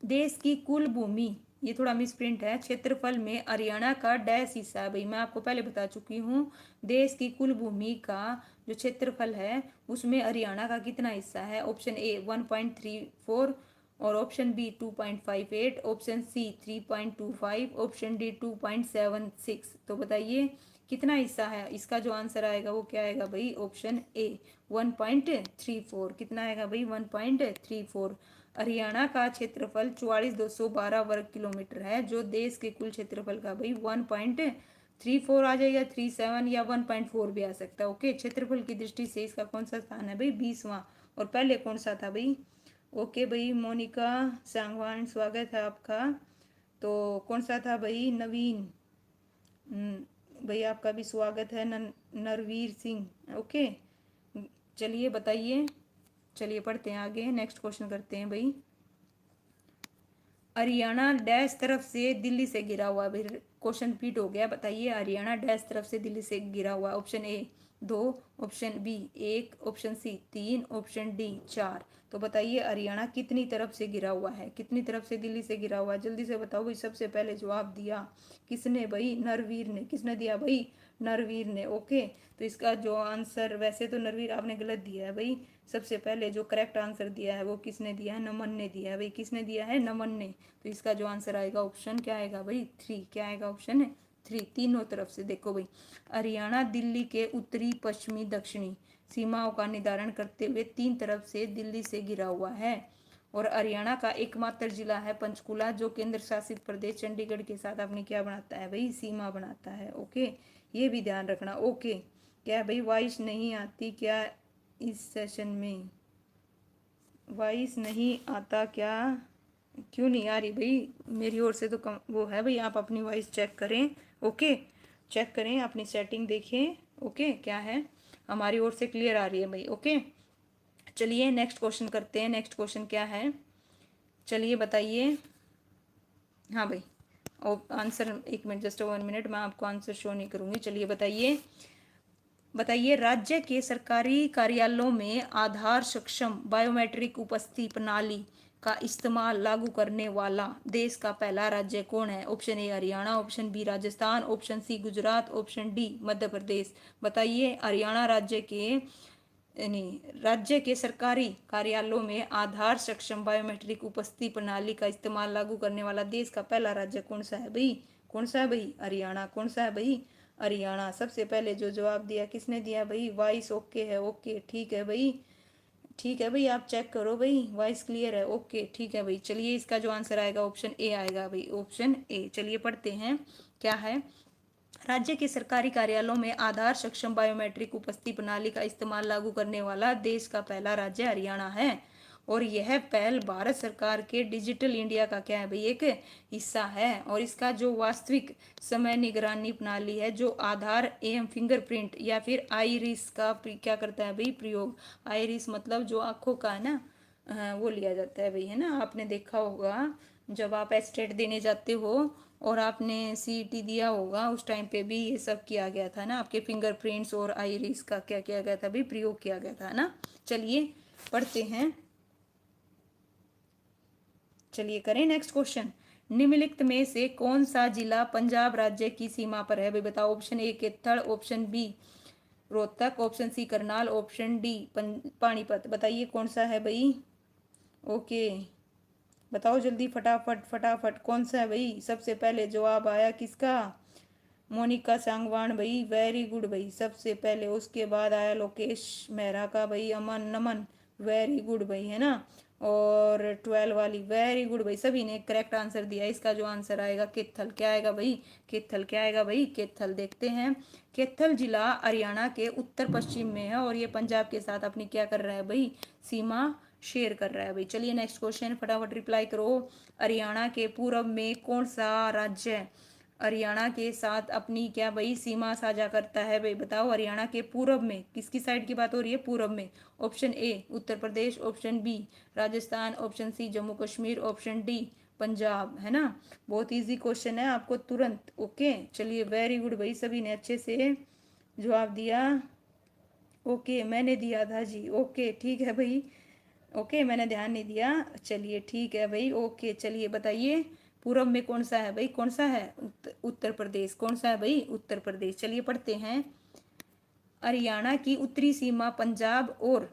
देश की कुल भूमि, ये थोड़ा मिस प्रिंट है, क्षेत्रफल में हरियाणा का डैश हिस्सा है भाई। मैं आपको पहले बता चुकी हूँ, देश की कुल भूमि का जो क्षेत्रफल है उसमें हरियाणा का कितना हिस्सा है। ऑप्शन ए 1.34, और option B 2.58, option C 3.25, option D 2.76। तो बताइए कितना हिस्सा है। इसका जो आंसर आएगा वो क्या आएगा भाई, ऑप्शन ए 1.34। कितना आएगा भाई, 1.34। हरियाणा का क्षेत्रफल 44,212 वर्ग किलोमीटर है, जो देश के कुल क्षेत्रफल का भाई 1.34 आ जाएगा, 37 या 1.4 भी आ सकता है। ओके क्षेत्रफल की दृष्टि से इसका कौन सा स्थान है भाई, 20वां। और पहले कौन सा था भाई। ओके भाई मोनिका सांगवान, स्वागत है आपका। तो कौन सा था भाई, नवीन भाई आपका भी स्वागत है, नरवीर सिंह। ओके चलिए बताइए। चलिए पढ़ते हैं आगे, नेक्स्ट क्वेश्चन करते हैं भाई। हरियाणा डैश तरफ से दिल्ली से घिरा हुआ भाई, क्वेश्चन रिपीट हो गया। बताइए हरियाणा डैश तरफ से दिल्ली से घिरा हुआ है। Option A 2, option B 1, option C 3, option D 4। तो बताइए हरियाणा कितनी तरफ से घिरा हुआ है, कितनी तरफ से दिल्ली से घिरा हुआ है, जल्दी से बताओ भाई। सबसे पहले जवाब दिया किसने भाई? नरवीर ने। किसने दिया भाई? नरवीर ने। ओके, तो इसका जो आंसर, वैसे तो नरवीर आपने गलत दिया है भाई। सबसे पहले जो करेक्ट आंसर दिया है वो किसने दिया है? नमन ने दिया है भाई। किसने दिया है? नमन ने। तो इसका जो आंसर आएगा ऑप्शन क्या आएगा भाई? 3। क्या आएगा? ऑप्शन है 3। तीनों तरफ से देखो भाई, हरियाणा दिल्ली के उत्तरी, पश्चिमी, दक्षिणी सीमाओं का निर्धारण करते हुए 3 तरफ से दिल्ली से घिरा हुआ है। और हरियाणा का एकमात्र जिला है पंचकुला, जो केंद्र शासित प्रदेश चंडीगढ़ के साथ अपनी क्या बनाता है भाई? सीमा बनाता है। ओके, ये भी ध्यान रखना। ओके, क्या भाई वॉइस नहीं आती क्या इस सेशन में? वॉइस नहीं आता क्या? क्यों नहीं आ रही भाई? मेरी ओर से तो कम वो है भाई, आप अपनी वॉइस चेक करें। ओके, चेक करें, अपनी सेटिंग देखें। ओके, क्या है? हमारी ओर से क्लियर आ रही है भाई। ओके, चलिए नेक्स्ट क्वेश्चन करते हैं। नेक्स्ट क्वेश्चन क्या है? चलिए बताइए। हाँ भाई, और आंसर 1 मिनट, जस्ट 1 मिनट, मैं आपको आंसर शो नहीं करूँगी। चलिए बताइए। बताइए राज्य के सरकारी कार्यालयों में आधार सक्षम बायोमेट्रिक उपस्थिति प्रणाली का इस्तेमाल लागू करने वाला देश का पहला राज्य कौन है? Option A Haryana, option B Rajasthan, option C Gujarat, option D Madhya Pradesh. बताइए हरियाणा राज्य के सरकारी कार्यालयों में आधार सक्षम बायोमेट्रिक उपस्थिति प्रणाली का इस्तेमाल लागू करने वाला देश का पहला राज्य कौन सा है भाई? कौन सा है भाई? हरियाणा। कौन सा है भाई? हरियाणा। सबसे पहले जो जवाब दिया किसने दिया भाई? वॉइस ओके है। ओके, ठीक है भाई। ठीक है भाई, आप चेक करो भाई, वॉइस क्लियर है। ओके, ठीक है भाई। चलिए इसका जो आंसर आएगा ऑप्शन ए आएगा भाई। ऑप्शन ए। चलिए पढ़ते हैं क्या है। राज्य के सरकारी कार्यालयों में आधार सक्षम बायोमेट्रिक उपस्थिति प्रणाली का इस्तेमाल लागू करने वाला देश का पहला राज्य हरियाणा है। और यह पहल भारत सरकार के डिजिटल इंडिया का क्या है भाई? एक हिस्सा है। और इसका जो वास्तविक समय निगरानी प्रणाली है, जो आधार एवं फिंगरप्रिंट या फिर आईरिस का क्या करता है भाई? प्रयोग। आईरिस मतलब जो आंखों का है ना, वो लिया जाता है भाई, है ना। आपने देखा होगा जब आप एस्टेट देने जाते हो और आपने सीईटी दिया होगा, उस टाइम पे भी ये सब किया गया था ना, आपके फिंगरप्रिंट्स और आईरिस का क्या किया गया था भी? प्रयोग किया गया था ना। चलिए पढ़ते हैं। चलिए करें नेक्स्ट क्वेश्चन। निम्नलिखित में से कौन सा जिला पंजाब राज्य की सीमा पर है भाई? बताओ। ऑप्शन ए केथड़, option B Rohtak, option C Karnal, option D Panipat. बताइए कौन सा है भाई? ओके, बताओ जल्दी, फटाफट फटाफट, कौन सा है भाई? सबसे पहले जवाब आया किसका? मोनिका सांगवान भाई, वेरी गुड भाई। सबसे पहले उसके बाद आया लोकेश मेहरा का भाई, अमन नमन, वेरी गुड भाई, है ना। और 12 वाली, वेरी गुड भाई, सभी ने करेक्ट आंसर दिया। इसका जो आंसर आएगा कैथल। क्या आएगा भाई? कैथल। क्या आएगा भाई? कैथल। देखते हैं। कैथल जिला हरियाणा के उत्तर पश्चिम में है और ये पंजाब के साथ अपनी क्या कर रहा है भाई? सीमा शेयर कर रहा है भाई। चलिए नेक्स्ट क्वेश्चन, फटाफट रिप्लाई करो। हरियाणा के पूर्व में कौन सा राज्य हरियाणा के साथ अपनी क्या भाई सीमा साझा करता है भाई? बताओ हरियाणा के पूर्व में किसकी साइड की बात हो रही है? पूर्व में। Option A Uttar Pradesh, option B Rajasthan, option C Jammu Kashmir, option D Punjab, है ना। बहुत इजी क्वेश्चन है आपको तुरंत। ओके, चलिए वेरी गुड भाई, सभी ने अच्छे से जवाब दिया। ओके, मैंने दिया था जी। ओके, ठीक है भाई। ओके, मैंने ध्यान नहीं दिया। चलिए ठीक है भाई। ओके, चलिए बताइए पूरब में कौन सा है भाई? कौन सा है? उत्तर प्रदेश। कौन सा है भाई? उत्तर प्रदेश। चलिए पढ़ते हैं। हरियाणा की उत्तरी सीमा पंजाब और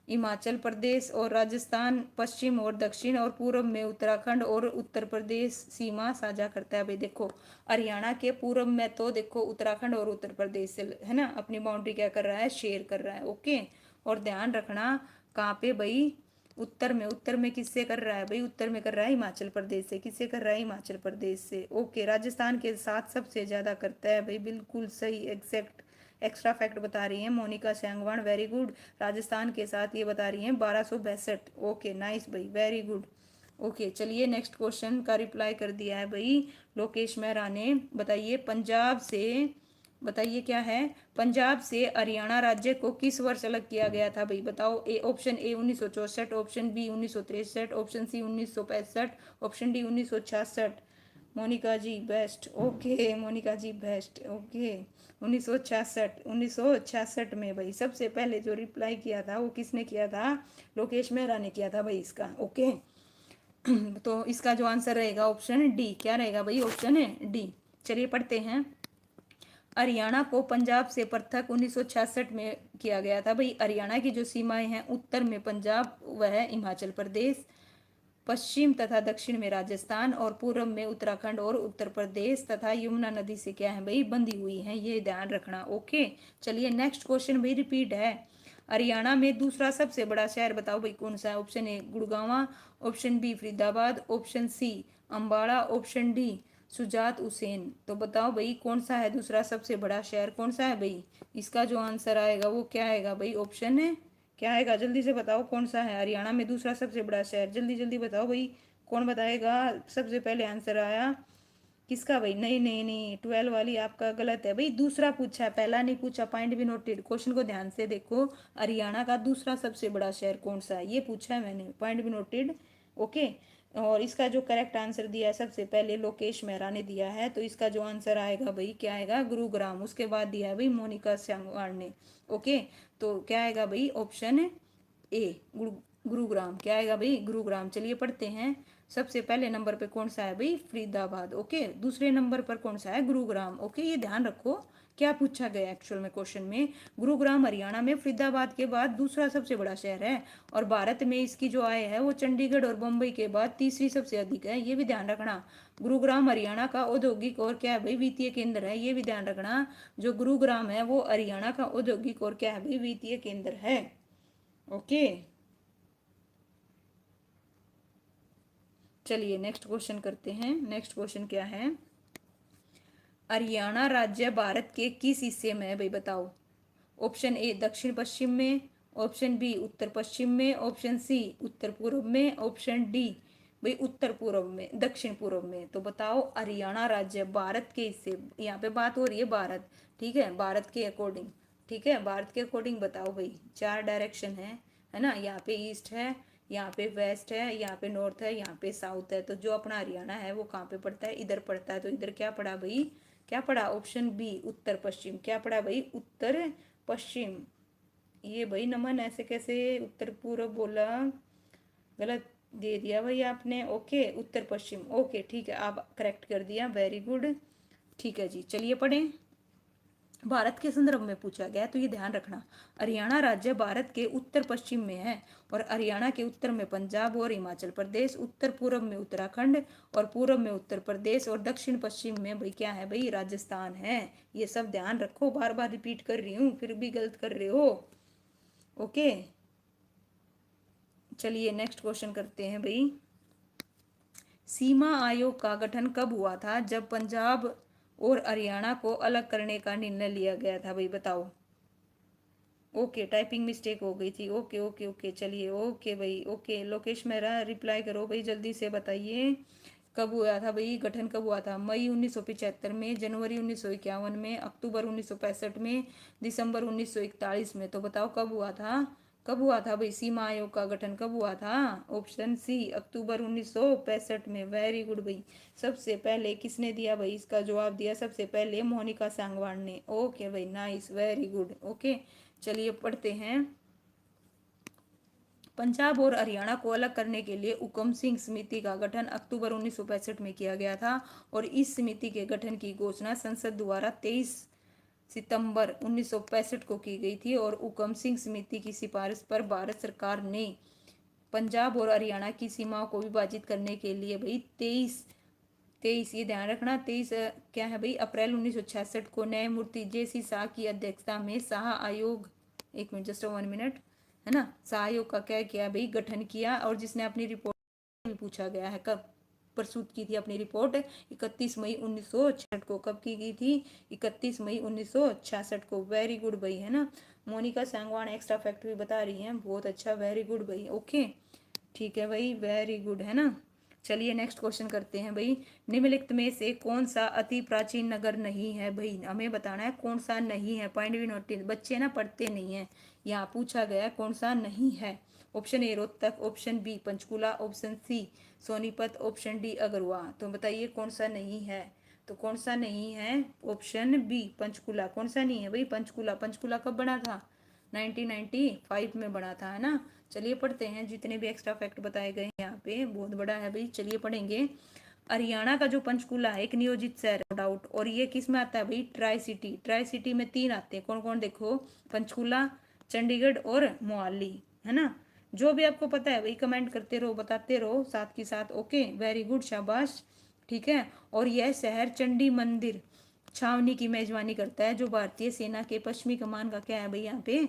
हिमाचल प्रदेश और राजस्थान पश्चिम और दक्षिण और पूर्व में उत्तराखंड और उत्तर प्रदेश सीमा साझा करता है भाई। देखो हरियाणा के पूर्व में तो देखो उत्तराखंड और उत्तर प्रदेश से, है ना, अपनी बाउंड्री क्या कर रहा है? शेयर कर रहा है। ओके, और ध्यान रखना कहाँ पे भाई? उत्तर में। उत्तर में किससे कर रहा है भाई? उत्तर में कर रहा है हिमाचल प्रदेश से। किससे कर रहा है? हिमाचल प्रदेश से। ओके, राजस्थान के साथ सबसे ज्यादा करता है भाई। बिल्कुल सही, एग्जैक्ट एक्स्ट्रा फैक्ट बता रही हैं मोनिका सांगवान, वेरी गुड। राजस्थान के साथ ये बता रही हैं 1262। ओके नाइस भाई, वेरी गुड। ओके, चलिए नेक्स्ट क्वेश्चन का रिप्लाई कर दिया है भाई लोकेश मेहरा ने। बताइए पंजाब से, बताइए क्या है? पंजाब से हरियाणा राज्य को किस वर्ष अलग किया गया था भाई? बताओ। A option A 1964, option B 1963, option C 1965, option D 1966। Monika ji best, okay Monika ji best, okay. 1966 में भाई सबसे पहले जो रिप्लाई किया था वो किसने किया था? लोकेश मेहरा ने किया था भाई इसका, ओके। तो इसका जो आंसर रहेगा ऑप्शन डी, क्या रहेगा भाई? ऑप्शन है डी। चलिए पढ़ते हैं। हरियाणा को पंजाब से पृथक 1966 में किया गया था भाई। हरियाणा की जो सीमाएं हैं, उत्तर में पंजाब वह हिमाचल प्रदेश, पश्चिम तथा दक्षिण में राजस्थान और पूर्व में उत्तराखंड और उत्तर प्रदेश तथा यमुना नदी से क्या है भाई? बंधी हुई है, ये ध्यान रखना, ओके। चलिए नेक्स्ट क्वेश्चन भाई रिपीट है। हरियाणा में दूसरा सबसे बड़ा शहर बताओ भाई कौन सा है? Option A Gurgaon, option B Faridabad, option C Ambala, option D Sujat Hussain. तो बताओ भाई कौन सा है दूसरा सबसे बड़ा शहर, कौन सा है भाई? इसका जो आंसर आएगा वो क्या आएगा भाई? ऑप्शन है क्या आएगा? जल्दी से बताओ कौन सा है हरियाणा में दूसरा सबसे बड़ा शहर? जल्दी जल्दी बताओ भाई, कौन बताएगा? सबसे पहले आंसर आया किसका भाई? नहीं नहीं नहीं, 12 वाली आपका गलत है भाई, दूसरा पूछा है, पहला नहीं पूछा। पॉइंट भी नोटेड, क्वेश्चन को ध्यान से देखो। हरियाणा का दूसरा सबसे बड़ा शहर कौन सा है ये पूछा है मैंने, पॉइंट भी नोटेड, ओके। और इसका जो करेक्ट आंसर दिया है सबसे पहले लोकेश मेहरा ने दिया है, तो इसका जो आंसर आएगा भाई क्या आएगा? गुरुग्राम। उसके बाद दिया है भाई मोनिका सांगवान ने, ओके। तो क्या आएगा भाई? ऑप्शन ए गुरुग्राम, क्या आएगा भाई? गुरुग्राम। चलिए पढ़ते हैं। सबसे पहले नंबर पे कौन सा है भाई? फरीदाबाद, ओके। दूसरे नंबर पर कौन सा है? गुरुग्राम, ओके। ये ध्यान रखो क्या पूछा गया एक्चुअल में क्वेश्चन में। गुरुग्राम हरियाणा में फरीदाबाद के बाद दूसरा सबसे बड़ा शहर है, और भारत में इसकी जो आय है वो चंडीगढ़ और मुंबई के बाद तीसरी सबसे अधिक है, ये भी ध्यान रखना। गुरुग्राम हरियाणा का औद्योगिक और क्या है भाई? वित्तीय केंद्र है, ये भी ध्यान रखना। जो गुरुग्राम है वो हरियाणा का औद्योगिक और क्या है भाई? वित्तीय केंद्र है, ओके। चलिए नेक्स्ट क्वेश्चन करते हैं। नेक्स्ट क्वेश्चन क्या है? हरियाणा राज्य भारत के किस हिस्से में है भाई बताओ? ऑप्शन ए दक्षिण पश्चिम में, ऑप्शन बी उत्तर पश्चिम में, ऑप्शन सी उत्तर पूर्व में, ऑप्शन डी भाई उत्तर पूर्व में, दक्षिण पूर्व में। तो बताओ हरियाणा राज्य भारत के हिस्से, यहाँ पे बात हो रही है भारत, ठीक है, भारत के अकॉर्डिंग, ठीक है, भारत के अकॉर्डिंग बताओ भाई। चार डायरेक्शन है ना? यहाँ पे ईस्ट है, यहाँ पे वेस्ट है, यहाँ पे नॉर्थ है, यहाँ पे साउथ है। तो जो अपना हरियाणा है वो कहाँ पे पड़ता है? इधर पड़ता है। तो इधर क्या पड़ा भाई? क्या पड़ा? ऑप्शन बी उत्तर पश्चिम। क्या पड़ा भाई? उत्तर पश्चिम। ये भाई नमन ऐसे कैसे उत्तर पूर्व बोला? गलत दे दिया भाई आपने, ओके। उत्तर पश्चिम, ओके ठीक है, आप करेक्ट कर दिया, वेरी गुड। ठीक है जी, चलिए पढ़ें। भारत के संदर्भ में पूछा गया तो ये ध्यान रखना। हरियाणा राज्य भारत के उत्तर पश्चिम में है, और हरियाणा के उत्तर में पंजाब और हिमाचल प्रदेश, उत्तर पूर्व में उत्तराखंड और पूर्व में उत्तर प्रदेश, और दक्षिण पश्चिम में भाई क्या है भाई? राजस्थान है। ये सब ध्यान रखो, बार बार रिपीट कर रही हूँ, फिर भी गलत कर रहे हो, ओके। चलिए नेक्स्ट क्वेश्चन करते हैं भाई। सीमा आयोग का गठन कब हुआ था जब पंजाब और हरियाणा को अलग करने का निर्णय लिया गया था भाई बताओ? ओके, टाइपिंग मिस्टेक हो गई थी, ओके ओके ओके। चलिए ओके भाई, ओके। लोकेश मेहरा रिप्लाई करो भाई, जल्दी से बताइए कब हुआ था भाई? गठन कब हुआ था? मई 1975 में, जनवरी 1951 में, अक्टूबर 1965 में, दिसंबर 1941 में। तो बताओ कब हुआ था? कब हुआ था भाई सीमा आयोग का गठन? कब हुआ था? ऑप्शन सी अक्टूबर 1965 में, वेरी गुड भाई। सबसे पहले किसने दिया भाई इसका जवाब? दिया सबसे पहले मोनिका सांगवान ने, ओके भाई, नाइस, वेरी गुड, ओके। चलिए पढ़ते हैं। पंजाब और हरियाणा को अलग करने के लिए हुकम सिंह समिति का गठन अक्टूबर 1965 में किया गया था, और इस समिति के गठन की घोषणा संसद द्वारा 23 सितंबर 1965 को की गई थी, और हुकम सिंह समिति की सिफारिश पर भारत सरकार ने पंजाब और हरियाणा की सीमाओं को विभाजित करने के लिए भाई 23 ये ध्यान रखना, 23 क्या है भाई? अप्रैल 1966 को न्यायमूर्ति जे.सी. शाह की अध्यक्षता में शाह आयोग, एक मिनट, जस्ट 1 मिनट, है ना, शाह आयोग का क्या किया भाई? गठन किया, और जिसने अपनी रिपोर्ट भी पूछा गया है कब प्रस्तुत की थी अपनी रिपोर्ट? 31 मई 1966 को। कब की गई थी? 31 मई 1966 को, वेरी गुड भाई, है ना। मोनिका सांगवान एक्स्ट्रा फैक्ट भी बता रही हैं, बहुत अच्छा, वेरी गुड भाई, ओके। ठीक है भाई, वेरी गुड, है ना। चलिए नेक्स्ट क्वेश्चन करते हैं भाई। निम्नलिखित में से कौन सा अति प्राचीन नगर नहीं है भाई? हमें बताना है कौन सा नहीं है, पॉइंट भी नोट, बच्चे ना पढ़ते नहीं है, यहाँ पूछा गया कौन सा नहीं है। Option A Rohtak, option B Panchkula, option C Sonipat, option D अगरवा। तो बताइए कौन सा नहीं है। तो कौन सा नहीं है, ऑप्शन बी पंचकुला। कौन सा नहीं है भाई, पंचकुला। पंचकुला कब बना था, 1995 में बना था, है ना। चलिए पढ़ते हैं, जितने भी एक्स्ट्रा फैक्ट बताए गए हैं यहाँ पे बहुत बड़ा है भाई। चलिए पढ़ेंगे। हरियाणा का जो पंचकुला है एक नियोजित शहर है, नो डाउट। और ये किस में आता है भाई, ट्राई सिटी। ट्राई सिटी में 3 आते हैं, कौन कौन, देखो पंचकुला, चंडीगढ़ और मोहाली, है ना। जो भी आपको पता है भाई कमेंट करते रहो, बताते रहो साथ के साथ। ओके, वेरी गुड, शाबाश। ठीक है। और यह शहर चंडी मंदिर छावनी की मेजबानी करता है, जो भारतीय सेना के पश्चिमी कमान का क्या है भाई, यहाँ पे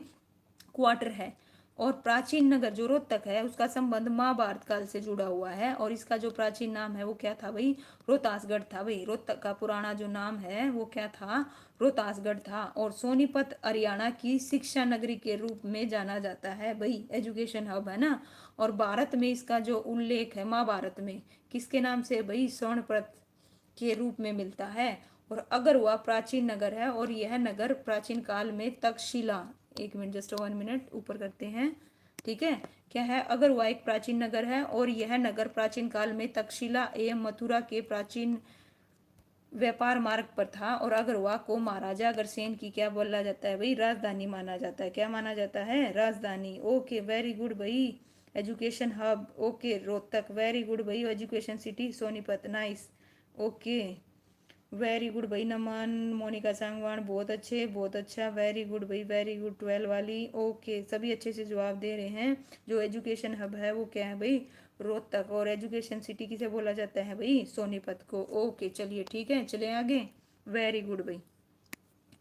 क्वार्टर है। और प्राचीन नगर जो रोहतक है उसका संबंध महाभारत काल से जुड़ा हुआ है। और इसका जो प्राचीन नाम है वो क्या था भाई, रोहतासगढ़ था भाई। रोहतक का पुराना जो नाम है वो क्या था, रोहतासगढ़ था। और सोनीपत हरियाणा की शिक्षा नगरी के रूप में जाना जाता है भाई, एजुकेशन हब, है ना। और भारत में इसका जो उल्लेख है महाभारत में किसके नाम से भाई, स्वर्णपत के रूप में मिलता है। और अगर वह प्राचीन नगर है, और यह नगर प्राचीन काल में तक्षशिला, 1 मिनट, जस्ट 1 मिनट, ऊपर करते हैं। ठीक है, क्या है, अगर वह एक प्राचीन नगर है और यह नगर प्राचीन काल में तक्षशिला एवं मथुरा के प्राचीन व्यापार मार्ग पर था। और अगर वह को महाराजा अग्रसेन की क्या बोला जाता है भाई, राजधानी माना जाता है। क्या माना जाता है, राजधानी। ओके, वेरी गुड भाई। Education hub, okay, Rohtak, very good भाई। Education city Sonipat, nice. Okay, very good भाई। नमन, मोनिका सांगवान, बहुत अच्छे, बहुत अच्छा, वेरी गुड भाई, वेरी गुड। 12 वाली, ओके, सभी अच्छे से जवाब दे रहे हैं। जो एजुकेशन हब है वो क्या है भाई, रोहतक। और एजुकेशन सिटी किसे बोला जाता है भाई, सोनीपत को। ओके, चलिए ठीक है, चले आगे। वेरी गुड भाई।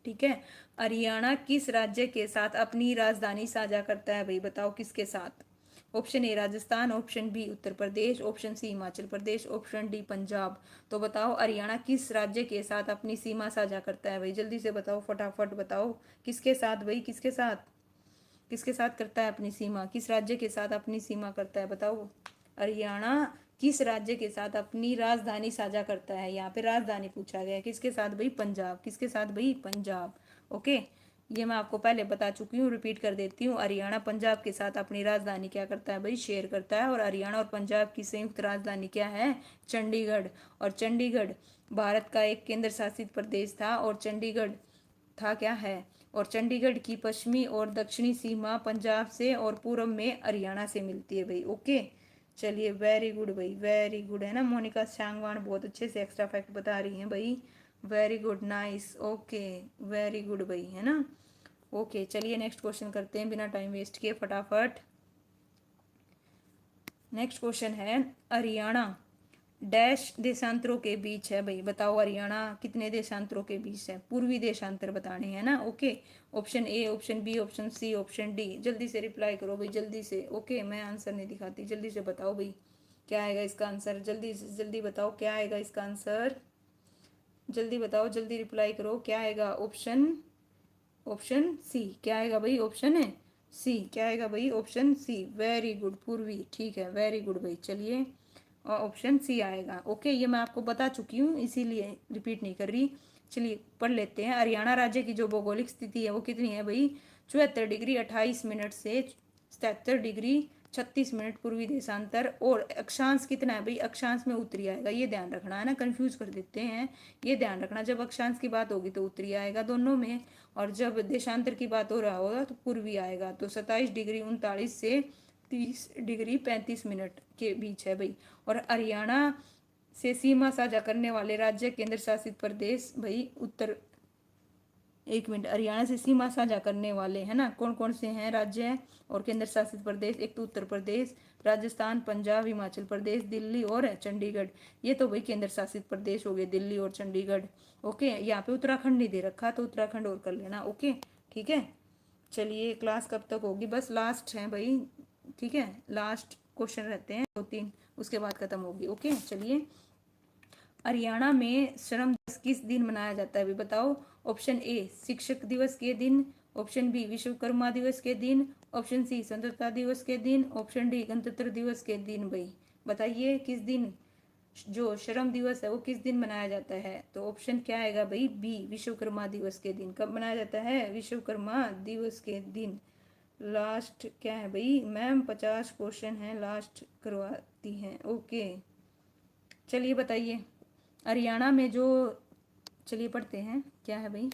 ठीक है। हरियाणा किस राज्य के साथ अपनी राजधानी साझा करता है भाई, बताओ किसके साथ। Option A Rajasthan, option B Uttar Pradesh, option C Himachal Pradesh, option D Punjab. तो बताओ हरियाणा किस राज्य के साथ अपनी सीमा साझा करता है भाई, जल्दी से बताओ, फटाफट बताओ। किसके साथ भाई, किसके साथ, किसके साथ करता है अपनी सीमा, किस राज्य के साथ अपनी सीमा करता है, बताओ। हरियाणा किस राज्य के साथ अपनी राजधानी साझा करता है, यहाँ पे राजधानी पूछा गया है, किसके साथ भाई, पंजाब। किसके साथ भाई, पंजाब। ओके, ये मैं आपको पहले बता चुकी हूँ, रिपीट कर देती हूँ। हरियाणा पंजाब के साथ अपनी राजधानी क्या करता है भाई, शेयर करता है। और हरियाणा और पंजाब की संयुक्त राजधानी क्या है, चंडीगढ़। और चंडीगढ़ भारत का एक केंद्र शासित प्रदेश था। और चंडीगढ़ था क्या है, और चंडीगढ़ की पश्चिमी और दक्षिणी सीमा पंजाब से और पूर्व में हरियाणा से मिलती है भाई। ओके, चलिए, वेरी गुड भाई, वेरी गुड, है ना। मोनिका सांगवान बहुत अच्छे से एक्स्ट्रा फैक्ट बता रही हैं भाई, very good, nice. Okay, very good भाई, है ना। ओके, चलिए नेक्स्ट क्वेश्चन करते हैं बिना टाइम वेस्ट किए, फटाफट। नेक्स्ट क्वेश्चन है, हरियाणा डैश देशांतरों के बीच है भाई, बताओ हरियाणा कितने देशांतरों के बीच है, पूर्वी देशांतर बताने हैं ना। Okay, option A, option B, option C, option D. जल्दी से रिप्लाई करो भाई, जल्दी से। ओके, मैं आंसर नहीं दिखाती, जल्दी से बताओ भाई क्या आएगा इसका आंसर, जल्दी से जल्दी बताओ क्या आएगा इसका आंसर, जल्दी बताओ, जल्दी रिप्लाई करो, क्या आएगा। Option, option C. क्या आएगा भाई, ऑप्शन है सी। क्या आएगा भाई, ऑप्शन सी। वेरी गुड पूर्वी, ठीक है, वेरी गुड भाई। चलिए, और ऑप्शन सी आएगा। ओके, ये मैं आपको बता चुकी हूँ इसीलिए रिपीट नहीं कर रही। चलिए पढ़ लेते हैं। हरियाणा राज्य की जो भौगोलिक स्थिति है वो कितनी है भाई, 74 डिग्री 28 मिनट से 77 डिग्री 36 मिनट पूर्वी देशांतर। और अक्षांश कितना है भाई, अक्षांश में उत्तरी आएगा, ये ध्यान रखना, है ना, कंफ्यूज कर देते हैं, ये ध्यान रखना। जब अक्षांश की बात होगी तो उत्तरी आएगा दोनों में, और जब देशांतर की बात हो रहा होगा तो पूर्वी आएगा। तो 27 डिग्री 39 से 30 डिग्री 35 मिनट के बीच है भाई। और हरियाणा से सीमा साझा करने वाले राज्य केंद्र शासित प्रदेश भाई उत्तर, 1 मिनट, हरियाणा से सीमा साझा करने वाले, है ना, कौन कौन से हैं राज्य और केंद्र शासित प्रदेश, एक तो उत्तर प्रदेश, राजस्थान, पंजाब, हिमाचल प्रदेश, दिल्ली और चंडीगढ़। ये तो भाई केंद्र शासित प्रदेश हो गए, दिल्ली और चंडीगढ़। ओके, यहाँ पे उत्तराखंड नहीं दे रखा तो उत्तराखंड और कर लेना। ओके, ठीक है। चलिए, क्लास कब तक होगी, बस लास्ट है भाई, ठीक है, लास्ट क्वेश्चन रहते हैं 2-3, उसके बाद खत्म होगी। ओके, चलिए। हरियाणा में श्रम दिवस किस दिन मनाया जाता है भी, बताओ। ऑप्शन ए शिक्षक दिवस के दिन, ऑप्शन बी विश्वकर्मा दिवस के दिन, ऑप्शन सी स्वतंत्रता दिवस के दिन, ऑप्शन डी गणतंत्र दिवस के दिन भाई। बताइए किस दिन जो श्रम दिवस है वो किस दिन मनाया जाता है। तो ऑप्शन क्या आएगा भाई, बी विश्वकर्मा दिवस के दिन। कब मनाया जाता है, विश्वकर्मा दिवस के दिन। लास्ट क्या है भाई मैम, 50 क्वेश्चन है, लास्ट करवाती हैं। ओके चलिए बताइए, हरियाणा में जो, चलिए पढ़ते हैं क्या है भाई।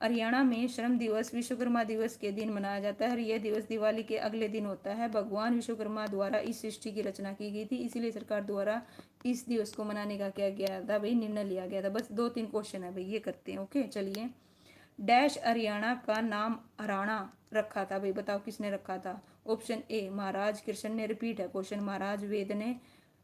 हरियाणा में श्रम दिवस विश्वकर्मा दिवस के दिन मनाया जाता है और यह दिवस दिवाली के अगले दिन होता है। भगवान विश्वकर्मा द्वारा इस सृष्टि की रचना की गई थी, इसीलिए सरकार द्वारा इस दिवस को मनाने का क्या गया था भाई, निर्णय लिया गया था। बस 2-3 क्वेश्चन है भाई, ये करते हैं। ओके चलिए, डैश हरियाणा का नाम हराणा रखा था भाई, बताओ किसने रखा था। ऑप्शन ए महाराज कृष्ण ने, रिपीट है क्वेश्चन, महाराज वेद ने,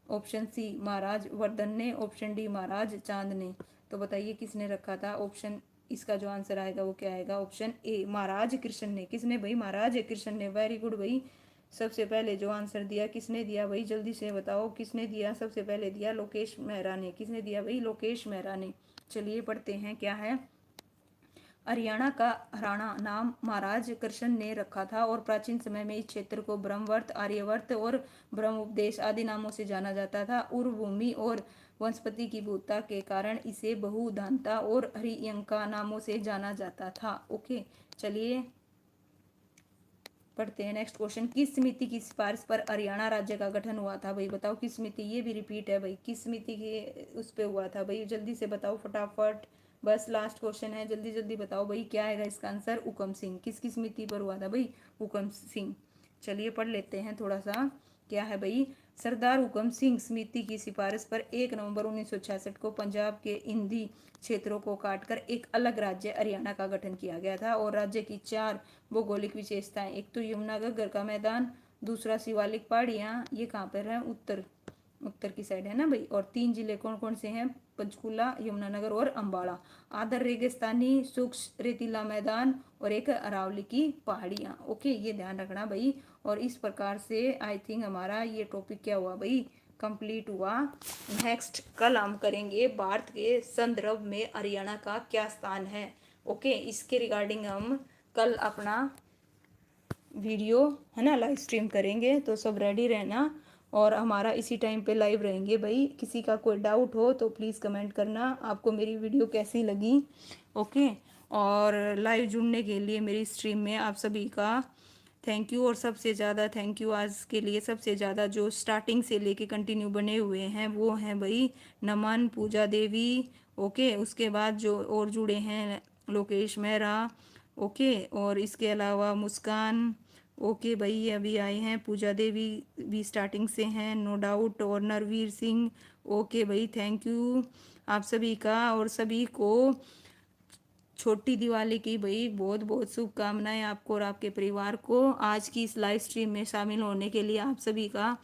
ऑप्शन सी महाराज वर्धन ने, ऑप्शन डी महाराज चांद ने। तो बताइए किसने रखा था। ऑप्शन, इसका जो आंसर आएगा वो क्या आएगा, ऑप्शन ए महाराज कृष्ण ने। किसने भाई, महाराज कृष्ण ने। वेरी गुड भाई, सबसे पहले जो आंसर दिया किसने दिया भाई, जल्दी से बताओ किसने दिया। सबसे पहले दिया लोकेश मेहरा ने। किसने दिया भाई, लोकेश मेहरा ने। चलिए पढ़ते हैं क्या है। हरियाणा का हराणा नाम महाराज कृष्ण ने रखा था और प्राचीन समय में इस क्षेत्र को ब्रह्मवर्त, आर्यवर्त और ब्रह्मोपदेश आदि नामों से जाना जाता था। उर्वरक भूमि और वनस्पति की विविधता के कारण इसे बहुधानता और हरियंका नामों से जाना जाता था। ओके चलिए पढ़ते हैं नेक्स्ट क्वेश्चन। किस समिति की सिफारिश पर हरियाणा राज्य का गठन हुआ था भाई, बताओ किस समिति, ये भी रिपीट है भाई, किस समिति के उस पे हुआ था भाई, जल्दी से बताओ फटाफट। बस लास्ट क्वेश्चन है, जल्दी जल्दी बताओ भाई क्या आएगा इसका आंसर। हुकम सिंह। किस समिति पर हुआ था भाई, हुकम सिंह। चलिए पढ़ लेते हैं थोड़ा सा क्या है भाई। सरदार हुकम सिंह समिति की सिफारिश पर 1 नवंबर 1966 को पंजाब के इंधी क्षेत्रों को काटकर एक अलग राज्य हरियाणा का गठन किया गया था और राज्य की 4 भौगोलिक विशेषताएं, एक तो यमुनानगर का मैदान, दूसरा शिवालिक पहाड़ियाँ, ये कहाँ पर है, उत्तर उत्तर की साइड है ना भाई, और 3 जिले कौन कौन से हैं, पंचकुला, यमुनानगर और अम्बाड़ा, आदर रेगिस्तानी, शुष्क रेतीला मैदान और एक अरावली की पहाड़ियाँ। ओके ये ध्यान रखना भाई। और इस प्रकार से आई थिंक हमारा ये टॉपिक क्या हुआ भाई, कंप्लीट हुआ। नेक्स्ट कल हम करेंगे भारत के संदर्भ में हरियाणा का क्या स्थान है। ओके इसके रिगार्डिंग हम कल अपना वीडियो है ना लाइव स्ट्रीम करेंगे, तो सब रेडी रहना। और हमारा इसी टाइम पे लाइव रहेंगे भाई। किसी का कोई डाउट हो तो प्लीज़ कमेंट करना आपको मेरी वीडियो कैसी लगी। ओके और लाइव जुड़ने के लिए मेरी स्ट्रीम में आप सभी का थैंक यू। और सबसे ज़्यादा थैंक यू आज के लिए सबसे ज़्यादा जो स्टार्टिंग से लेके कंटिन्यू बने हुए हैं वो हैं भाई नमन, पूजा देवी, ओके उसके बाद जो और जुड़े हैं लोकेश मेहरा, ओके और इसके अलावा मुस्कान, ओके भाई अभी आए हैं, पूजा देवी भी स्टार्टिंग से हैं नो डाउट, और नरवीर सिंह, ओके भाई थैंक यू आप सभी का। और सभी को छोटी दिवाली की भाई बहुत बहुत शुभकामनाएं आपको और आपके परिवार को। आज की इस लाइव स्ट्रीम में शामिल होने के लिए आप सभी का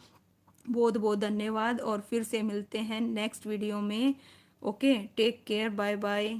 बहुत बहुत धन्यवाद और फिर से मिलते हैं नेक्स्ट वीडियो में। Okay take care, bye bye.